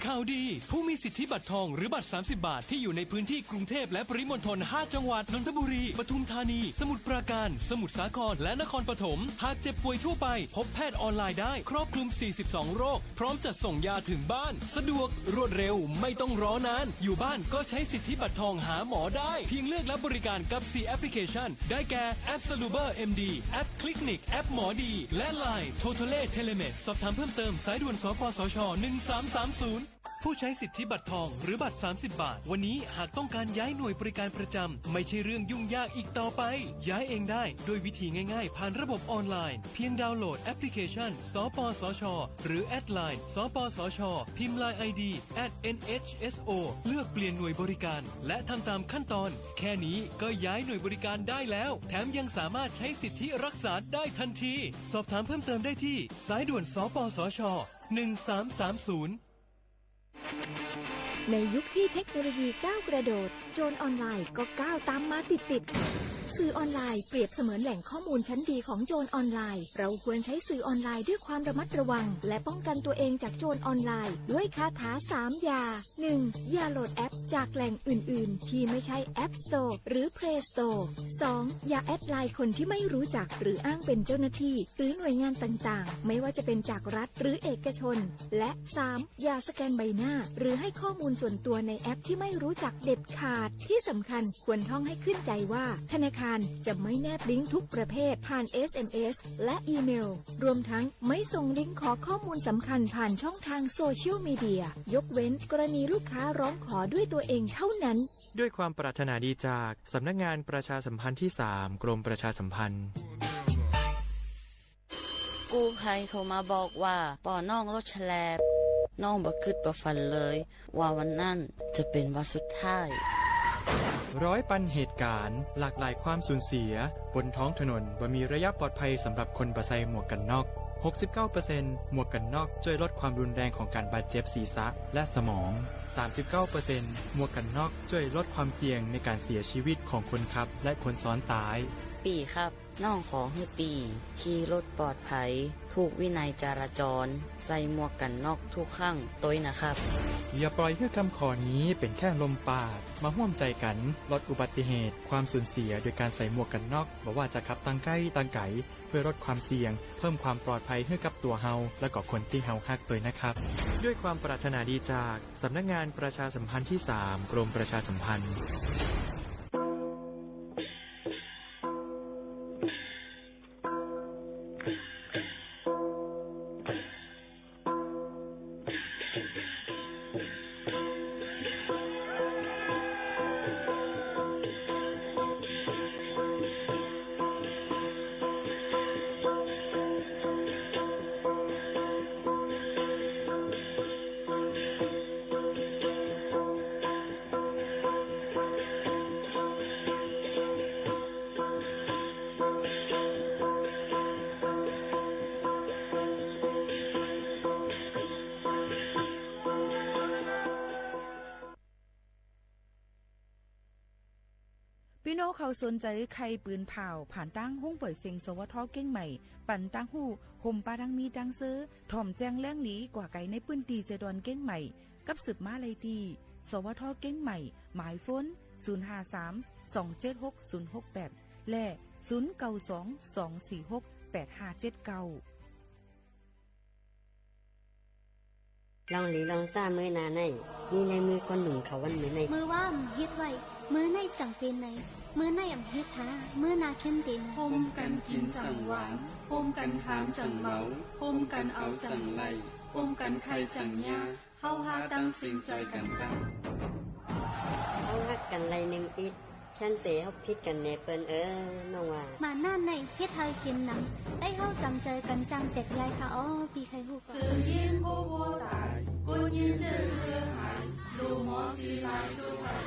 ข่าวดีผู้มีสิทธิบัตรทองหรือบัตร30 บาทที่อยู่ในพื้นที่กรุงเทพและปริมณฑล5 จังหวัดนนทบุรีปทุมธานีสมุทรปราการสมุทรสาครและนครปฐมหากเจ็บป่วยทั่วไปพบแพทย์ออนไลน์ได้ครอบคลุม42โรคพร้อมจัดส่งยาถึงบ้านสะดวกรวดเร็วไม่ต้องรอนานอยู่บ้านก็ใช้สิทธิบัตรทองหาหมอได้เพียงเลือกรับบริการกับ4แอปพลิเคชันได้แก่แอป Saluber MD แอป Clinic แอปหมอดีและ Line Totale Telemed สอบถามเพิ่มเติมสายด่วนสปสช1330ผู้ใช้สิทธิบัตรทองหรือบัตร30 บาทวันนี้หากต้องการย้ายหน่วยบริการประจำไม่ใช่เรื่องยุ่งยากอีกต่อไปย้ายเองได้โดยวิธีง่ายๆผ่านระบบออนไลน์เพียงดาวน์โหลดแอปพลิเคชันสปสชหรือแอดไลน์สปสชพิมพ์ Line ID @NHSO เลือกเปลี่ยนหน่วยบริการและทำตามขั้นตอนแค่นี้ก็ย้ายหน่วยบริการได้แล้วแถมยังสามารถใช้สิทธิรักษาได้ทันทีสอบถามเพิ่มเติมได้ที่สายด่วนสปสช1330ในยุคที่เทคโนโลยีก้าวกระโดดโจรออนไลน์ก็ก้าวตามมาติดสื่อออนไลน์เปรียบเสมือนแหล่งข้อมูลชั้นดีของโจรออนไลน์เราควรใช้สื่อออนไลน์ด้วยความระมัดระวังและป้องกันตัวเองจากโจรออนไลน์ด้วยคาถา3อย่า 1. อย่าโหลดแอปจากแหล่งอื่นๆที่ไม่ใช่ App Store หรือ Play Store 2. อย่าแอดไลน์คนที่ไม่รู้จักหรืออ้างเป็นเจ้าหน้าที่หรือหน่วยงานต่างๆไม่ว่าจะเป็นจากรัฐหรือเอกชนและ 3. อย่าสแกนใบหน้าหรือให้ข้อมูลส่วนตัวในแอปที่ไม่รู้จักเด็ดขาดที่สำคัญควรท่องให้ขึ้นใจว่าธนาคารจะไม่แนบลิงก์ทุกประเภทผ่าน SMS และอีเมลรวมทั้งไม่ส่งลิงก์ขอข้อมูลสำคัญผ่านช่องทางโซเชียลมีเดียยกเว้นกรณีลูกค้าร้องขอด้วยตัวเองเท่านั้นด้วยความปรารถนาดีจากสำนักงานประชาสัมพันธ์ที่ 3 กรมประชาสัมพันธ์ กู้ภัยโทรมาบอกว่าป่อน้องรถแฉลบน้องบ่คิดบ่ฝันเลยว่าวันนั้นจะเป็นวันสุดท้ายร้อยปันเหตุการณ์หลากหลายความสูญเสียบนท้องถนนบ่มีระยะปลอดภัยสำหรับคนบ่ใส่หมวกกันน็อก 69% หมวกกันน็อกช่วยลดความรุนแรงของการบาดเจ็บศีรษะและสมอง 39% หมวกกันน็อกช่วยลดความเสี่ยงในการเสียชีวิตของคนขับและคนซ้อนท้ายปีครับน้องขอให้ปีขี่รถปลอดภัยถูกวินัยจราจรใส่หมวกกันน็อกทุกครั้งต้วยนะครับอย่าปล่อยให้คำขอนี้เป็นแค่ลมปากมาร่วมใจกันลดอุบัติเหตุความสูญเสียโดยการใส่หมวกกันน็อกบ่ว่าจะขับตั้งใกล้ตั้งไกลเพื่อลดความเสี่ยงเพิ่มความปลอดภัยให้กับตัวเฮาและก็คนที่เฮาฮักต้วยนะครับด้วยความปรารถนาดีจากสำนักงานประชาสัมพันธ์ที่ 3 กรมประชาสัมพันธ์พี่น้องเขาสนใจใครปืนเผาผ่านตั้งห้องปล่อยเสียงสวทเก้งใหม่ปั่นตั้งหู้ห่มปาดังมีดังซื้อถ่อมแจ้งแล้งหลีกว่าไก่ในปืนตีเจดอนเก้งใหม่กับสืบมาเลยดีสวทเก้งใหม่หมายฟ้น053-276-068และ0922468579ลองหลีลองซ่ามือนาในมีในมือคนหนุ่มเขาวันมือในมือว่าเฮ็ดไว้มือในจังเป็นในมือในอ่ำเฮ็ดหามือนาเข้มเป็นพมกันกินสั่งหวานพมกันหามสั่งเมาพมกันเอาสั่งไล่พมกันใครสั่งยาเฮาหาตั้งสิ่งใจกันบ้างเฮาฮักกันไล่หนึ่งอิดฉันเสียเฮาพิษกันแน่เปิ้นน้องว่ามาหน้าในเฮ็ดให้กินหนังได้เฮาจำใจกันจังแตกยายค่ะอ้อปีใครฮู้ก่อนสื่อยินโคโวตายกุญยินเจอเรือหายดูหมอสีลายจุไทย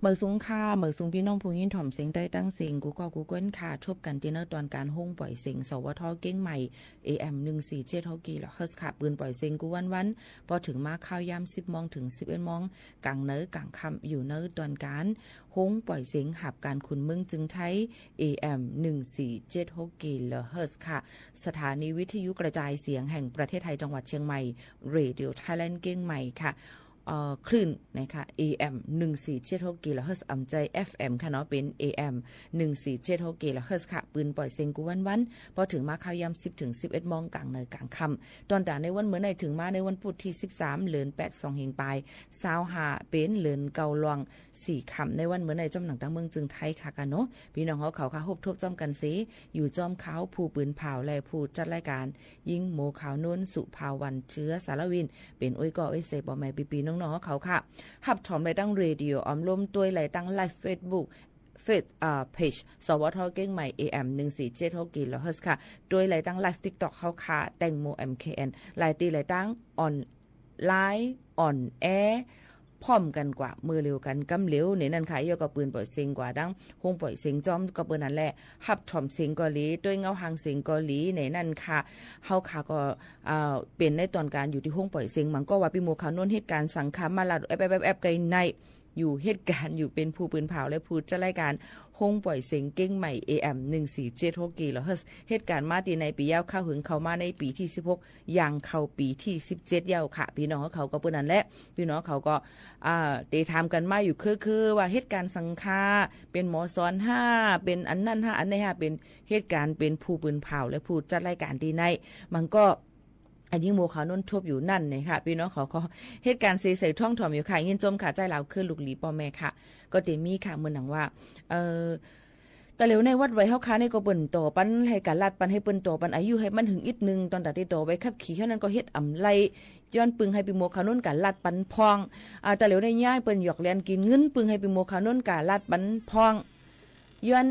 เมื่อสูงค่ะเมื่อสูงพี่น้องผู้ยินถ่อมเสียงได้ตั้งเสียงกูก็กูเกิลค่ะชบกันที่เนอตอนการห้องปล่อยเสียงสวทเก้งใหม่ AM 147 ฮกิโลเฮิรตซ์ค่ะปืนปล่อยเสียงกูวันพอถึงมาข้าวยาม 10 โมงถึง 11 โมงกลางเนื้อกลางค่ำอยู่เนื้อตอนการห้องปล่อยเสียงหับการคุณมึงจึงไทย AM 147 ฮกิโลเฮิรตซ์ค่ะสถานีวิทยุกระจายเสียงแห่งประเทศไทยจังหวัดเชียงใหม่ Radio Thailand เก้งใหม่ค่ะคลื่นนะคะ AM 147 กิโลเฮิรตซ์อำใจ FM ค่ะเนาะเป็น AM 147 กิโลเฮิรตซ์ค่ะปืนปล่อยเสียงกูวันพอถึงมาข่าวยาม 10 ถึง 11 โมงกลางเนยกลางค่ำตอนด่าในวันเหมือนในถึงมาในวันพุธที่ 13 เดือน 8 2 เฮงปลาย25เป็นเดือนเกาลวง4ค่ำในวันเหมือนในจอมหนังดังเมืองจึงไทยค่ะกันเนาะพี่น้องเขาค่ะฮบทบจอมกันสิอยู่จอมเขาผู้ปืนเผาและผู้จัดรายการยิงโมขาวนุ่นสุภาวันเชื้อสารวินเป็นอ้อยก่ออ้อยเสบ่แม่ปีน้องๆเขาค่ะหับถอมรายตั้งเรดิโอออมลมตัวรายตั้งไลฟ์เฟซบุ๊กเพจสวทเก้งใหม่ AM 147 กิโลเฮิรตซ์ค่ะโดยรายตั้งไลฟ์ TikTok เขาค่ะแตงโม MKN รายตีรายตั้งออนไลน์ออนแอร์พร้อมกันกว่ามือเร็วกันกำเหลวในนั้นค่ะเยอะกับปืนปล่อยเสียงกว่าดังคงปล่อยเสียงจอมก็เปิ้นนั่นแหละหับถอมเสียงเกาหลีด้วยเงาหางเสียงเกาหลีในนั้นค่ะเฮาค่ะก็เป็นในตอนการอยู่ที่ห้องปล่อยเสียงมันก็ว่าพี่โมขานนเหตุการณ์สังคมมาลาดแอบไกลในอยู่เหตุการณ์อยู่เป็นผู้ปืนเผาและผู้จัดรายการห้องปล่อยเสียงเก้งใหม่ AM 147 กิโลเฮิรตซ์เหตุการณ์มาที่ในปียาวเข้าหึงเข้ามาในปีที่16อย่างเข้าปีที่17ยาวค่ะพี่น้องเขาก็เปิ้นนั่นแหละพี่น้องเขาก็ได้ถามกันมาอยู่คือว่าเหตุการณ์สังฆาเป็นหมอสอน5เป็นอันนั้น5อันนี้5เป็นเหตุการณ์เป็นผู้ปืนเผาและผู้จัดรายการที่ในมันก็อันยิ่งโมขาวนนทบอยู่นั่นเนี่ยค่ะพี่น้องเขาเหตุการณ์เสใส่ท่องถ่อมอยู่ค่ะยินจมค่ะใจเราคือลูกหลีพ่อแม่ค่ะก็เตมีค่ะเหมือนหนังว่าแต่เหลวในวัดไว้เฮาค้าในก็เปิ้นโตปันให้การลาดปันให้เปิ้นโตปันอายุให้มันถึงอีกนึงตอนตัดที่โตไว้ขับขี่เท่านั้นก็เฮ็ดอำไลย้อนปึงให้ปิโมขาวนนการลาดปันพองแต่เหลวในย่ายเปิ้นหยอกแลนกินเงินปึงให้ปิโมขาวนนการลาดปันพองย้อน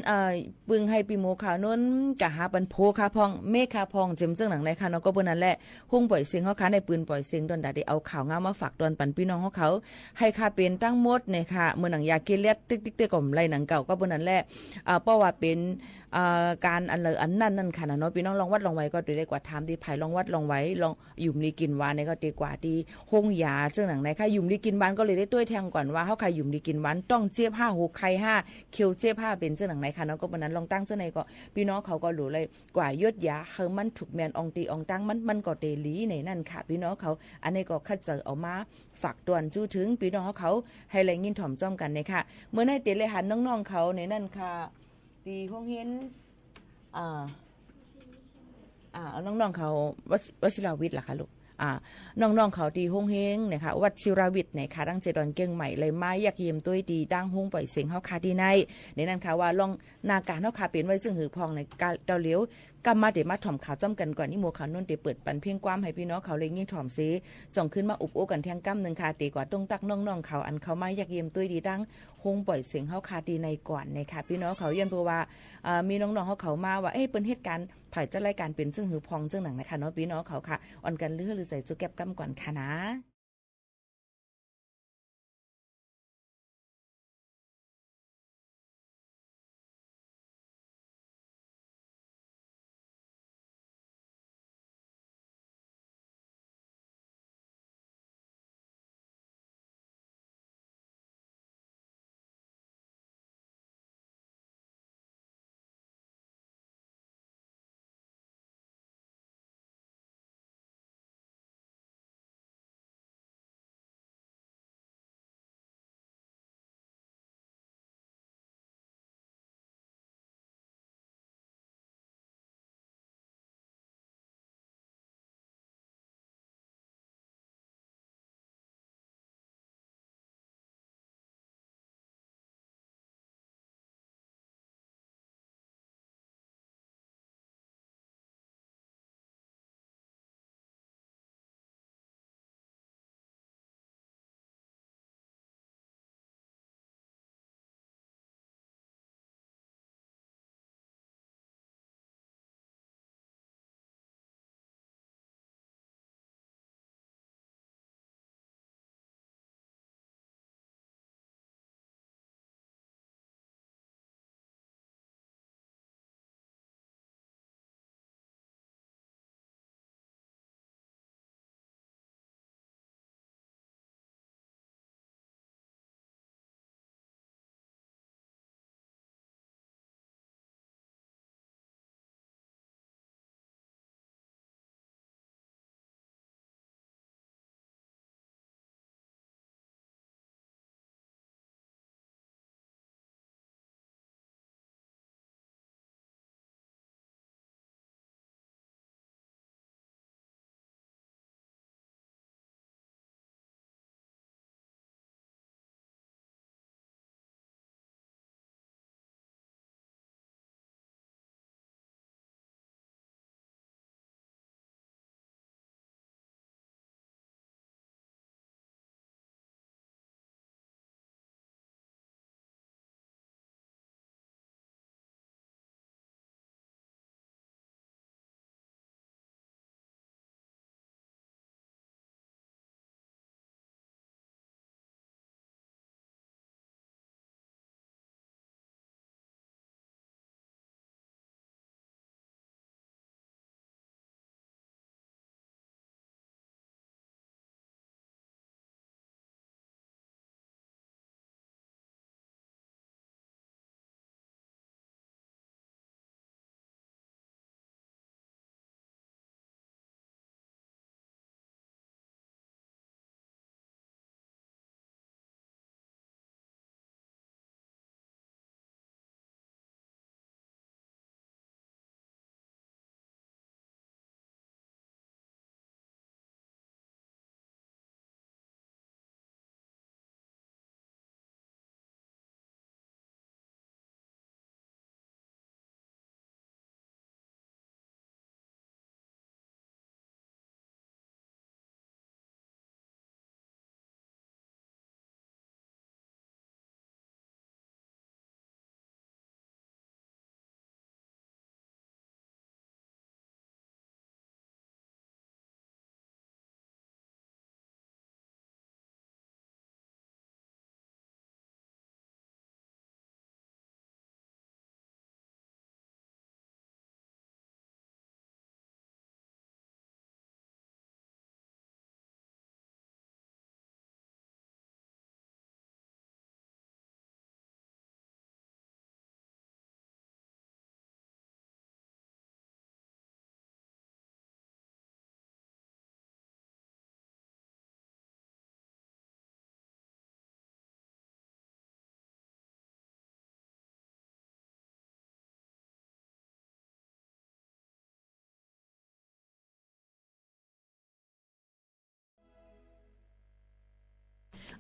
ปึงให้ปิโมขาวนนกะหาปันโพคาพองเมฆคาพองเจิมเจิ้งหนังในค่ะเนาะก็เปิ้นนั่นแหละหุ่งปล่อยเสียงเฮาค้าในปืนปล่อยเสียงดอนดาได้เอาข่าวงามมาฝากตอนปันพี่น้องเขาให้ค่าเป็นตั้งหมดเนี่ยค่ะเมื่อหนังยาเกเลียดติ๊กๆๆก่อมไล่หนังเก่าก็เปิ้นนั่นแหละเพราะว่าเป็นการอันเลยอันนั่นค่ะเนาะพี่น้องลองวัดลองไว้ก็ได้กว่าถามที่ไผลองวัดลองไว้ลองยุ่มลีกินหวานเนี่ยก็ดีกว่าที่ห้องยาเจิ้งหนังในค่ะยุ่มลีกินหวานก็เลยได้ต้วยแทงก่อนว่าเฮาใครยุ่มลีกินหวานต้องเจี๊ยบ5 6ไข่5เคียวเจี๊ยบ5เป็นเจิ้งหนังในค่ะเนาะก็วันนั้นลองตั้งเจ้าในก็พี่น้องเขาก็รู้เลยกว่ายดยาเฮามันถูกแมนอองตีอองตั้งมันก็เตลีในนั่นค่ะพี่น้องเขาอันนี้ก็คัดเจอเอามาฝากตวนจู้ถึงพี่น้องเขาให้แรงยินถ่อมจ้อมกันเนี่ยค่ะเมื่อในเตเลยหันน้องๆเขาในนั่นค่ะตีห้องเห็นน้องๆเขาวชิราวิทย์ล่ะค่ะลูกน้องๆเขาตีห้องเฮงนะคะวัดชิราวิทย์นะคะตั้งเจดอนเก่งใหม่เลยมาอยากเยี่ยมตัวดีตั้งห้องปล่อยเสียงเฮาคาดีในนั้นค่ะว่าลองนาการเฮาคาเป็นไว้จึงหือพองในเตาเหลียวกำมาเดี๋ยวมาถ่อมข่าวจ้อมกันก่อนนี่โมขาวนุ่นเดี๋ยวเปิดปันเพียงความให้พี่น้องเขาเลยยิ่งถ่อมซีส่งขึ้นมาอุบโอกันแทงกั้มหนึ่งค่ะตีกว่าต้องตักน้องๆเขาอันเขามาอยากเยี่ยมตัวดีตั้งห้องปล่อยเสียงเฮาคาดีในก่อนนะคะพี่น้องเขาเยี่ยมเพราะว่ามีน้องๆเขามาว่าเปิ้นเหตุการณ์ผ่ายจะรายการเป็นซึ่งหือพองซึ่งหนังนะคะเนาะพี่น้องเขาค่ะอ่อนกันเลือหรือใส่จุกแก็บกั้มก่อนค่ะนะ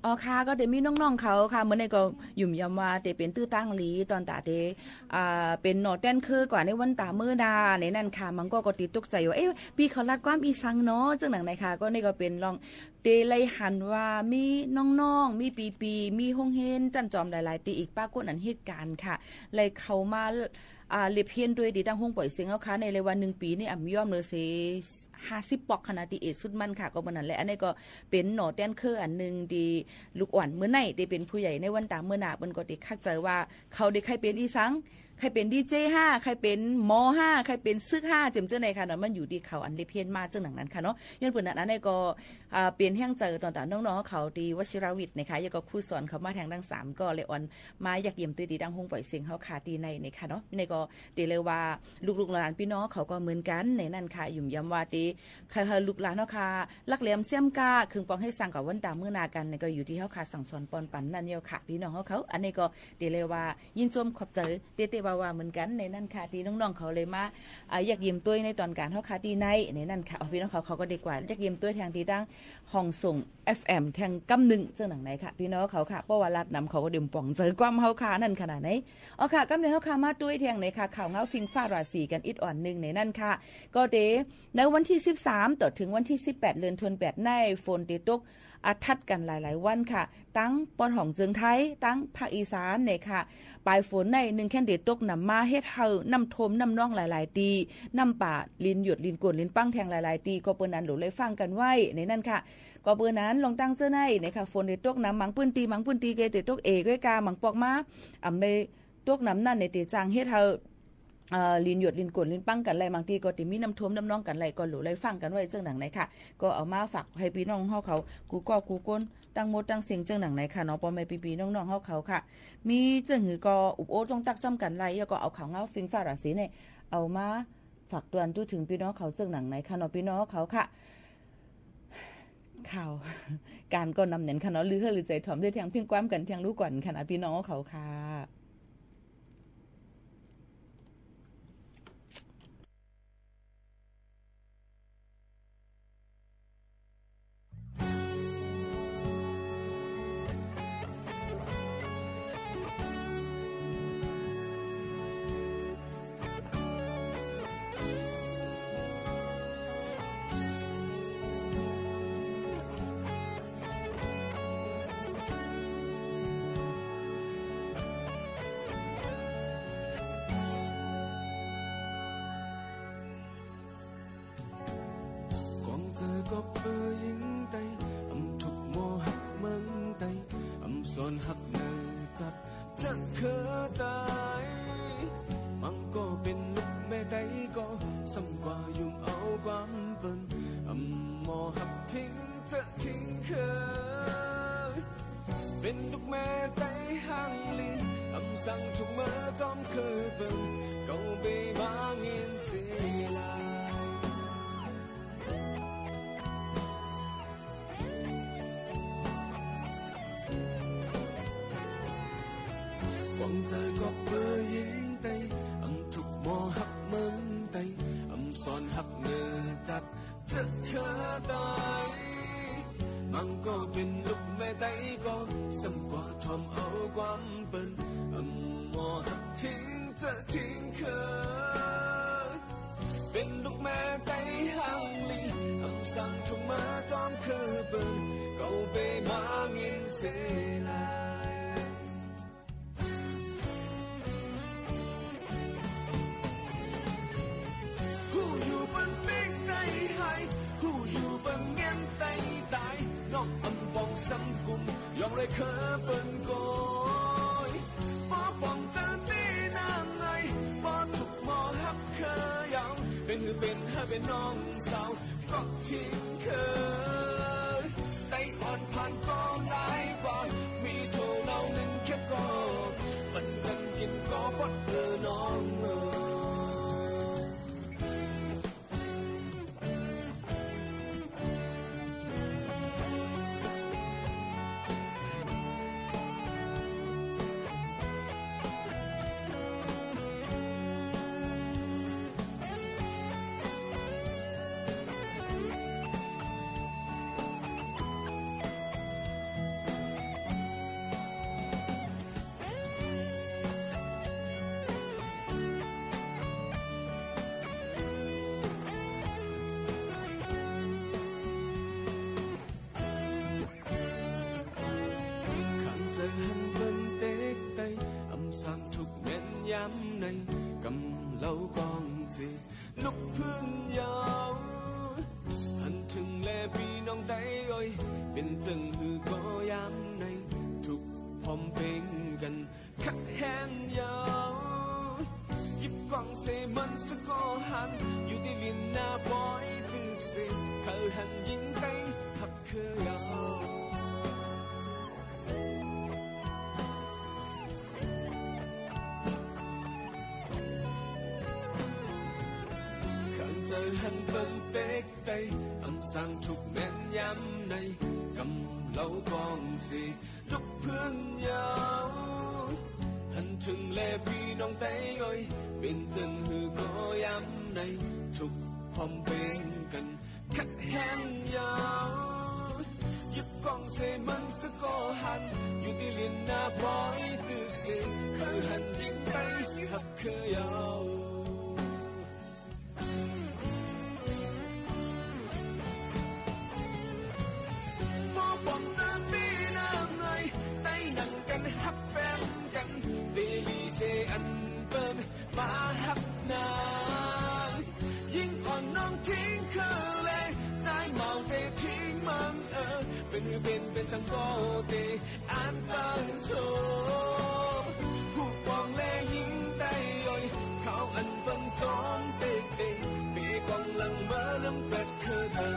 อ๋อค่ะก็เดี๋ยวมีน้องๆเขาค่ะเหมือนในก็หยุ่มยำว่าเตเป็นตื้อตั้งหลีตอนตาเตเป็นหนอแต้นคือกว่าในวันตามื้อดาในนั่นค่ะมันก็ติดตกใจว่าพี่เขาลัดความอีสังเนาะจังหนังไหนค่ะก็นี่ก็เป็นลองเตไลหันว่ามีน้องๆมีปีมีฮงเฮนจันจอมหลายๆตีอีกป้าก้นอันเหตุการณ์ค่ะเลยเขามาเล็บเพียนด้วยดีตั้งห้องปล่อยเสียงเอาค่ะในเลยวัน1ปีนี่ย่อมเลยเส50ปอกขนาดที่สุดมันค่ะก็บ่นั้นแหละอันนี้ก็เป็นหนอแต้นคืออันนึงดีลูกอ่อนมื้อไหนได้เป็นผู้ใหญ่ในวันตามื้อหน้าเพิ่นก็ได้คัดใจว่าเขาได้ใครเป็นอีสังใครเป็นดีเจ5ใครเป็นม5ใครเป็นซึก5จำเจ้าไหนค่ะเนาะมันอยู่ที่เขาอันเล็บเพียนมาจังหนังนั้นค่ะเนาะย้อนเพิ่นนั้นอันนี้ก็เป็นแห่งเจอตอนตาน้องๆเขาดีวชิรวิทย์นะคะแล้วก็ครูสอนเขามาทางดัง3ก็เลยอ่อนมาอยากเยี่ยมตื้อดีดังห้องปล่อยเสียงเฮาค่ะตีในนี่ค่ะเนาะนี่ก็ตีเลยว่าลูกๆหลานพี่น้องเขาก็เหมือนกันในนั้นค่ะยุ่มย้ำว่าตีใครลูกหลานเนาะค่ะลักเหลี่ยมเสี่ยมกาคึงปองให้สั่งกับวันตามื้อนากันนี่ก็อยู่ที่เฮาค่ะสั่งสอนปอนปันนั่นเดียวค่ะพี่น้องเขาอันนี้ก็ตีเลยว่ายินชมขอบใจเตว่าเหมือนกันในนั้นค่ะที่น้องๆเขาเลยมาอยากเยี่ยมตัวในตอนการเฮาค่ะที่ในนั้นค่ะพี่น้องเขาก็ดีกว่าอยากเยี่ยมตัวทางที่ตั้งห้องส่ง FM แทงกำ1จังหนังไหนค่ะพี่น้องเขาค่ะเพราะว่ารัดนำเขาก็เดิมป่องเจอความเฮาค่ะนั่นขนาดไหนอ๋อค่ะกำเฮาค่ะมาด้วยแทงไหนค่ะข่าวเงาฟิงฟ้าราศีกันอิดอ่อน1ในนั้นค่ะก็เดในวันที่13ต่อถึงวันที่18เดือนธันวาคมในฝนตกอาทัดกันหลายๆวันค่ะตั้งปอนของเจิงไทยตั้งภาคอีสานเนี่ยค่ะปลายฝนใน1แค่นเดตกนำมาเฮ็ดเฮานำทมนำน้องหลายๆตีนำป่าลินหยดลินกวนลินปั้งแทงหลายๆตีก็เปิ้นนั้นหลุเลยฟังกันไว้ในนั้นค่ะก็เปิ้นนั้นลองตั้งเจ้าในเนี่ยค่ะฝนเดตกนำมังปื้นตีเกเดตกเอก้อยกามังปอกมาในตกนำนั่นในตีจางเฮ็ดเฮาลินหยดลินกวนลินปั้งกันไรบางทีก็ติมีน้ำท่วมน้ำน้องกันไรก็หลู่ไรฟังกันไว้เจ้าหนังไหนค่ะก็เอามาฝากให้พี่น้องเฮาเขากูก้นตั้งหมดตั้งเสียงเจ้าหนังไหนค่ะเนาะปอแม่พี่น้องๆเฮาเขาค่ะมีเจ้าหือก็อุบโอต้องตักจ้ำกันไรแล้วก็เอาข่าวเงาฟิงฟ้าราศีเนี่ยเอามาฝากเตือนตู้ถึงพี่น้องเขาเจ้าหนังไหนค่ะเนาะพี่น้องเขาค่ะข่าวการก็นำเน้นค่ะเนาะหรือใจถ่อมด้วยทางเพียงความกันทางรู้ก่อนค่ะพี่น้องเขาค่ะก็เปื่อยิงไตทุกโมหักเมืองไตโซนหักเนยจัดจะเคอตายมันก็เป็นลูกแม่ไตก็ซ้ำกว่ายุ่งเอาความเปิ้นโมหักทิ้งจะทิ้งเคยเป็นลูกแม่ไตห่างลีสั่งทุกเมื่อจอมเคยเปิ้นเกาไปมาเงินเสียลาเจอก็เปื่อยิงไตทุกโมหักเมืองไตสอนหักเนื้อจัดจะเคอตายมันก็เป็นลูกแม่ไตก็ซ้ำกว่าทอมเอาความเปิ้นโมหักทิ้งจะทิ้งเคยเป็นลูกแม่ไตห่างลีสั่งทุกมาจอมเคยเปิ้นเกาไปมาเงินเสลาสังกุมยอมเลยเคอเปิ้นโกยป้อป้องจะตีนางไงป้อถูกมอหักเคยาวเป็นน้องสาวก็ทิ้งเคยไตอ่อนผ่านก็หลายกว่ามีโทเนาหนึ่งแค่ก็ปันกันกินก็ปดน้อง ำในกำเล่ากองสิลุกพื้นยาวหันถึงแลพี่น้องไต้อ้อยเป็นจึงหือก็ยำในทุกพร้อมเพลงกันคักแห้งยาวยิบกองเสมันสะก็หันอยู่ที่ลินหน้าปอยตึกเสเคยหันยิงไต้ทับเคยยาวเจอหันเป็นเต็กไตอำสั่งทุกแม่นย้ำในกำเล่ากองสิลุกพื้นยาวหันถึงแลพี่น้องไต้อ้อยเป็นจังหือก็ย้ำในทุกพร้อมเป็นกันคัดแห้งยาวยิบกองเสมันสะก็หันอยู่ที่ลินหน้าปอยตึกเสเคยหันยิงไต้หักเคยยาวบอกจะมีน้ำเลยไต้นั่งกันฮักแฟนกันเดลีเซอันเปิ้นมาฮักนางยิ่งอ่อนน้องทิ้งเคยเลยใจเมาเตทิ้งมันเป็นสังโกเตอันเปิ้นโชผู้ปองแลยิ่งไต้ย่อยเขาอันเปิ้นจอมเตเปกองหลังเมื่อลำเป็ดเคยได้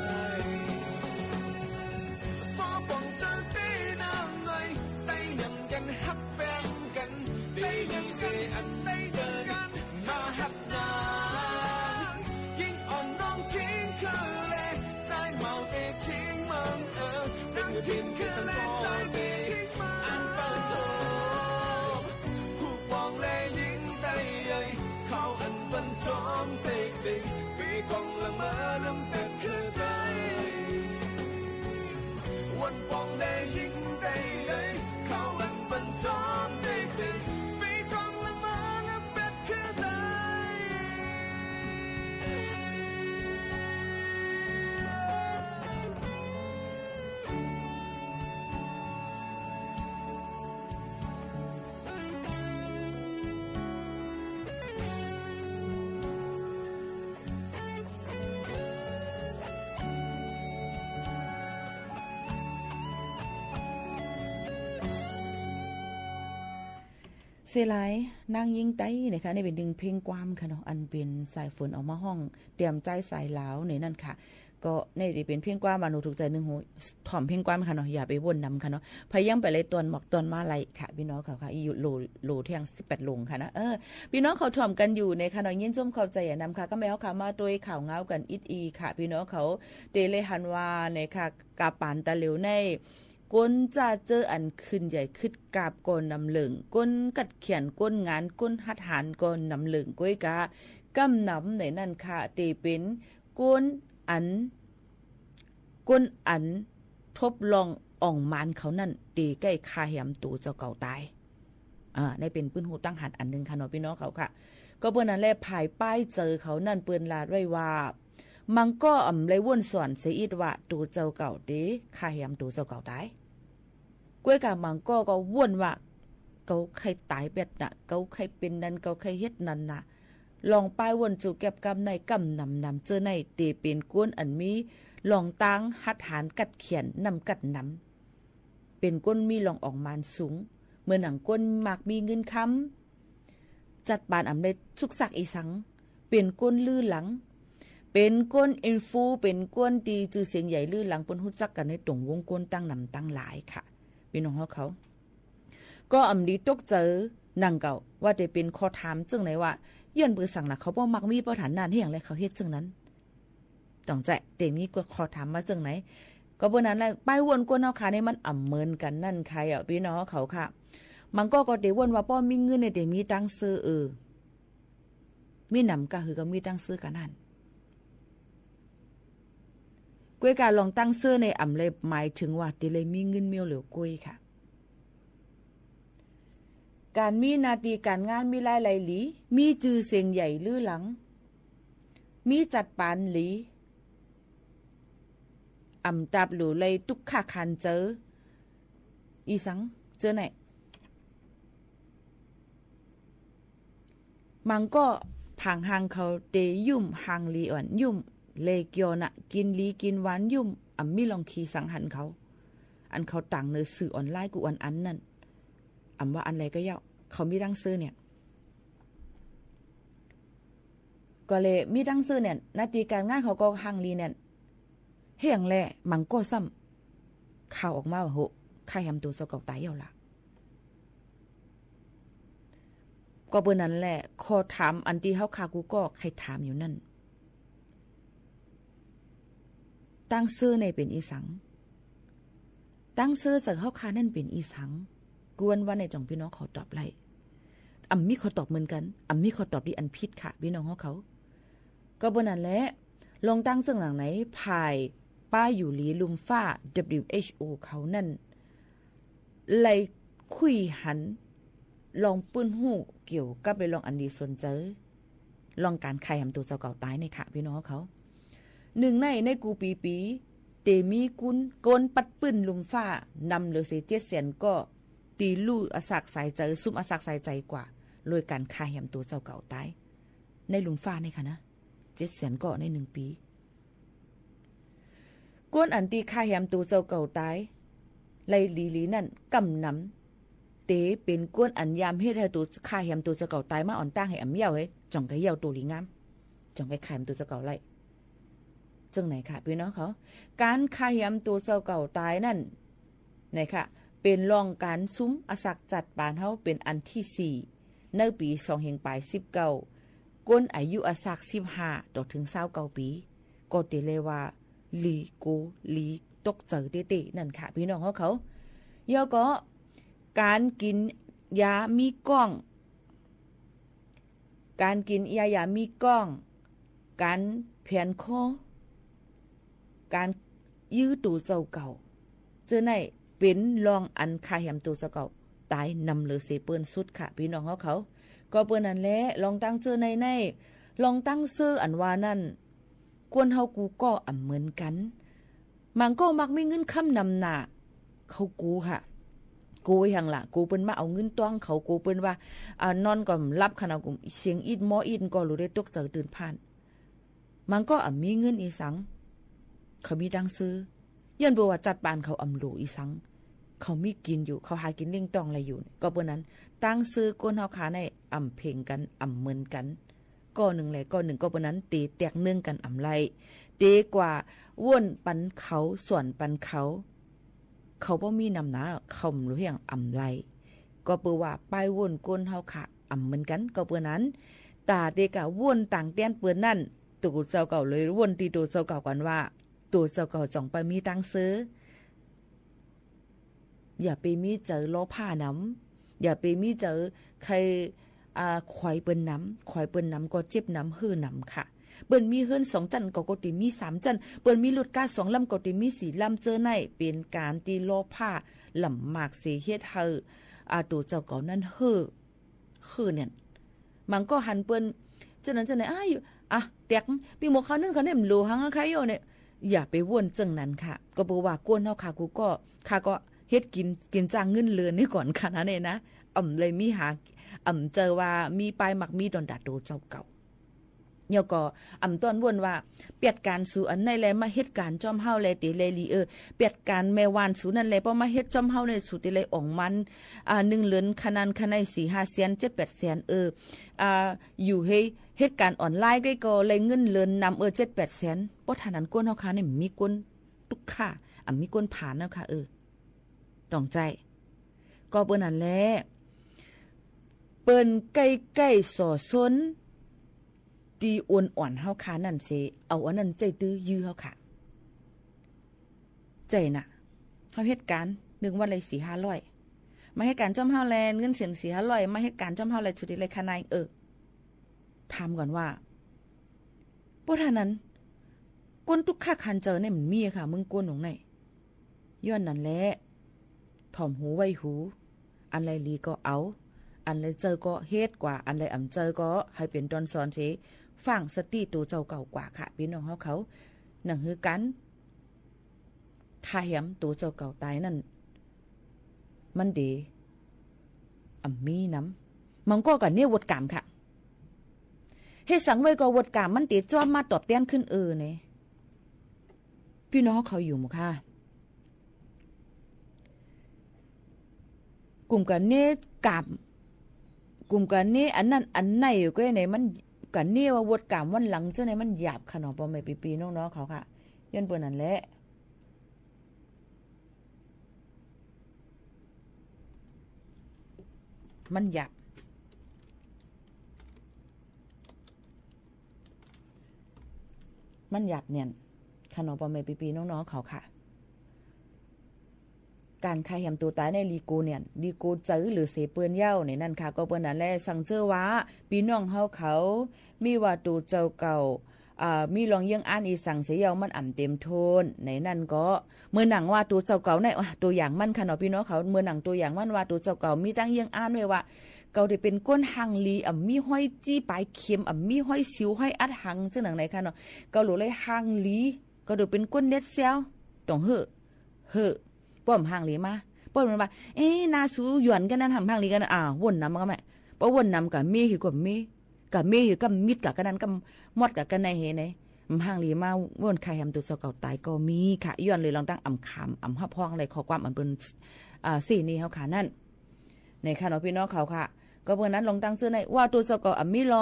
บอกจะตีน้ำเลยไต้ยังกันฮักแฟนกันตียังเสอันไต้เดินมาฮักนางยิ่งอ่อนน้องทิ้งคือเลยใจเมาเตทิ้งมันเป็นเพียงแค่สังโกเตอันเปิดโจมผู้ปองแลยิ่งไต้ใหญ่เขาอันบรรจอมเตเปกองละเมอลำเป็ดคือไต้วันปองได้ยิ่งได้เลยเขาอันบรรจอมได้เป็นปีกองละมาละเป็ดคือได้ เสลายนางยิงไต้นะคะนี่เป็นดึงเพลงความค่ะเนาะอันเป็นสายฝนออกมาห้องเตรียมใจสายลาวในนั่นค่ะก็ในที่เป็นเพลงความมาหนูถูกใจนึงโหถ่อมเพลงความค่ะเนาะอย่าไปวนนำค่ะเนาะพยายามไปเลยตอนหมอกตอนมาไหลค่ะพี่น้องเขาค่ะอยู่โลเที่ยง18โลงค่ะนะพี่น้องเขาถ่อมกันอยู่ในค่ะเนาะยินจมเข้าใจอย่านำค่ะก็แม้เขาค่ะมาด้วยข่าวเงากันอีค่ะพี่น้องเขาเตเลหันว่าในค่ะกาปานตะเหลวในก้นจะเจออันขึ้นใหญ่ขึ้นกาบก้นนำเหลืองก้นกัดเขียนก้นงานก้นหัดหานก้นนำเหลืองก้อยกากำนำในนั่นค่ะตีเป็นก้นอันทบลองอ่องมานเขานั่นตีใกล้คาแหมตูเจ้าเก่าตายได้เป็นปืนหูตั้งหัดอันนึงค่ะเนาะพี่น้องเขาค่ะก็เปิ้นนั้นแลภายป้ายเจอเขานั่นเปิ้นลาดไว้ว่ามังก็อำเลยว่นสอนเสียอีดว่าตูเจ้าเก่าเด้คาแหมตูเจ้าเก่าตายก้วยกามังก็ว่นว่าเกาใครตายแบบน่ะเกาใครเป็นนั้นเกาใครเฮ็ดนั้นน่ะลองป้ายว่นจูเก็บกำในกำนำเจอในตีเป็นก้นอันมีลองตังหัดหานกัดเขียนนำกัดนำเป็นก้นมีลองออกมานสูงเมื่อหนังก้นมากมีเงินค้ำจัดบานอำเลยสุกสักอีสังเป็นก้นลื่อหลังเป็นก้นอินฟูเป็นก้นดีจื่อเสียงใหญ่ลื่อหลังปนฮู้จักกันในตรงวงก้นตั้งนำตั้งหลายค่ะพี่น้องเขาก็อำดีตกเจอนังเก่าว่าได้เป็นข้อถามจึงไหนว่าย้อนเบอร์สั่งน่ะเขาบ่มักมีประฐานนานเฮ็ดหยังเลยเขาเฮ็ดจึงนั้นต้องใจเต็มนี้ก็ขอถามมาจังไหนก็เบอร์นั้นแหละป้ายวนกวนเอาค่ะในมันอ่ำเมินกันนั่นใครพี่น้องเขาค่ะมันก็เดวนว่าป้อมีเงินในเดมีตังซื้อมีหนำก็คือก็มีตังซื้อกันนั่นกวยการลองตั้งซื้อในอ่ำเลยหมายถึงว่าติเลยมีเงินเมียวเหลียวกวยค่ะการมีนาทีการงานมีหลายหลีมีจื่อเสียงใหญ่ลือหลังมีจัดปานหลีอ่ำตับหลูเลยตุกขาคันเจออีสังเจอไหน มันก็ผังหางเขาเตยุ่มหางลีอ่อนยุ่มเลเกียวน่ะกินลีกินหวานยุ่มอ่ำมีลองคีสังหันเขาอันเขาต่างในสื่อออนไลน์กูอันนั่นอ่ำว่าอันไรก็เย้าเขามีดังซื้อเนี่ยก็เลยมีดังซื้อเนี่ยนาทีการงานเขาก็หางลีเนี่ยเฮียงแหละมันก็ซ้ำข่าวออกมาว่าโหใครทำตัวเสาเก่าตายเย้าล่ะก็เบอร์นั้นแหละขอถามอันที่เฮาคากูก็ใครถามอยู่นั่นตั้งซื้อในเป็นอีสังตั้งซื้อจากเฮาคานั่นเป็นอีสังกวนว่าในจ่องพี่น้องเขาตอบไรอำมีเขาตอบเหมือนกันอำมีเขาตอบที่อันผิดค่ะพี่น้องเขาก็เบอร์นั้นแหละลองตั้งซึ่งหลังไหนภายป้ายอยู่หลีลุมฟ้า WHO เขานั่นไล่คุยหันลองปื้นหูเกี่ยวกับไปลองอันดีสนใจลองการใครทำตัวเจ้าเก่าตายในค่ะพี่น้องเขาหนึ่งในกูปีเตมีกุนโกนปัดปื้นลุมฟ้านำเหลือเสียเสียนก็ตีลู่อสักสายใจซุ่มอสักสายใจกว่าโดยการใครทำตัวเจ้าเก่าตายในลุมฟ้าในค่ะนะ7 แสนก็ใน1 ปีโกนอันตีใครทำตัวเจ้าเก่าตายไลลีนั่นกำนำเตเป็นก้นอันยามเฮ็ดให้ตัวค่าแฮมตัวเจ้าเก่าตายมาอ่อนตั้งให้อำเหี่ยวเฮ้จ่องไกเหี่ยวตัวลีงามจ่องไกขายตัวเจ้าเก่าไล่จังไหนค่ะพี่น้องเขาการค่าแฮมตัวเจ้าเก่าตายนั่นไหนค่ะเป็นรองการซุ้มอสักจัดปานเฮาเป็นอันที่4ในปี2019ก้นอายุอสัก15ต่อถึง29ปีก็เตเลยว่าลีโกลีตกเจอเตๆนั่นค่ะพี่น้องเขาเยาก็การกินยามีก้องการกินยามีก้องการแผนคอการยื้อตูเจ้าเก่าเจอในเป็นรองอันคาแหมตูเจ้าเก่าตายนำเหลือเสเปิ้นสุดค่ะพี่น้องเขาก็เปิ้นนั่นแหละลองตั้งเจอในลองตั้งซื้ออันว่านั่นกวนเฮากูก็อ่ำเหมือนกันมันก็มักมีเงินค้ำนำหน้าเขากูค่ะกูอย่างละกูเปิ้นมาเอาเงินต้องเขากูเปิ้นว่านอนก่อนรับขนาดกูเสียงอีดหมออีดก็รู้ได้ตกใจตื่นผ่านมันก็มีเงินอีสังเขามีดังซื้อย้อนบ่ว่าจัดปานเขาอำโลอีสังเขามีกินอยู่เขาหากินเลี้ยงต้องอะไรอยู่ก็เปิ้นนั้นตั้งซื้อก้นเฮาขาในอำเพ่งกันอำเหมือนกันก็หนึ่งแหละก็หนึ่งก็เปิ้นนั้นตีแตกนึ่งกันอำไรเตกว่าว่นปันเขาส่วนปันเขาบ่มีนำหน้าคำหรืออย่างอำไรก็เปือว่าป้ายวนก้นเฮาค่ะอำเหมือนกันก็เปือนั้นตาเตกะวนต่างแต้นเปื้อนนั่นตัวเจ้าเก่าเลยวนตีตัวเจ้าเก่ากันว่าตัวเจ้าเก่าจ่องไปมีตังซื้ออย่าไปมีเจอล้อผ้าน้ำอย่าไปมีเจอใครควายเปิ้นน้ำควายเปิ้นน้ำก็เจ็บน้ำหื้อน้ำค่ะเปิ้นมีเฮือน2 จันก็ติมี3 จันเปิ้นมีรถก้า2 ลำก็ติมี4 ลำเจอในเป็นการตีล้อผ้าลำหมากเสียเฮ็ดให้ตัวเจ้าเก่านั้นฮื้อเนี่ยมันก็หันเปิ้นจังนั้นจังไหนแตกปีหมกเขานั่นเขาเนี่ยโลหังใครอยู่เนี่ยอย่าไปวนจังนั้นค่ะก็บ่ว่ากวนเฮาค่ะกูก็เฮ็ดกินจ้างเงินเลือนนี่ก่อนค่ะนะเนี่ยนะเลยมีหาเจอว่ามีปลายมักมีดอนดาโดเจ้าเก่าเดี๋ยวก็ต้อนวนว่าเปียดการสู่อันในแลมาเฮ็ดการจอมเฮาแลติเลลีเปียดการแม่วานสู่นั่นแลพอมาเฮ็ดจอมเฮาในสู่ติเลอ่องมัน1 เหรียญคะนันคะไน 4-5 แสน 7-8 แสนอยู่เฮ็ดการออนไลน์ก็เลยเงินเลือนนำ7-8 แสนบ่ทันนั้นกวนเฮาค่ะนี่มีกวนทุกค่ามีกวนผ่านแล้วค่ะต้องใจก็เปิ้นนั่นแหละเปิ้นใกล้ๆสอซนตีอ่อนๆเฮาค่ะนั่นสิเอาอันนั้นใจตื้อยื้อเฮาค่ะใจน่ะเฮาเฮ็ดการ1 วันเลย 4-500มาเฮ็ดการจอมเฮาแลเงินเสียง 4-500มาเฮ็ดการจอมเฮาแลสุดที่เลยคะนายถามก่อนว่าบ่ท่านั้นกวนทุกค่าคันเจอเนี่ยมันมีค่ะมึงกวนหนองไหนย้อนนั่นแหละถ่อมหูไว้หูอันไรลีก็เอาอันไรเจอก็เฮ็ดกว่าอันไรเจอก็ให้เป็นตอนสอนสิฟังสติตัวเจ้าเก่ากว่าค่ะพี่น้องเขานั่นคือกันถ้าแหมตัวเจ้าเก่าตายนั่นมันดีมีน้ำมันก็กันเนี่ยวดกามค่ะ เฮ็ดสังไว้ก็วดกามมันติจ้อมมาตอบแทนขึ้นเนี่ยพี่น้องเขาอยู่มั้งค่ะกลุ่มกันนี้กับกลุ่มกันนี้อันนั้นอันไหนอยู่ก็ในมันกันนี้ว่าวดกามวันหลังเจ้าในมันหยาบขนาดบ่แม่ปีๆน้องๆเขาค่ะย้อนเปิ้นนั่นแหละมันหยาบเนี่ยขนมปอมเมปีๆน้องๆเขาค่ะการคายแหมตัวตายในลีโกเนี่ยลีโกเจอหรือเสเปื้อนเย้าในนั่นค่ะก็เปิ้นนั่นแหละสั่งเจอว่าพี่น้องเฮาเขามีว่าตัวเจ้าเก่ามีลองเยี่ยงอ่านอีสั่งเสียเยามันอ่ำเต็มโทนในนั่นก็เมื่อหนังว่าตัวเจ้าเก่าในตัวอย่างมันค่ะเนาะพี่น้องเขาเมื่อหนังตัวอย่างมันว่าตัวเจ้าเก่ามีตั้งเยี่ยงอ่านไว้ว่าเก่าได้เป็นก้นหังลีมีห้อยจี้ปลายเข็มมีห้อยสิวห้อยอัดหังจังหนังไหนค่ะเนาะเก่าหลูเลยหังลีก็ดูเป็นก้นเด็ดเซียวต้องเฮ้อป้อมหังลีมาป้อมมันว่านาสูหยวนกันนั้นทำหังลีกันวนนำมันก็แม่เพราะวนนำกับมีคือกับมีคือกับมิดกับกันนั้นกับมอดกับกันในเฮไหนหังลีมาวนใครทำตัวเจ้าเก่าตายก็มีค่ะย้อนเลยลองตั้งอ่ำขามอ่ำฮับพ้องอะไรขอความมันเป็นสี่นี้เขาขานั่นในค่ะเนาะพี่น้องเขาค่ะก็เมื่อนั้นลองตั้งชื่อในว่าตัวเจ้าเก่ามีล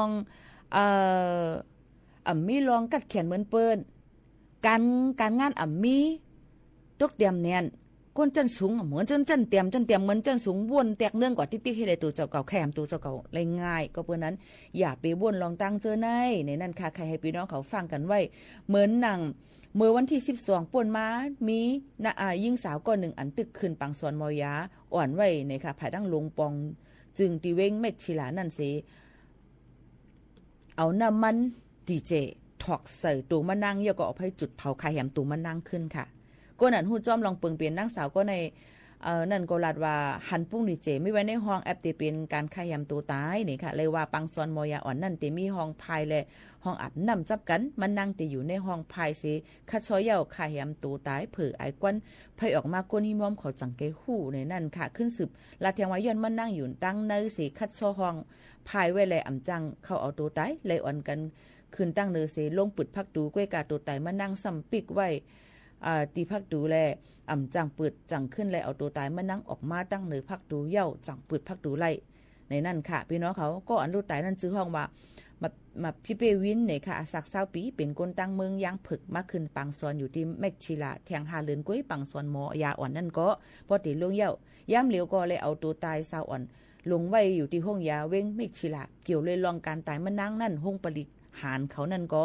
องกัดเขียนเหมือนเปิ้นการงานมีตกเตรียมแน่นก้นจันสูงเหมือนจันเตรียมเหมือนจันสูงวนแตกเนื่องกว่าติ๊กให้ได้ตัวเจ้าเก่าแคมตัวเจ้าเก่าเลยง่ายก็เพื่อนั้นอย่าไปวนลองตั้งเจอในนั่นค่ะใครให้พี่น้องเขาฟังกันไว้เหมือนหนังเมื่อวันที่12ป่วนมามียิ่งสาวก้อนหนึ่งอันตึกขึ้นปังสวนมอยาอ่อนไว้ในค่ะภายดั้งลงปองจึงตีเว้งเม็ดชิลานั่นสิเอาน้ำมันดีเจถอกใส่ตัวมะนางแล้วก็เอาไปจุดเผาไข่แหมตัวมะนางขึ้นค่ะก็นั่นหู้จ้อมลองเปิงเปลี่ยนนางสาวก็ในนั่นก็ลาดว่าหันปุ้งดีเจไม่ไว้ในห้องแอปตีเป็นการไข่แหมตัวตายนี่ค่ะเลยว่าปังซอนมอยาอ่อนนั่นตีมีห้องภายและห้องอาบน้ำจับกันมันนั่งตีอยู่ในห้องภายสิคัดซอยเย่าไข่แหมตัวตายเผื่อไอ้กวนไผออกมาก้นหิมอมเขาจังเกหู้ในนั่นค่ะขึ้นสืบลาเทียงว่าย้อนมันนั่งอยู่ตั้งในสิคัดซอห้องภายไว้เลยอ่ำจังเข้าเอาตัวตายเลยอ่อนกันขึ้นตั้งเนื้อสิลงปึดพักดูก้วยกาตัวตายมานั่งซ้ำปิกไว้ตีพักดูแลจังปืดจังขึ้นเลยเอาตัวตายมานั่งออกมาตั้งเนื้อพักดูเย่าจังปืดพักดูไล่ในนั่นค่ะพี่น้องเขาก็อันรู้ตายนั่นซื้อห้องมาพี่เปวินเนี่ยค่ะสัก20 ปีเป็นคนตั้งเมืองยางผึกมาขึ้นปังซอนอยู่ที่เม็กชิลาแทงหาเลือนกุ้ยปังซอนหมอยาอ่อนนั่นก็พอตีลงเย่าย่ำเหลียวก็เลยเอาตัวตายสาวอ่อนลงไว้อยู่ที่ห้องยาเว้งเม็กชิลาเกี่ยวเลยลองการตายมานั่งนั่นห้องผลิตหารเขานั่นก็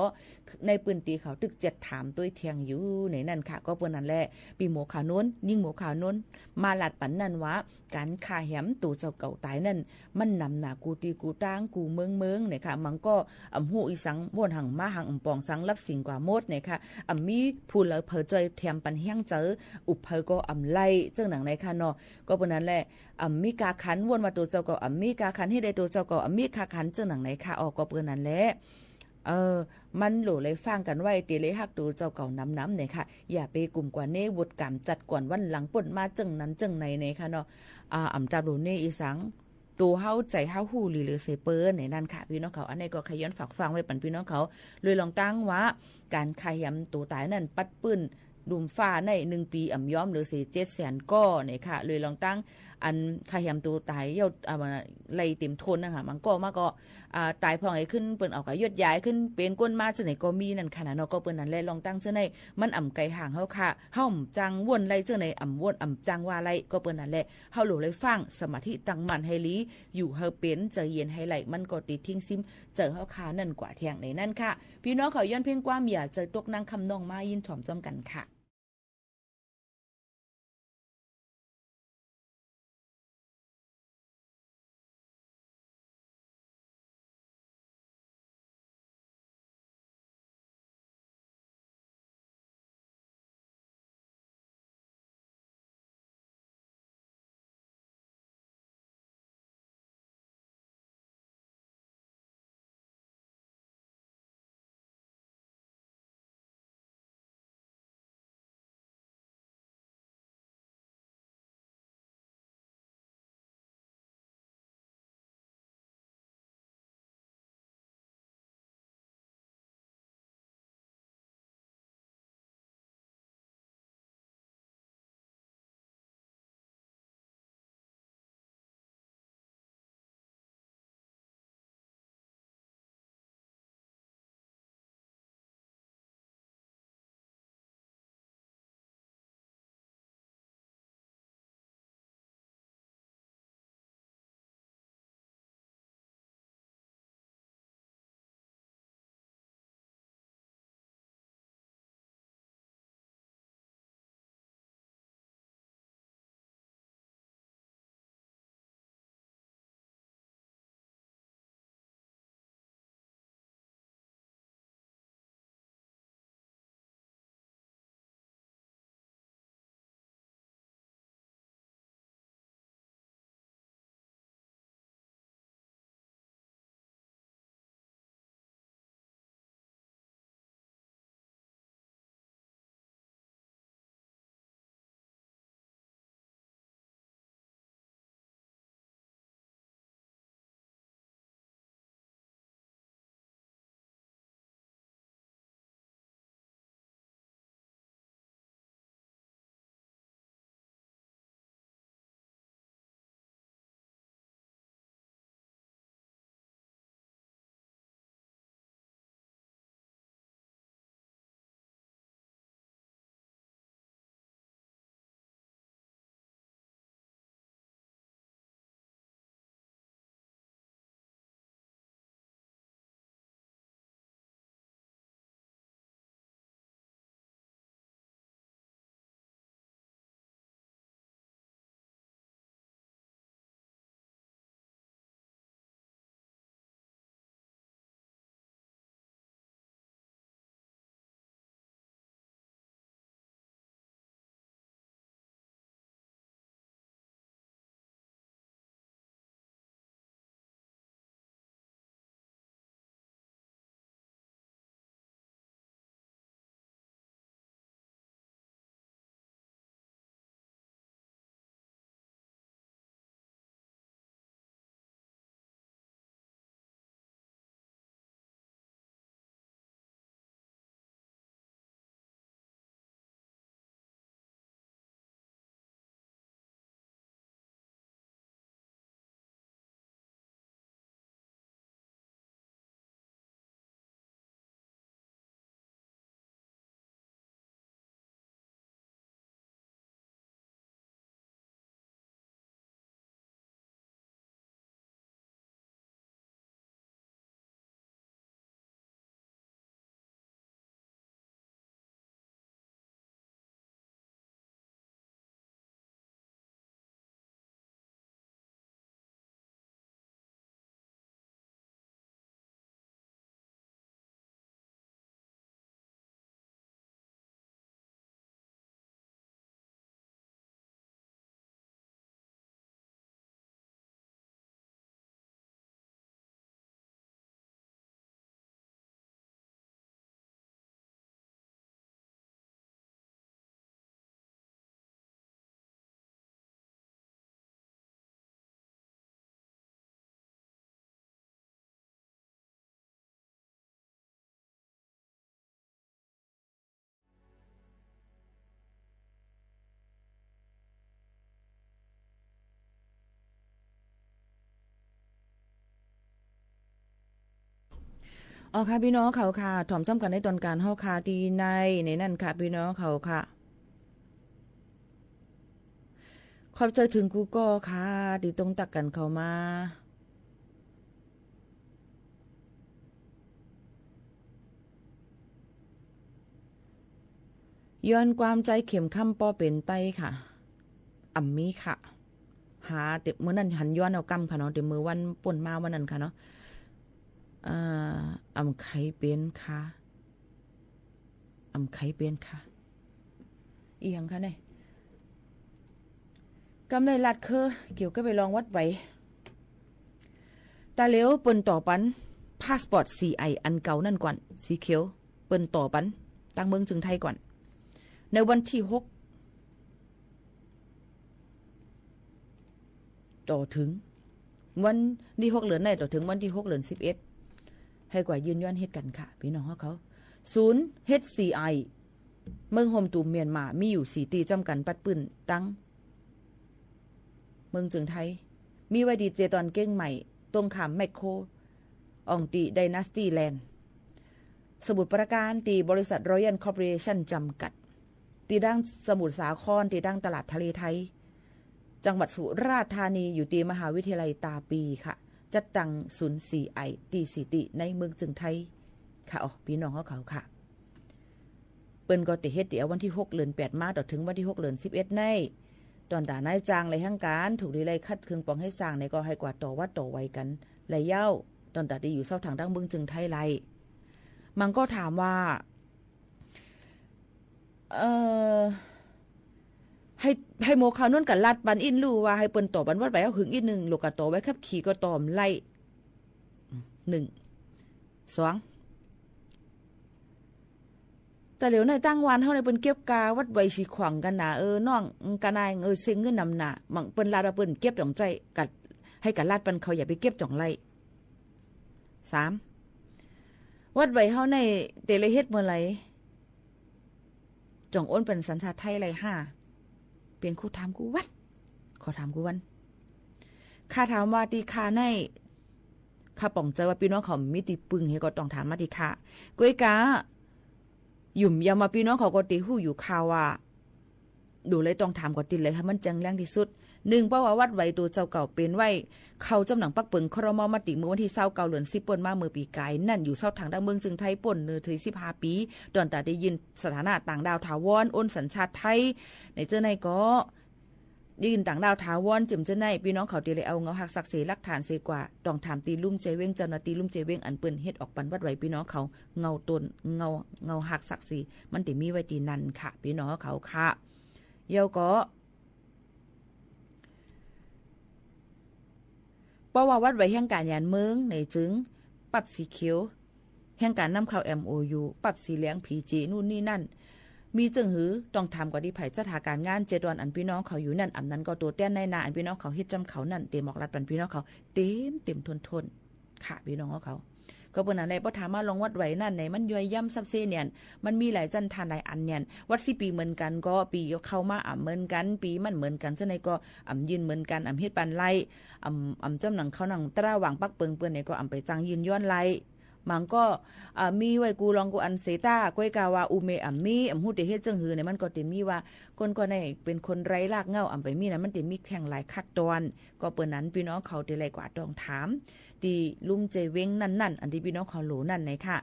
ในปืนตีเขาตึก7ถามตัวเทียงอยู่ในนั่นค่ะก็เปิ้นนั่นแหละปีหมูขาวน้นยิ่งหมูขาวน้นมาหลัดปันนั่นว่าการคาแหมตัวเจ้าเก่าตายนั่นมันนำหนากูตีกูตั้งกูเมืองเนี่ยค่ะมันก็หูอีสังบ่นหังมาหังปองสังรับสิ่งกว่าหมดเนี่ยค่ะมีผู้เลอเพอใจแถมปันเฮียงเจออุบเพอก็ไล่เจ้าหนังในค่ะเนาะก็เปิ้นนั่นแหละมีกาขันวนมาตัวเจ้าเก่ามีกาขันให้ได้ตัวเจ้าเก่ามีกาขันเจ้าหนังไหนค่ะออกก็เปิ้นนั่นแหละมันหลูเลยฟังกันไว้ตีเลยฮักดูเจ้าเก่าน้ำเนี่ยค่ะอย่าไปกลุ่มกว่าเน่วุดกรรมจัดก่อนวันหลังป่นมาจึงนั้นจึงไหนเนี่ยค่ะเนาะตาดูเน่อีสังตัวเฮาใจเฮาหูหรือเซเปอร์ในนั่นค่ะพี่น้องเขาอันนี้ก็ขย้อนฝากฟังไว้ปันพี่น้องเขาเลยลองตั้งว่าการขยำตัวตายนั่นปัดปื้นดุมฟ้าใน1 ปีย้อมหรือ700,000ก้อเนี่ยค่ะเลยลองตั้งอันขยำตัวตายเย่าไล่เต็มทนนะคะมันก็มาก็ตายพองไอ้ขึ้นเปิ้นเอาก็ยดย้ายขึ้นเป็นก้นมาจังไหนก็มีนั่นค่ะเนาะก็เปิ้นนั่นแหละลองตั้งจังไหนมันไกลห่างเฮาค่ะเฮาจังวนไล่จังไหนวนจังว่าไล่ก็เปิ้นนั่นแหละเฮาโหลเลยฟังสมาธิตั้งมั่นให้ลีอยู่เฮาเป็นใจเย็นให้ไหลมันก็ติทิ้งซิมเจอเฮาค่ะนั่นกว่าเที่ยงในนั่นค่ะพี่น้องเขาย้อนเพ่งความอย่าเจอตกนางคำนองมายินถ่อมจ้อมกันค่ะ อ๋อค่ะพี่น้องเขาค่ะถ่อมจ้ำกันในตอนการเฮาค่ะดีในนั่นค่ะพี่น้องเขาค่ะขอบใจถึงกูก็ค่ะดีตรงตักกันเข้ามาย้อนความใจเข็มค่ำป้อเป็นไตค่ะอ่ำมีค่ะหาเต็มมื้อนั้นหันย้อนเอากำค่ะเนาะเต็มมือวันป่นมาวันนั้นค่ะเนาะอ่ำไข่เป็นค่ะอ่ำไข่เป็นค่ะอีหยังค่ะเนี่ยกำในลัดคือเกี่ยวก็ไปลองวัดไว้ตาเหลวเปิ้นต่อปันพาสปอร์ต CI อันเก่านั่นก่อนสีเขียวเปิ้นต่อปันตั้งเมืองจึงไทยก่อนในวันที่6ต่อถึงวันที่6เดือนไหนต่อถึงวันที่6เดือน11ให้กว่ายืนยันเหตุกันค่ะพี่น้องเขาศูนย์ HCI เมืองโฮมตูมเมียนมามีอยู่4ตีจำกันปัดปืนตั้งเมืองจึงไทยมีไว้ดีเจตอนเก้งใหม่ตรงขามแมคโครอองตีไดนาสตี้แลนด์สมุทรปราการตีบริษัทรอยัลคอร์ปอเรชั่นจำกัดตีดังสมุทรสาครตีดังตลาดทะเลไทยจังหวัดสุราษฎร์ธานีอยู่ตีมหาวิทยาลัยตาปีค่ะจัดตั้งศูนย์ CI ตีสีติในเมืองจึงไทยค่ะอ๋อพี่น้องเขาค่ะเปิ้นก็ติเฮ็ดเดี๋ยววันที่6เดือน8มาต่อถึงวันที่6เดือน11ในตอนด่านายจางเลยหั่งการถูกดีเลยคัดเครื่องปองให้สร้างในก็ให้กว่าต่อวัดต่อไว้กันและเย้าตอนด่าที่อยู่เศร้าทางดั้งเมืองจึงไทยไรมันก็ถามว่าให้โมคานุ่นกับลัดปันอินรู้ว่าให้เปิ้นต่อบันวัดไปเอาหึงอีก1โลกะต่อไว้ขับขี่ก็ตอมไล่1 2แต่เหลียวในตั้งวันเฮาในเปิ้นเก็บกาวัดไว้สิขวางกันน่ะน้องกะนายเซ็งเงินนำหน้ามังเปิ้นลาดว่าเปิ้นเก็บจ่องใจกัดให้กับลาดปันเขาอย่าไปเก็บจ่องไล่3วัดไว้เฮาในเตเลเฮ็ดเมื่อไหร่จ่องอ้นเป็นสัญชาติไทยไร5เป็นคู่ถามกูวัดขอถามกูวันข้าถามว่าตีคาในข้าป่องใจว่าพี่น้องเขามีตีปึงให้ก็ต้องถามมาตีคาก้วยกาหยุ่มยามาพี่น้องเขาก็ตีหู้อยู่ข่าวว่าดูเลยต้องถามก่อนติเลยให้มันแจ้งแรงที่สุด1เพราะว่าวัดไว้ตัวเจ้าเก่าเป็นไว้เขาจำหนังปักเปิงครมมาติเมื่อวันที่29เดือน10ป่นมาเมื่อปีกายนั่นอยู่เศร้าทางด้านเมืองจึงไทยป่นเนอถึง15ปีตอนแต่ได้ยินสถานะต่างดาวถาวรโอนสัญชาติไทยในเจ้าในก็ยืนต่างดาวถาวรจิมเจ้าในพี่น้องเขาตีเลยเอาเงาหักศักดิ์ศรีหลักฐานเสกว่าต้องถามตีลุ่มเจเว้งเจ้าหน้าตีลุ่มเจเว้งอันเปิ้นเฮ็ดออกปันวัดไว้พี่น้องเขาเงาตนเงาหักศักดิ์ศรีมันติมีไว้ตีนั่นค่ะพี่น้องเขาค่ะเยาก็เพราะว่าวัดไว้แห่งการยานเมืองในจึงปรับสีเขียวแห่งการนำเข้า MOU ปรับสีเหลือง PG นู่นนี่นั่นมีจึงหือต้องทำกว่าที่ไผ่สถานการงาน7วันอันพี่น้องเขาอยู่นั่นอำนั้นก็ตัวแต้นในนาอันพี่น้องเขาเฮ็ดจำเขานั่นเต็มออกรัดปันพี่น้องเขาเต็มทนค่ะพี่น้องเขาก็เปิ้นอันใดบ่ถามมาลงวัดไว้นั่นไหนมันย่อยย่ำซับเซเนี่ยมันมีหลายจันทานหลายอันเนี่ยวัดสิปีเหมือนกันก็ปีเข้ามาเหมือนกันปีมันเหมือนกันจังได๋ก็ยืนเหมือนกันเฮ็ดปันไล่จำหนังเขาหนังตราหวังปักเปิงเปิ้นนี่ก็ไปจังยืนย้อนไล่มันก็มีไว้กูลองกูอันเซตาก้อยกาว่าอุเมมีฮู้แต่เฮ็ดจังหือเนี่ยมันก็ติมีว่าคนก็ได้เป็นคนไร้รากเหง้าไปมีนั้นมันติมีแข่งหลายคักตอนก็เปิ้นนั้นพี่น้องเขาติไลกว่าต้องถามตีลุ่มเจเว้งนั่นอันที่พี่น้องเขาโหลนั่นไหนค่ะ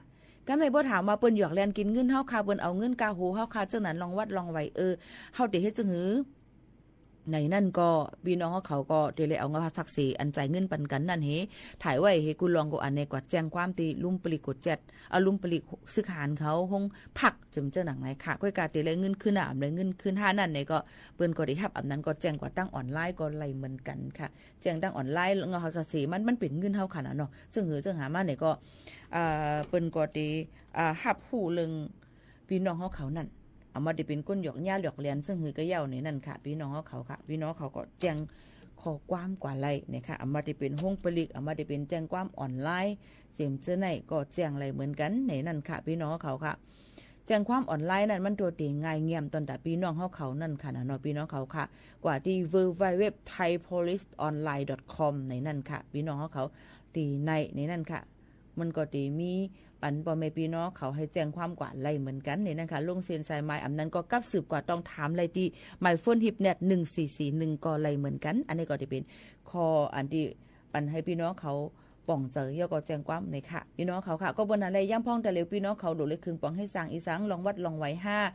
ก็ไม่บ่ถามว่าเปิ้นหยอกแลนกินเงินเฮาค่ะเปิ้นเอาเงินกาโหเฮาค่ะจังนั้นลองวัดลองไว้เฮาได้เฮ็ดจังหือในนั่นก็พี่น้องเขาก็ได้เลยเอาเงาศักดิ์ศรีอันใจเงินปันกันนั่นเฮถ่ายไว้เฮกูลองกูอันในกว่าแจ้งความตีลุ่มปลีกด7ลุ่มปลีกซื้อขานเขาห้องผักจึมเจ้าหนังไหนค่ะก้อยกาตีเลยเงินขึ้นเลยเงินขึ้น5นั่นเนี่ยก็เปิ้นก็ได้รับอันนั้นก็แจ้งกว่าตั้งออนไลน์ก็ไล่เหมือนกันค่ะแจ้งตั้งออนไลน์เงาศักดิ์ศรีมันเป็นเงินเฮาค่ะเนาะซึ่งหามาเนี่ยก็เปิ้นก็ได้รับผู้เรื่องพี่น้องเขานั่นเอามาได้เป็นก้นหยอกย่าหยอกเลียนซึ่งหือก็เย่าในนั่นค่ะพี่น้องเขาค่ะพี่น้องเขาก็แจ้งขอความกว่าไรเนี่ยค่ะเอามาได้เป็นห้องปลีกเอามาได้เป็นแจ้งความออนไลน์เสียมเจ้าไหนก็แจ้งอะไรเหมือนกันในนั่นค่ะพี่น้องเขาค่ะแจ้งความออนไลน์นั่นมันตัวเตียงง่ายเงียบตอนแต่พี่น้องเขานั่นค่ะเนาะพี่น้องเขาค่ะกว่าที่ www.thaipoliceonline.com ในนั่นค่ะพี่น้องเขาตีในนั่นค่ะ มันก็ตีมีปันพ่อแม่พี่น้องเขาให้แจ้งความกว่าไล่เหมือนกันนี่นะคะลงเซ็นสายไม้อำนั้นก็กับสืบกว่าต้องถามไล่ที่หมายโฟนฮิปเน็ต1441ก็ไล่เหมือนกันอันนี้ก็จะเป็นข้ออันที่ปันให้พี่น้องเขาป่องเจอยก็แจ้งความในค่ะพี่น้องเขาค่ะก็บนอะไรย่ำพ้องแต่เร็วพี่น้องเขาโดดเลยคึงป่องให้สั่งอีสังลองวัดลองไว้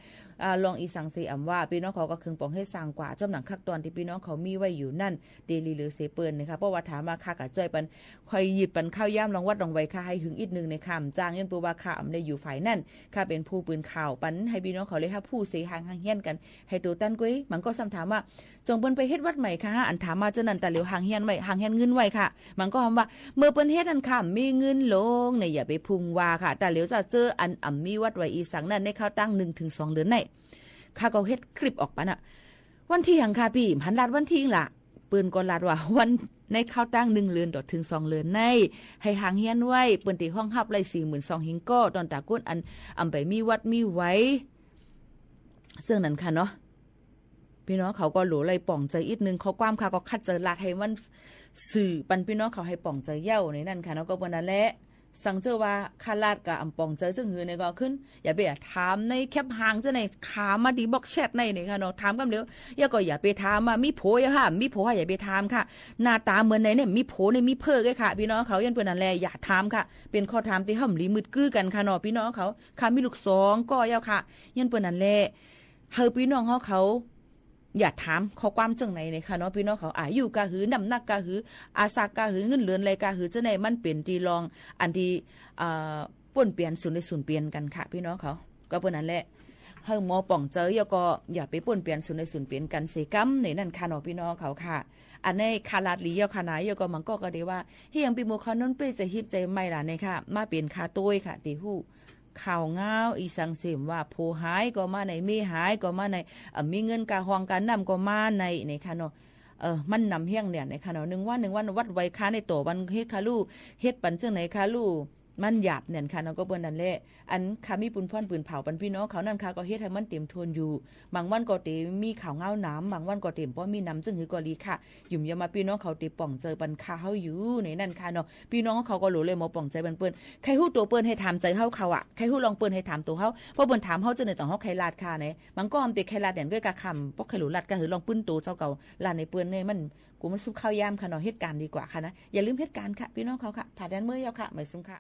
5ลองอีสังเสียว่าพี่น้องเขาก็คึงป่องให้สั่งกว่าจำหนังคักตอนที่พี่น้องเขามีไว้อยู่นั่นเดลีหรือเสเปิลนะคะเพราะว่าถามมาค่ะกับจ้อยปันคอยหยิบปันข้าวย่ำลองวัดลองไว้ค่ะให้หึงอีกนึงในคำจ้างยันปูว่าค่ะในอยู่ฝ่ายนั่นค่ะเป็นผู้ปืนข่าวปันให้พี่น้องเขาเลยค่ะผู้เสียหางห่างเฮี้ยนกันให้ตัวตั้นกุ้ยมันก็ซ้ำถามว่าจงเปิ้นไปเฮ็ดวัดใหม่ค่ะอันถามมาเจ้านั่นแต่เหลียวห่างเฮี้ยนไว้ห่างเฮี้ยนเงินไว้ค่ะมันก็คำว่าเมื่อเปิ้นเฮ็ดอันค่ะมีเงินลงเนี่ยอย่าไปพุงว่าค่ะแต่เหลียวจะเจออันมีวัดไว้อีสังนั่นในข้าวตั้ง 1-2 เดือนในข้าก็เฮ็ดคลิปออกปะน่ะวันที่หังค่ะพี่พันลาดวันที่ล่ะปืนก็ลาดว่าวันในข้าวตั้ง1 เดือนต่อถึง2 เดือนในให้ห่างเฮียนไว้เปิ้นที่ห้องฮับไล่ 42,000 หิงก็ตอนตาก้นอันไปมีวัดมีไว้ซึ่งนั้นค่ะเนาะพี่น้องเขาก็หลูเลยป่องใจอีกนึงเขาความค่ะก็คัดเจอลาดให้มันสื่อปันพี่น้องเขาให้ป่องใจเย้าในนั่นค่ะเนาะก็บ่นั่นแหละสั่งเจอว่าคาลาดกับอำปองเจอจึงหือเนี่ยก็ขึ้นอย่าไปถามในแคปหางจะในถามมาดีบอกแชทในนี่ค่ะเนาะถามกันเร็วอย่าก็อย่าไปถามมามีโผอย่าค่ะมีโผอย่าไปถามค่ะหน้าตาเหมือนในเนี่ยมีโผในมีเพ้อเลยค่ะพี่น้องเขายันเปิ้นนั่นแหละอย่าถามค่ะเป็นข้อถามที่ห่ำลีมืดกื้อกันค่ะเนาะพี่น้องเขาค่ะมีลูก2ก็ยาวค่ะยันเปิ้นนั่นแหละเฮาพี่น้องเขาอย่าถามข้อความจังไหนเนี่ยค่ะเนาะพี่น้องเขาอายุกะหือน้ำหนักกะหืออาสากะหือเงินเลือนอะไรกะหือจะไหนมันเป็นที่รองอันที่ป่นเปลี่ยนศูนย์ในศูนย์เปลี่ยนกันค่ะพี่น้องเขาก็เพิ่นนั่นแหละเฮาหมอป่องเจอยก็อย่าไปป่นเปลี่ยนศูนย์ในศูนย์เปลี่ยนกันเสกำในนั่นค่ะเนาะพี่น้องเขาค่ะอันในคาลาดลียคานาก็มันก็ได้ว่าเฮียงปีโมคานนเป้จะฮิบใจไม่ล่ะเนี่ยค่ะมาเป็นคาต้วยค่ะติฮู้ข่าวเงาอีสังเสมว่าผู้หายก็มาในมีหายก็มาในมีเงินกาห้องการนำก็มาในค่ะเนาะมันนำเฮียงเนี่ยในค่ะเนาะ1 วันวัดไว้ค้าในตัววันเฮ็ดคาลูเฮ็ดปันจังไหนคาลูมันหยาบเนี่ยค่ะเนาะก็เปิ้นนั่นแหละอันค่ะมีปุนพ่อนปืนเผาปันพี่น้องเขานั่นค่ะก็เฮ็ดให้มันเต็มทวนอยู่บางวันก็เต็มมีข่าวเงาน้ำบางวันก็เต็มบ่มีน้ำจึงหือก็ลีค่ะยุ่มยามาพี่น้องเขาติป่องเจอปันค่าเฮาอยู่ในนั่นค่ะเนาะพี่น้องเขาก็รู้เลยหมอป่องใจเปิ้นใครฮู้ตัวเปิ้นให้ถามใจเฮาเขาอ่ะใครฮู้ลองเปิ้นให้ถามตัวเฮาเพราะเปิ้นถามเฮาจังได๋จังเฮาใครลาดค่ะเนี่ยมันก็อำติใครลาดเนี่ยด้วยกะคำบ่ใครรู้ลาดก็หือลองปึ้นตัวเจ้าเก่าลาดในเปิ้นเนี่ยมันกูมันซุบข้าวยามค่ะเนาะเหตุการณ์ดีกว่าค่ะนะอย่าลืมเหตุการณ์ค่ะพี่น้องเขาค่ะผ่าแดนเมื่อยาวค่ะหมายซุ่มค่ะ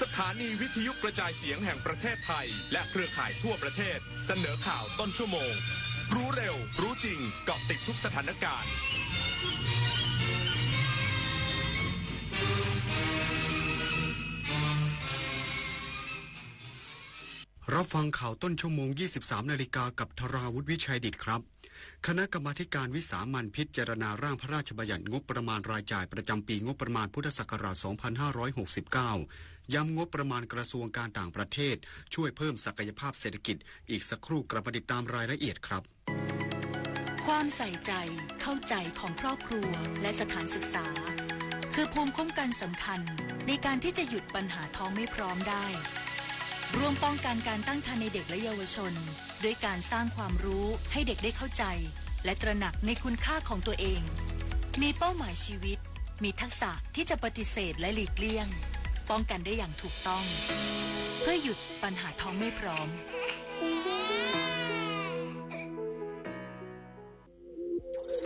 สถานีวิทยุกระจายเสียงแห่งประเทศไทยและเครือข่ายทั่วประเทศเสนอข่าวต้นชั่วโมงรู้เร็วรู้จริงเกาะติดทุกสถานการณ์รับฟังข่าวต้นชั่วโมง 23 นาฬิกากับธราวุฒิวิชัยดิษฐ์ครับคณะกรรมาการวิสามัญพิจารณาร่างพระราชบัญญัติงบประมาณรายจ่ายประจำปีงบประมาณพุทธศักราช 2569 ย้ำงบประมาณกระทรวงการต่างประเทศช่วยเพิ่มศักยภาพเศรษฐกิจอีกสักครู่กลับมาติดตามรายละเอียดครับความใส่ใจเข้าใจของครอบครัวและสถานศึกษาคือภูมิคุ้มกันสำคัญในการที่จะหยุดปัญหาท้องไม่พร้อมได้ร่วมป้องกันการตั้งครรภ์ในเด็กและเยาวชนด้วยการสร้างความรู้ให้เด็กได้เข้าใจและตระหนักในคุณค่าของตัวเองมีเป้าหมายชีวิตมีทักษะที่จะปฏิเสธและหลีกเลี่ยงป้องกันได้อย่างถูกต้องเพื่อหยุดปัญหาท้องไม่พร้อม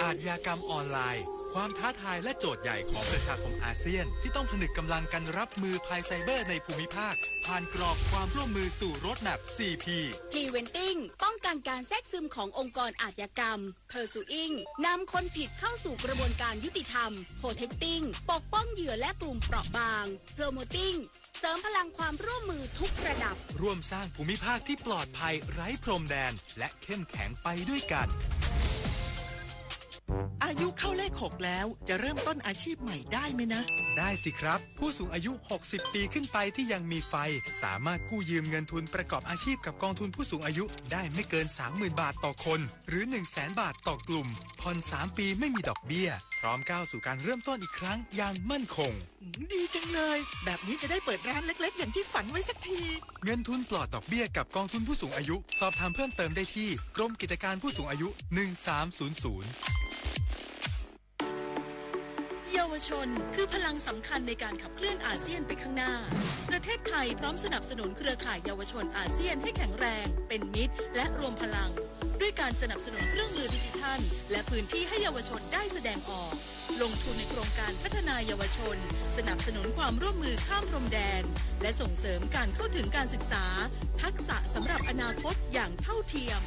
อาชญากรรมออนไลน์ ความท้าทายและโจทย์ใหญ่ของประชาคมอาเซียนที่ต้องผนึกกำลังกันรับมือภัยไซเบอร์ในภูมิภาคผ่านกรอบความร่วมมือสู่โรดแมป 4P Preventing ป้องกันการแทรกซึมขององค์กรอาชญากรรม Pursuing นำคนผิดเข้าสู่กระบวนการยุติธรรม Protecting ปกป้องเหยื่อและกลุ่มเปราะบาง Promoting เสริมพลังความร่วมมือทุกระดับร่วมสร้างภูมิภาคที่ปลอดภัยไร้พรมแดนและเข้มแข็งไปด้วยกันอายุเข้าเลข 6 แล้วจะเริ่มต้นอาชีพใหม่ได้ไหมนะได้สิครับผู้สูงอายุ60ปีขึ้นไปที่ยังมีไฟสามารถกู้ยืมเงินทุนประกอบอาชีพกับกองทุนผู้สูงอายุได้ไม่เกิน 30,000 บาทต่อคนหรือ 100,000 บาทต่อกลุ่มผ่อน3ปีไม่มีดอกเบี้ยพร้อมก้าวสู่การเริ่มต้นอีกครั้งอย่างมั่นคงดีจังเลยแบบนี้จะได้เปิดร้านเล็กๆอย่างที่ฝันไว้สักทีเงินทุนปลอดดอกเบี้ยกับกองทุนผู้สูงอายุสอบถามเพิ่มเติมได้ที่กรมกิจการผู้สูงอายุ1300เยาวชนคือพลังสำคัญในการขับเคลื่อนอาเซียนไปข้างหน้าประเทศไทยพร้อมสนับสนุนเครือข่ายเยาวชนอาเซียนให้แข็งแรงเป็นมิตรและรวมพลังด้วยการสนับสนุนเครื่องมือดิจิทัลและพื้นที่ให้เยาวชนได้แสดงออกลงทุนในโครงการพัฒนาเยาวชนสนับสนุนความร่วมมือข้ามพรมแดนและส่งเสริมการเข้าถึงการศึกษาทักษะสำหรับอนาคตอย่างเท่าเทียม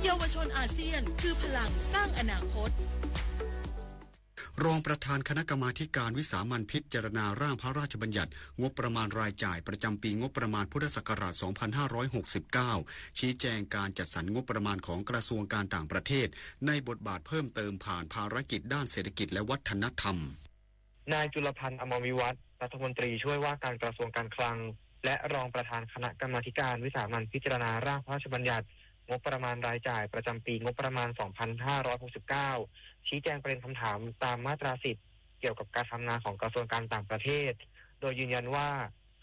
เยาวชนอาเซียนคือพลังสร้างอนาคตรองประธานคณะกรรมาการวิสามัญพิจารณาร่างพระราชบัญญัติงบประมาณรายจ่ายประจำปีงบประมาณพุทธศักราช 2569 ชี้แจงการจัดสรรงบประมาณของกระทรวงการต่างประเทศในบทบาทเพิ่มเติมผ่านภารกิจด้านเศรษฐกิจและวัฒนธรรมนายจุลพันธ์ อมรวิวัฒน์รัฐมนตรีช่วยว่าการกระทรวงการคลังและรองประธานคณะกรรมาการวิสามัญพิจารณาร่างพระราชบัญญัติงบประมาณรายจ่ายประจำปีงบประมาณ 2569 ชี้แจงประเด็นคำถามตามมาตรา 10 เกี่ยวกับการทำงานของกระทรวงการต่างประเทศโดยยืนยันว่า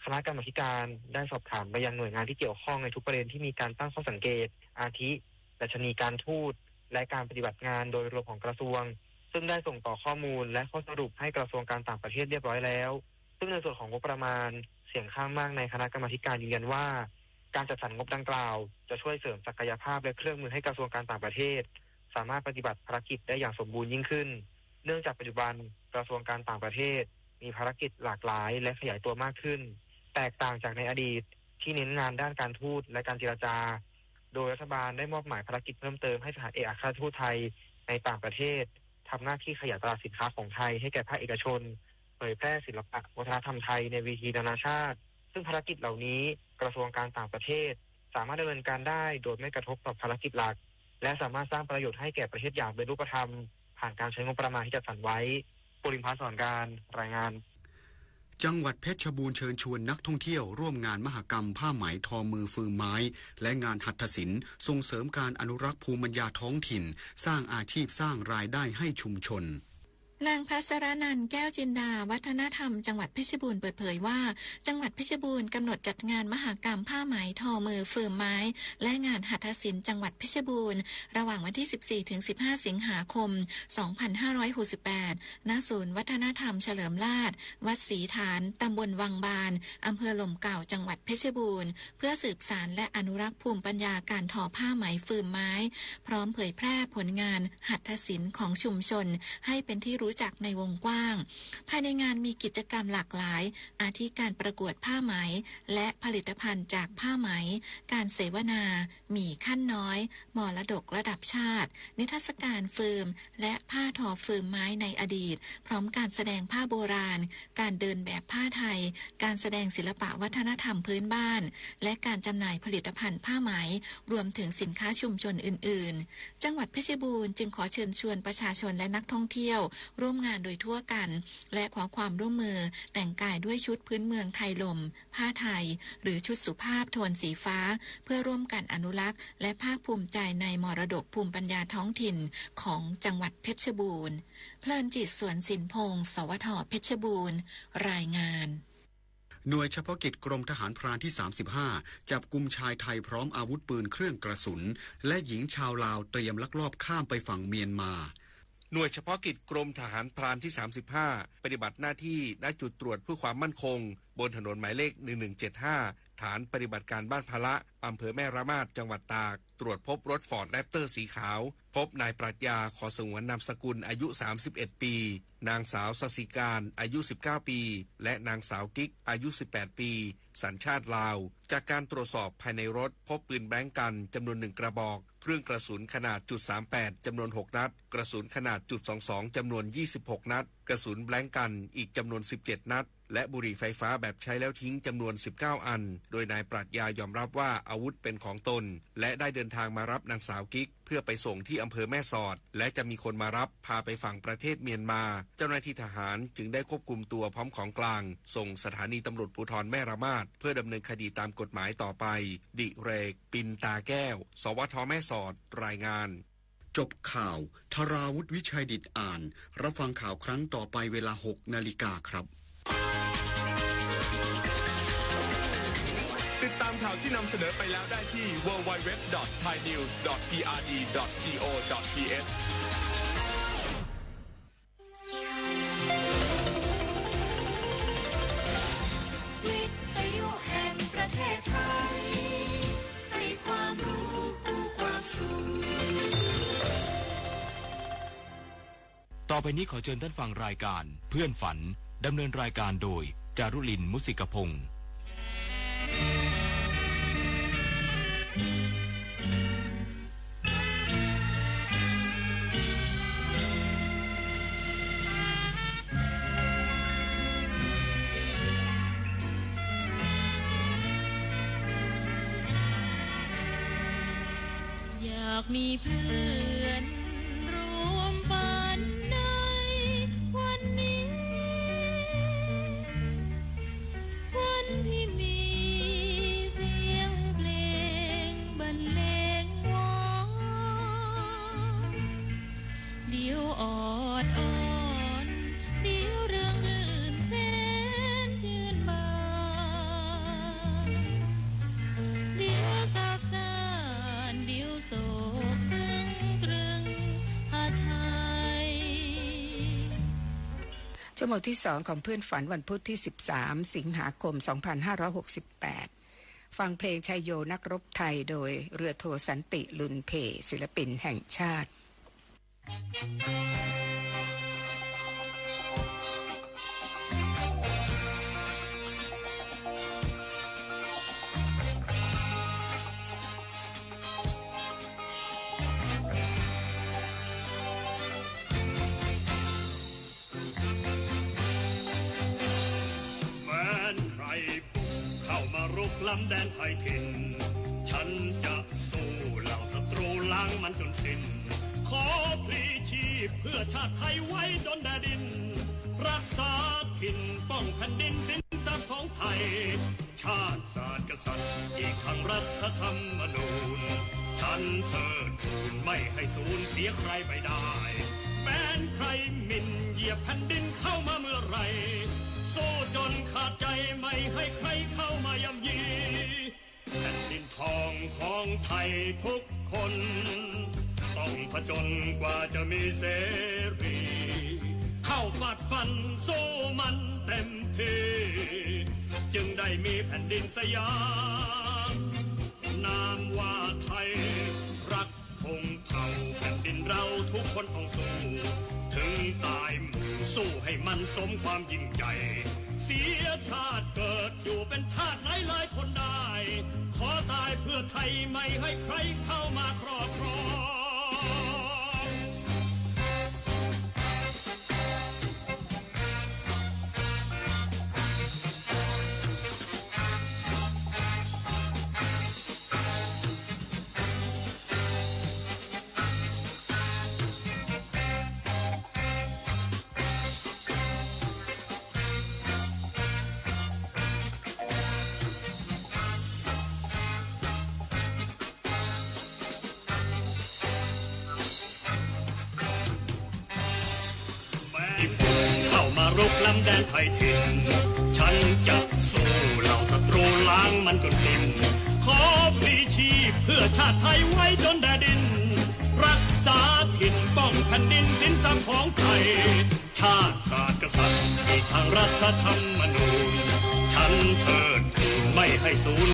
คณะกรรมาการได้สอบถามไปยังหน่วยงานที่เกี่ยวข้องในทุกประเด็นที่มีการตั้งข้อสังเกตอาทิดัชนีการทูตและการปฏิบัติงานโดยรวมของกระทรวงซึ่งได้ส่งต่อข้อมูลและข้อสรุปให้กระทรวงการต่างประเทศเรียบร้อยแล้วซึ่งในส่วนของงบประมาณเสียงข้างมากในคณะกรรมาการยืนยันว่าการจัดสรรงบดังกล่าวจะช่วยเสริมศักยภาพและเครื่องมือให้กระทรวงการต่างประเทศสามารถปฏิบัติภารกิจได้อย่างสมบูรณ์ยิ่งขึ้นเนื่องจากปัจจุบันกระทรวงการต่างประเทศมีภารกิจหลากหลายและขยายตัวมากขึ้นแตกต่างจากในอดีตที่เน้นงานด้านการทูตและการเจรจาโดยรัฐบาลได้มอบหมายภารกิจเพิ่มเติมให้สถานเอกอัครราชทูตไทยในต่างประเทศทำหน้าที่ขยายตลาดสินค้าของไทยให้แก่ภาคเอกชนเผยแพร่ศิลปะวัฒนธรรมไทยในเวทีนานาชาติซึ่งภารกิจเหล่านี้กระทรวงการต่างประเทศสามารถดำเนินการได้โดยไม่กระทบต่อภารกิจหลักและสามารถสร้างประโยชน์ให้แก่ประเทศอย่างเป็นรูปธรรมผ่านการใช้งบประมาณที่จัดสรรไว้ปุริมพัฒน์สอนการรายงานจังหวัดเพชรบูรณ์เชิญชวนนักท่องเที่ยวร่วมงานมหกรรมผ้าไหมทอมือฟืนไม้และงานหัตถศิลป์ส่งเสริมการอนุรักษ์ภูมิปัญญาท้องถิ่นสร้างอาชีพสร้างรายได้ให้ชุมชนนางพัชรนันท์แก้วจินดาวัฒนธรรมจังหวัดเพชรบูรณ์เปิดเผยว่าจังหวัดเพชรบูรณ์กำหนดจัดงานมหกรรมผ้าไหมทอมือฟืนไม้และงานหัตถศิลป์จังหวัดเพชรบูรณ์ระหว่างวันที่ 14-15 สิงหาคม 2568 ณ ศูนย์วัฒนธรรมเฉลิมราชวัดศรีฐานตำบลวังบานอำเภอหล่มเก่าจังหวัดเพชรบูรณ์เพื่อสืบสานและอนุรักษ์ภูมิปัญญาการทอผ้าไหมฟืนไม้พร้อมเผยแพร่ผลงานหัตถศิลป์ของชุมชนให้เป็นที่รู้จักในวงกว้างภายในงานมีกิจกรรมหลากหลายอาทิการประกวดผ้าไหมและผลิตภัณฑ์จากผ้าไหมการเสวนาหมี่ขั้นน้อยมรดกระดับชาตินิทรรศการฟืมและผ้าทอฟืมไม้ในอดีตพร้อมการแสดงผ้าโบราณการเดินแบบผ้าไทยการแสดงศิลปะวัฒนธรรมพื้นบ้านและการจำหน่ายผลิตภัณฑ์ผ้าไหมรวมถึงสินค้าชุมชนอื่นๆจังหวัดเพชรบูรณ์จึงขอเชิญชวนประชาชนและนักท่องเที่ยวร่วมงานโดยทั่วกันและขอความร่วมมือแต่งกายด้วยชุดพื้นเมืองไทยลมผ้าไทยหรือชุดสุภาพโทนสีฟ้าเพื่อร่วมกันอนุรักษ์และภาคภูมิใจในมรดกภูมิปัญญาท้องถิ่นของจังหวัดเพชรบูรณ์เพลินจิตสวนสินพงศ์สวท.เพชรบูรณ์รายงานหน่วยเฉพาะกิจกรมทหารพรานที่35จับกุมชายไทยพร้อมอาวุธปืนเครื่องกระสุนและหญิงชาวลาวเตรียมลักลอบข้ามไปฝั่งเมียนมาหน่วยเฉพาะกิจกรมทหารพรานที่35ปฏิบัติหน้าที่ณจุดตรวจเพื่อความมั่นคงบนถนนหมายเลข1175ฐานปฏิบัติการบ้านพละอำเภอแม่ระมาดจังหวัดตากตรวจพบรถฟอร์ดแรปเตอร์สีขาวพ พบนายปรัชญาขอสงวนนามสกุลอายุ31ปีนางสาวสศิการอายุ19ปีและนางสาวกิ๊กอายุ18ปีสัญชาติลาวจากการตรวจสอบภายในรถพบปืนแบงก์กันจำนวน1กระบอกเครื่องกระสุนขนาด.38จำนวน6นัดกระสุนขนาด.22จำนวน26นัดกระสุนแบงก์กันอีกจำนวน17นัดและบุหรี่ไฟฟ้าแบบใช้แล้วทิ้งจำนวน19อันโดยนายปรัชญายอมรับว่าอาวุธเป็นของตนและได้เดินทางมารับนางสาวกิ๊กเพื่อไปส่งที่อำเภอแม่สอดและจะมีคนมารับพาไปฝั่งประเทศเมียนมาเจ้าหน้าที่ทหารจึงได้ควบคุมตัวพร้อมของกลางส่งสถานีตำรวจภูธรแม่ระมาดเพื่อดำเนินคดีตามกฎหมายต่อไปดิเรกปินตาแก้วสวทแม่สอดรายงานจบข่าวธราวุฒิวิชัยดิษฐ์อ่านรับฟังข่าวครั้งต่อไปเวลา 6 นาฬิกาครับติดตามข่าวที่นำเสนอไปแล้วได้ที่ www.thainews.prd.go.thวิทยุแห่งประเทศไทยให้ความรู้กู้ความสุขต่อไปนี้ขอเชิญท่านฟังรายการเพื่อนฝันดำเนินรายการโดยจารุลินมุสิกพงศ์อยากมีเพื่อนร่วมฝันในวันนี้วันที่มีเสียงเพลงบรรเลงวอนเดี๋ยวออดอ่อนเดี๋ยวเรื่องรื่นแสนชื่นบานเดี๋ยวซาบซ่านเดี๋ยวโศกซึ้งตรึงหาไทยชั่วโมงที่2ของเพื่อนฝันวันพุธที่13สิงหาคม2568ฟังเพลงชัยโยนักรบไทยโดยเรือโทสันติลุนเพศิลปินแห่งชาติรุกล้ำแดนไทยถิ่นฉันจะสู้เหล่าศัตรูล้างมันจนสิ้นขอพลีชีพเพื่อชาติไทยไว้จนแดนดินรักษาถิ่นป้องแผ่นดินสินทรัพย์ของไทยชาติศาสตร์กษัตริย์อีกทั้งรัฐธรรมนูญฉันเทิดทูนไม่ให้สูญเสียใครไปได้แม้นใครหมิ่นเหยียบแผ่นดินเข้ามาเมื่อไรสู้จนขาดใจไม่ให้ใครเข้ามาย่ำยีแผ่นดินทองของไทยทุกคนต้องผจญกว่าจะมีเสรีเข้าฟาดฟันสู้มันเต็มที่จึงได้มีแผ่นดินสยามนามว่าไทยรักธงเผ่าแผ่นดินเราทุกคนต้องสู้ถึงตายหมู่สู้ให้มันสมความยิ่งใหญ่เสียชาติเกิดอยู่เป็นทาสหลายคนได้ขอตายเพื่อไทยไม่ให้ใครเข้ามาครอบครองรุกล้ำแดนไทยถิ่นฉันจะสู้เหล่าศัตรูล้างมันจนสิ้นขอพลีชีพเพื่อชาติไทยไว้จนแดนดินรักษาถิ่นป้องแผ่นดินสินทรัพย์ของไทยชาติศาสตร์กษัตริย์อีกทางรัฐธรรมนูญฉันเทิดทูนไม่ให้สูญ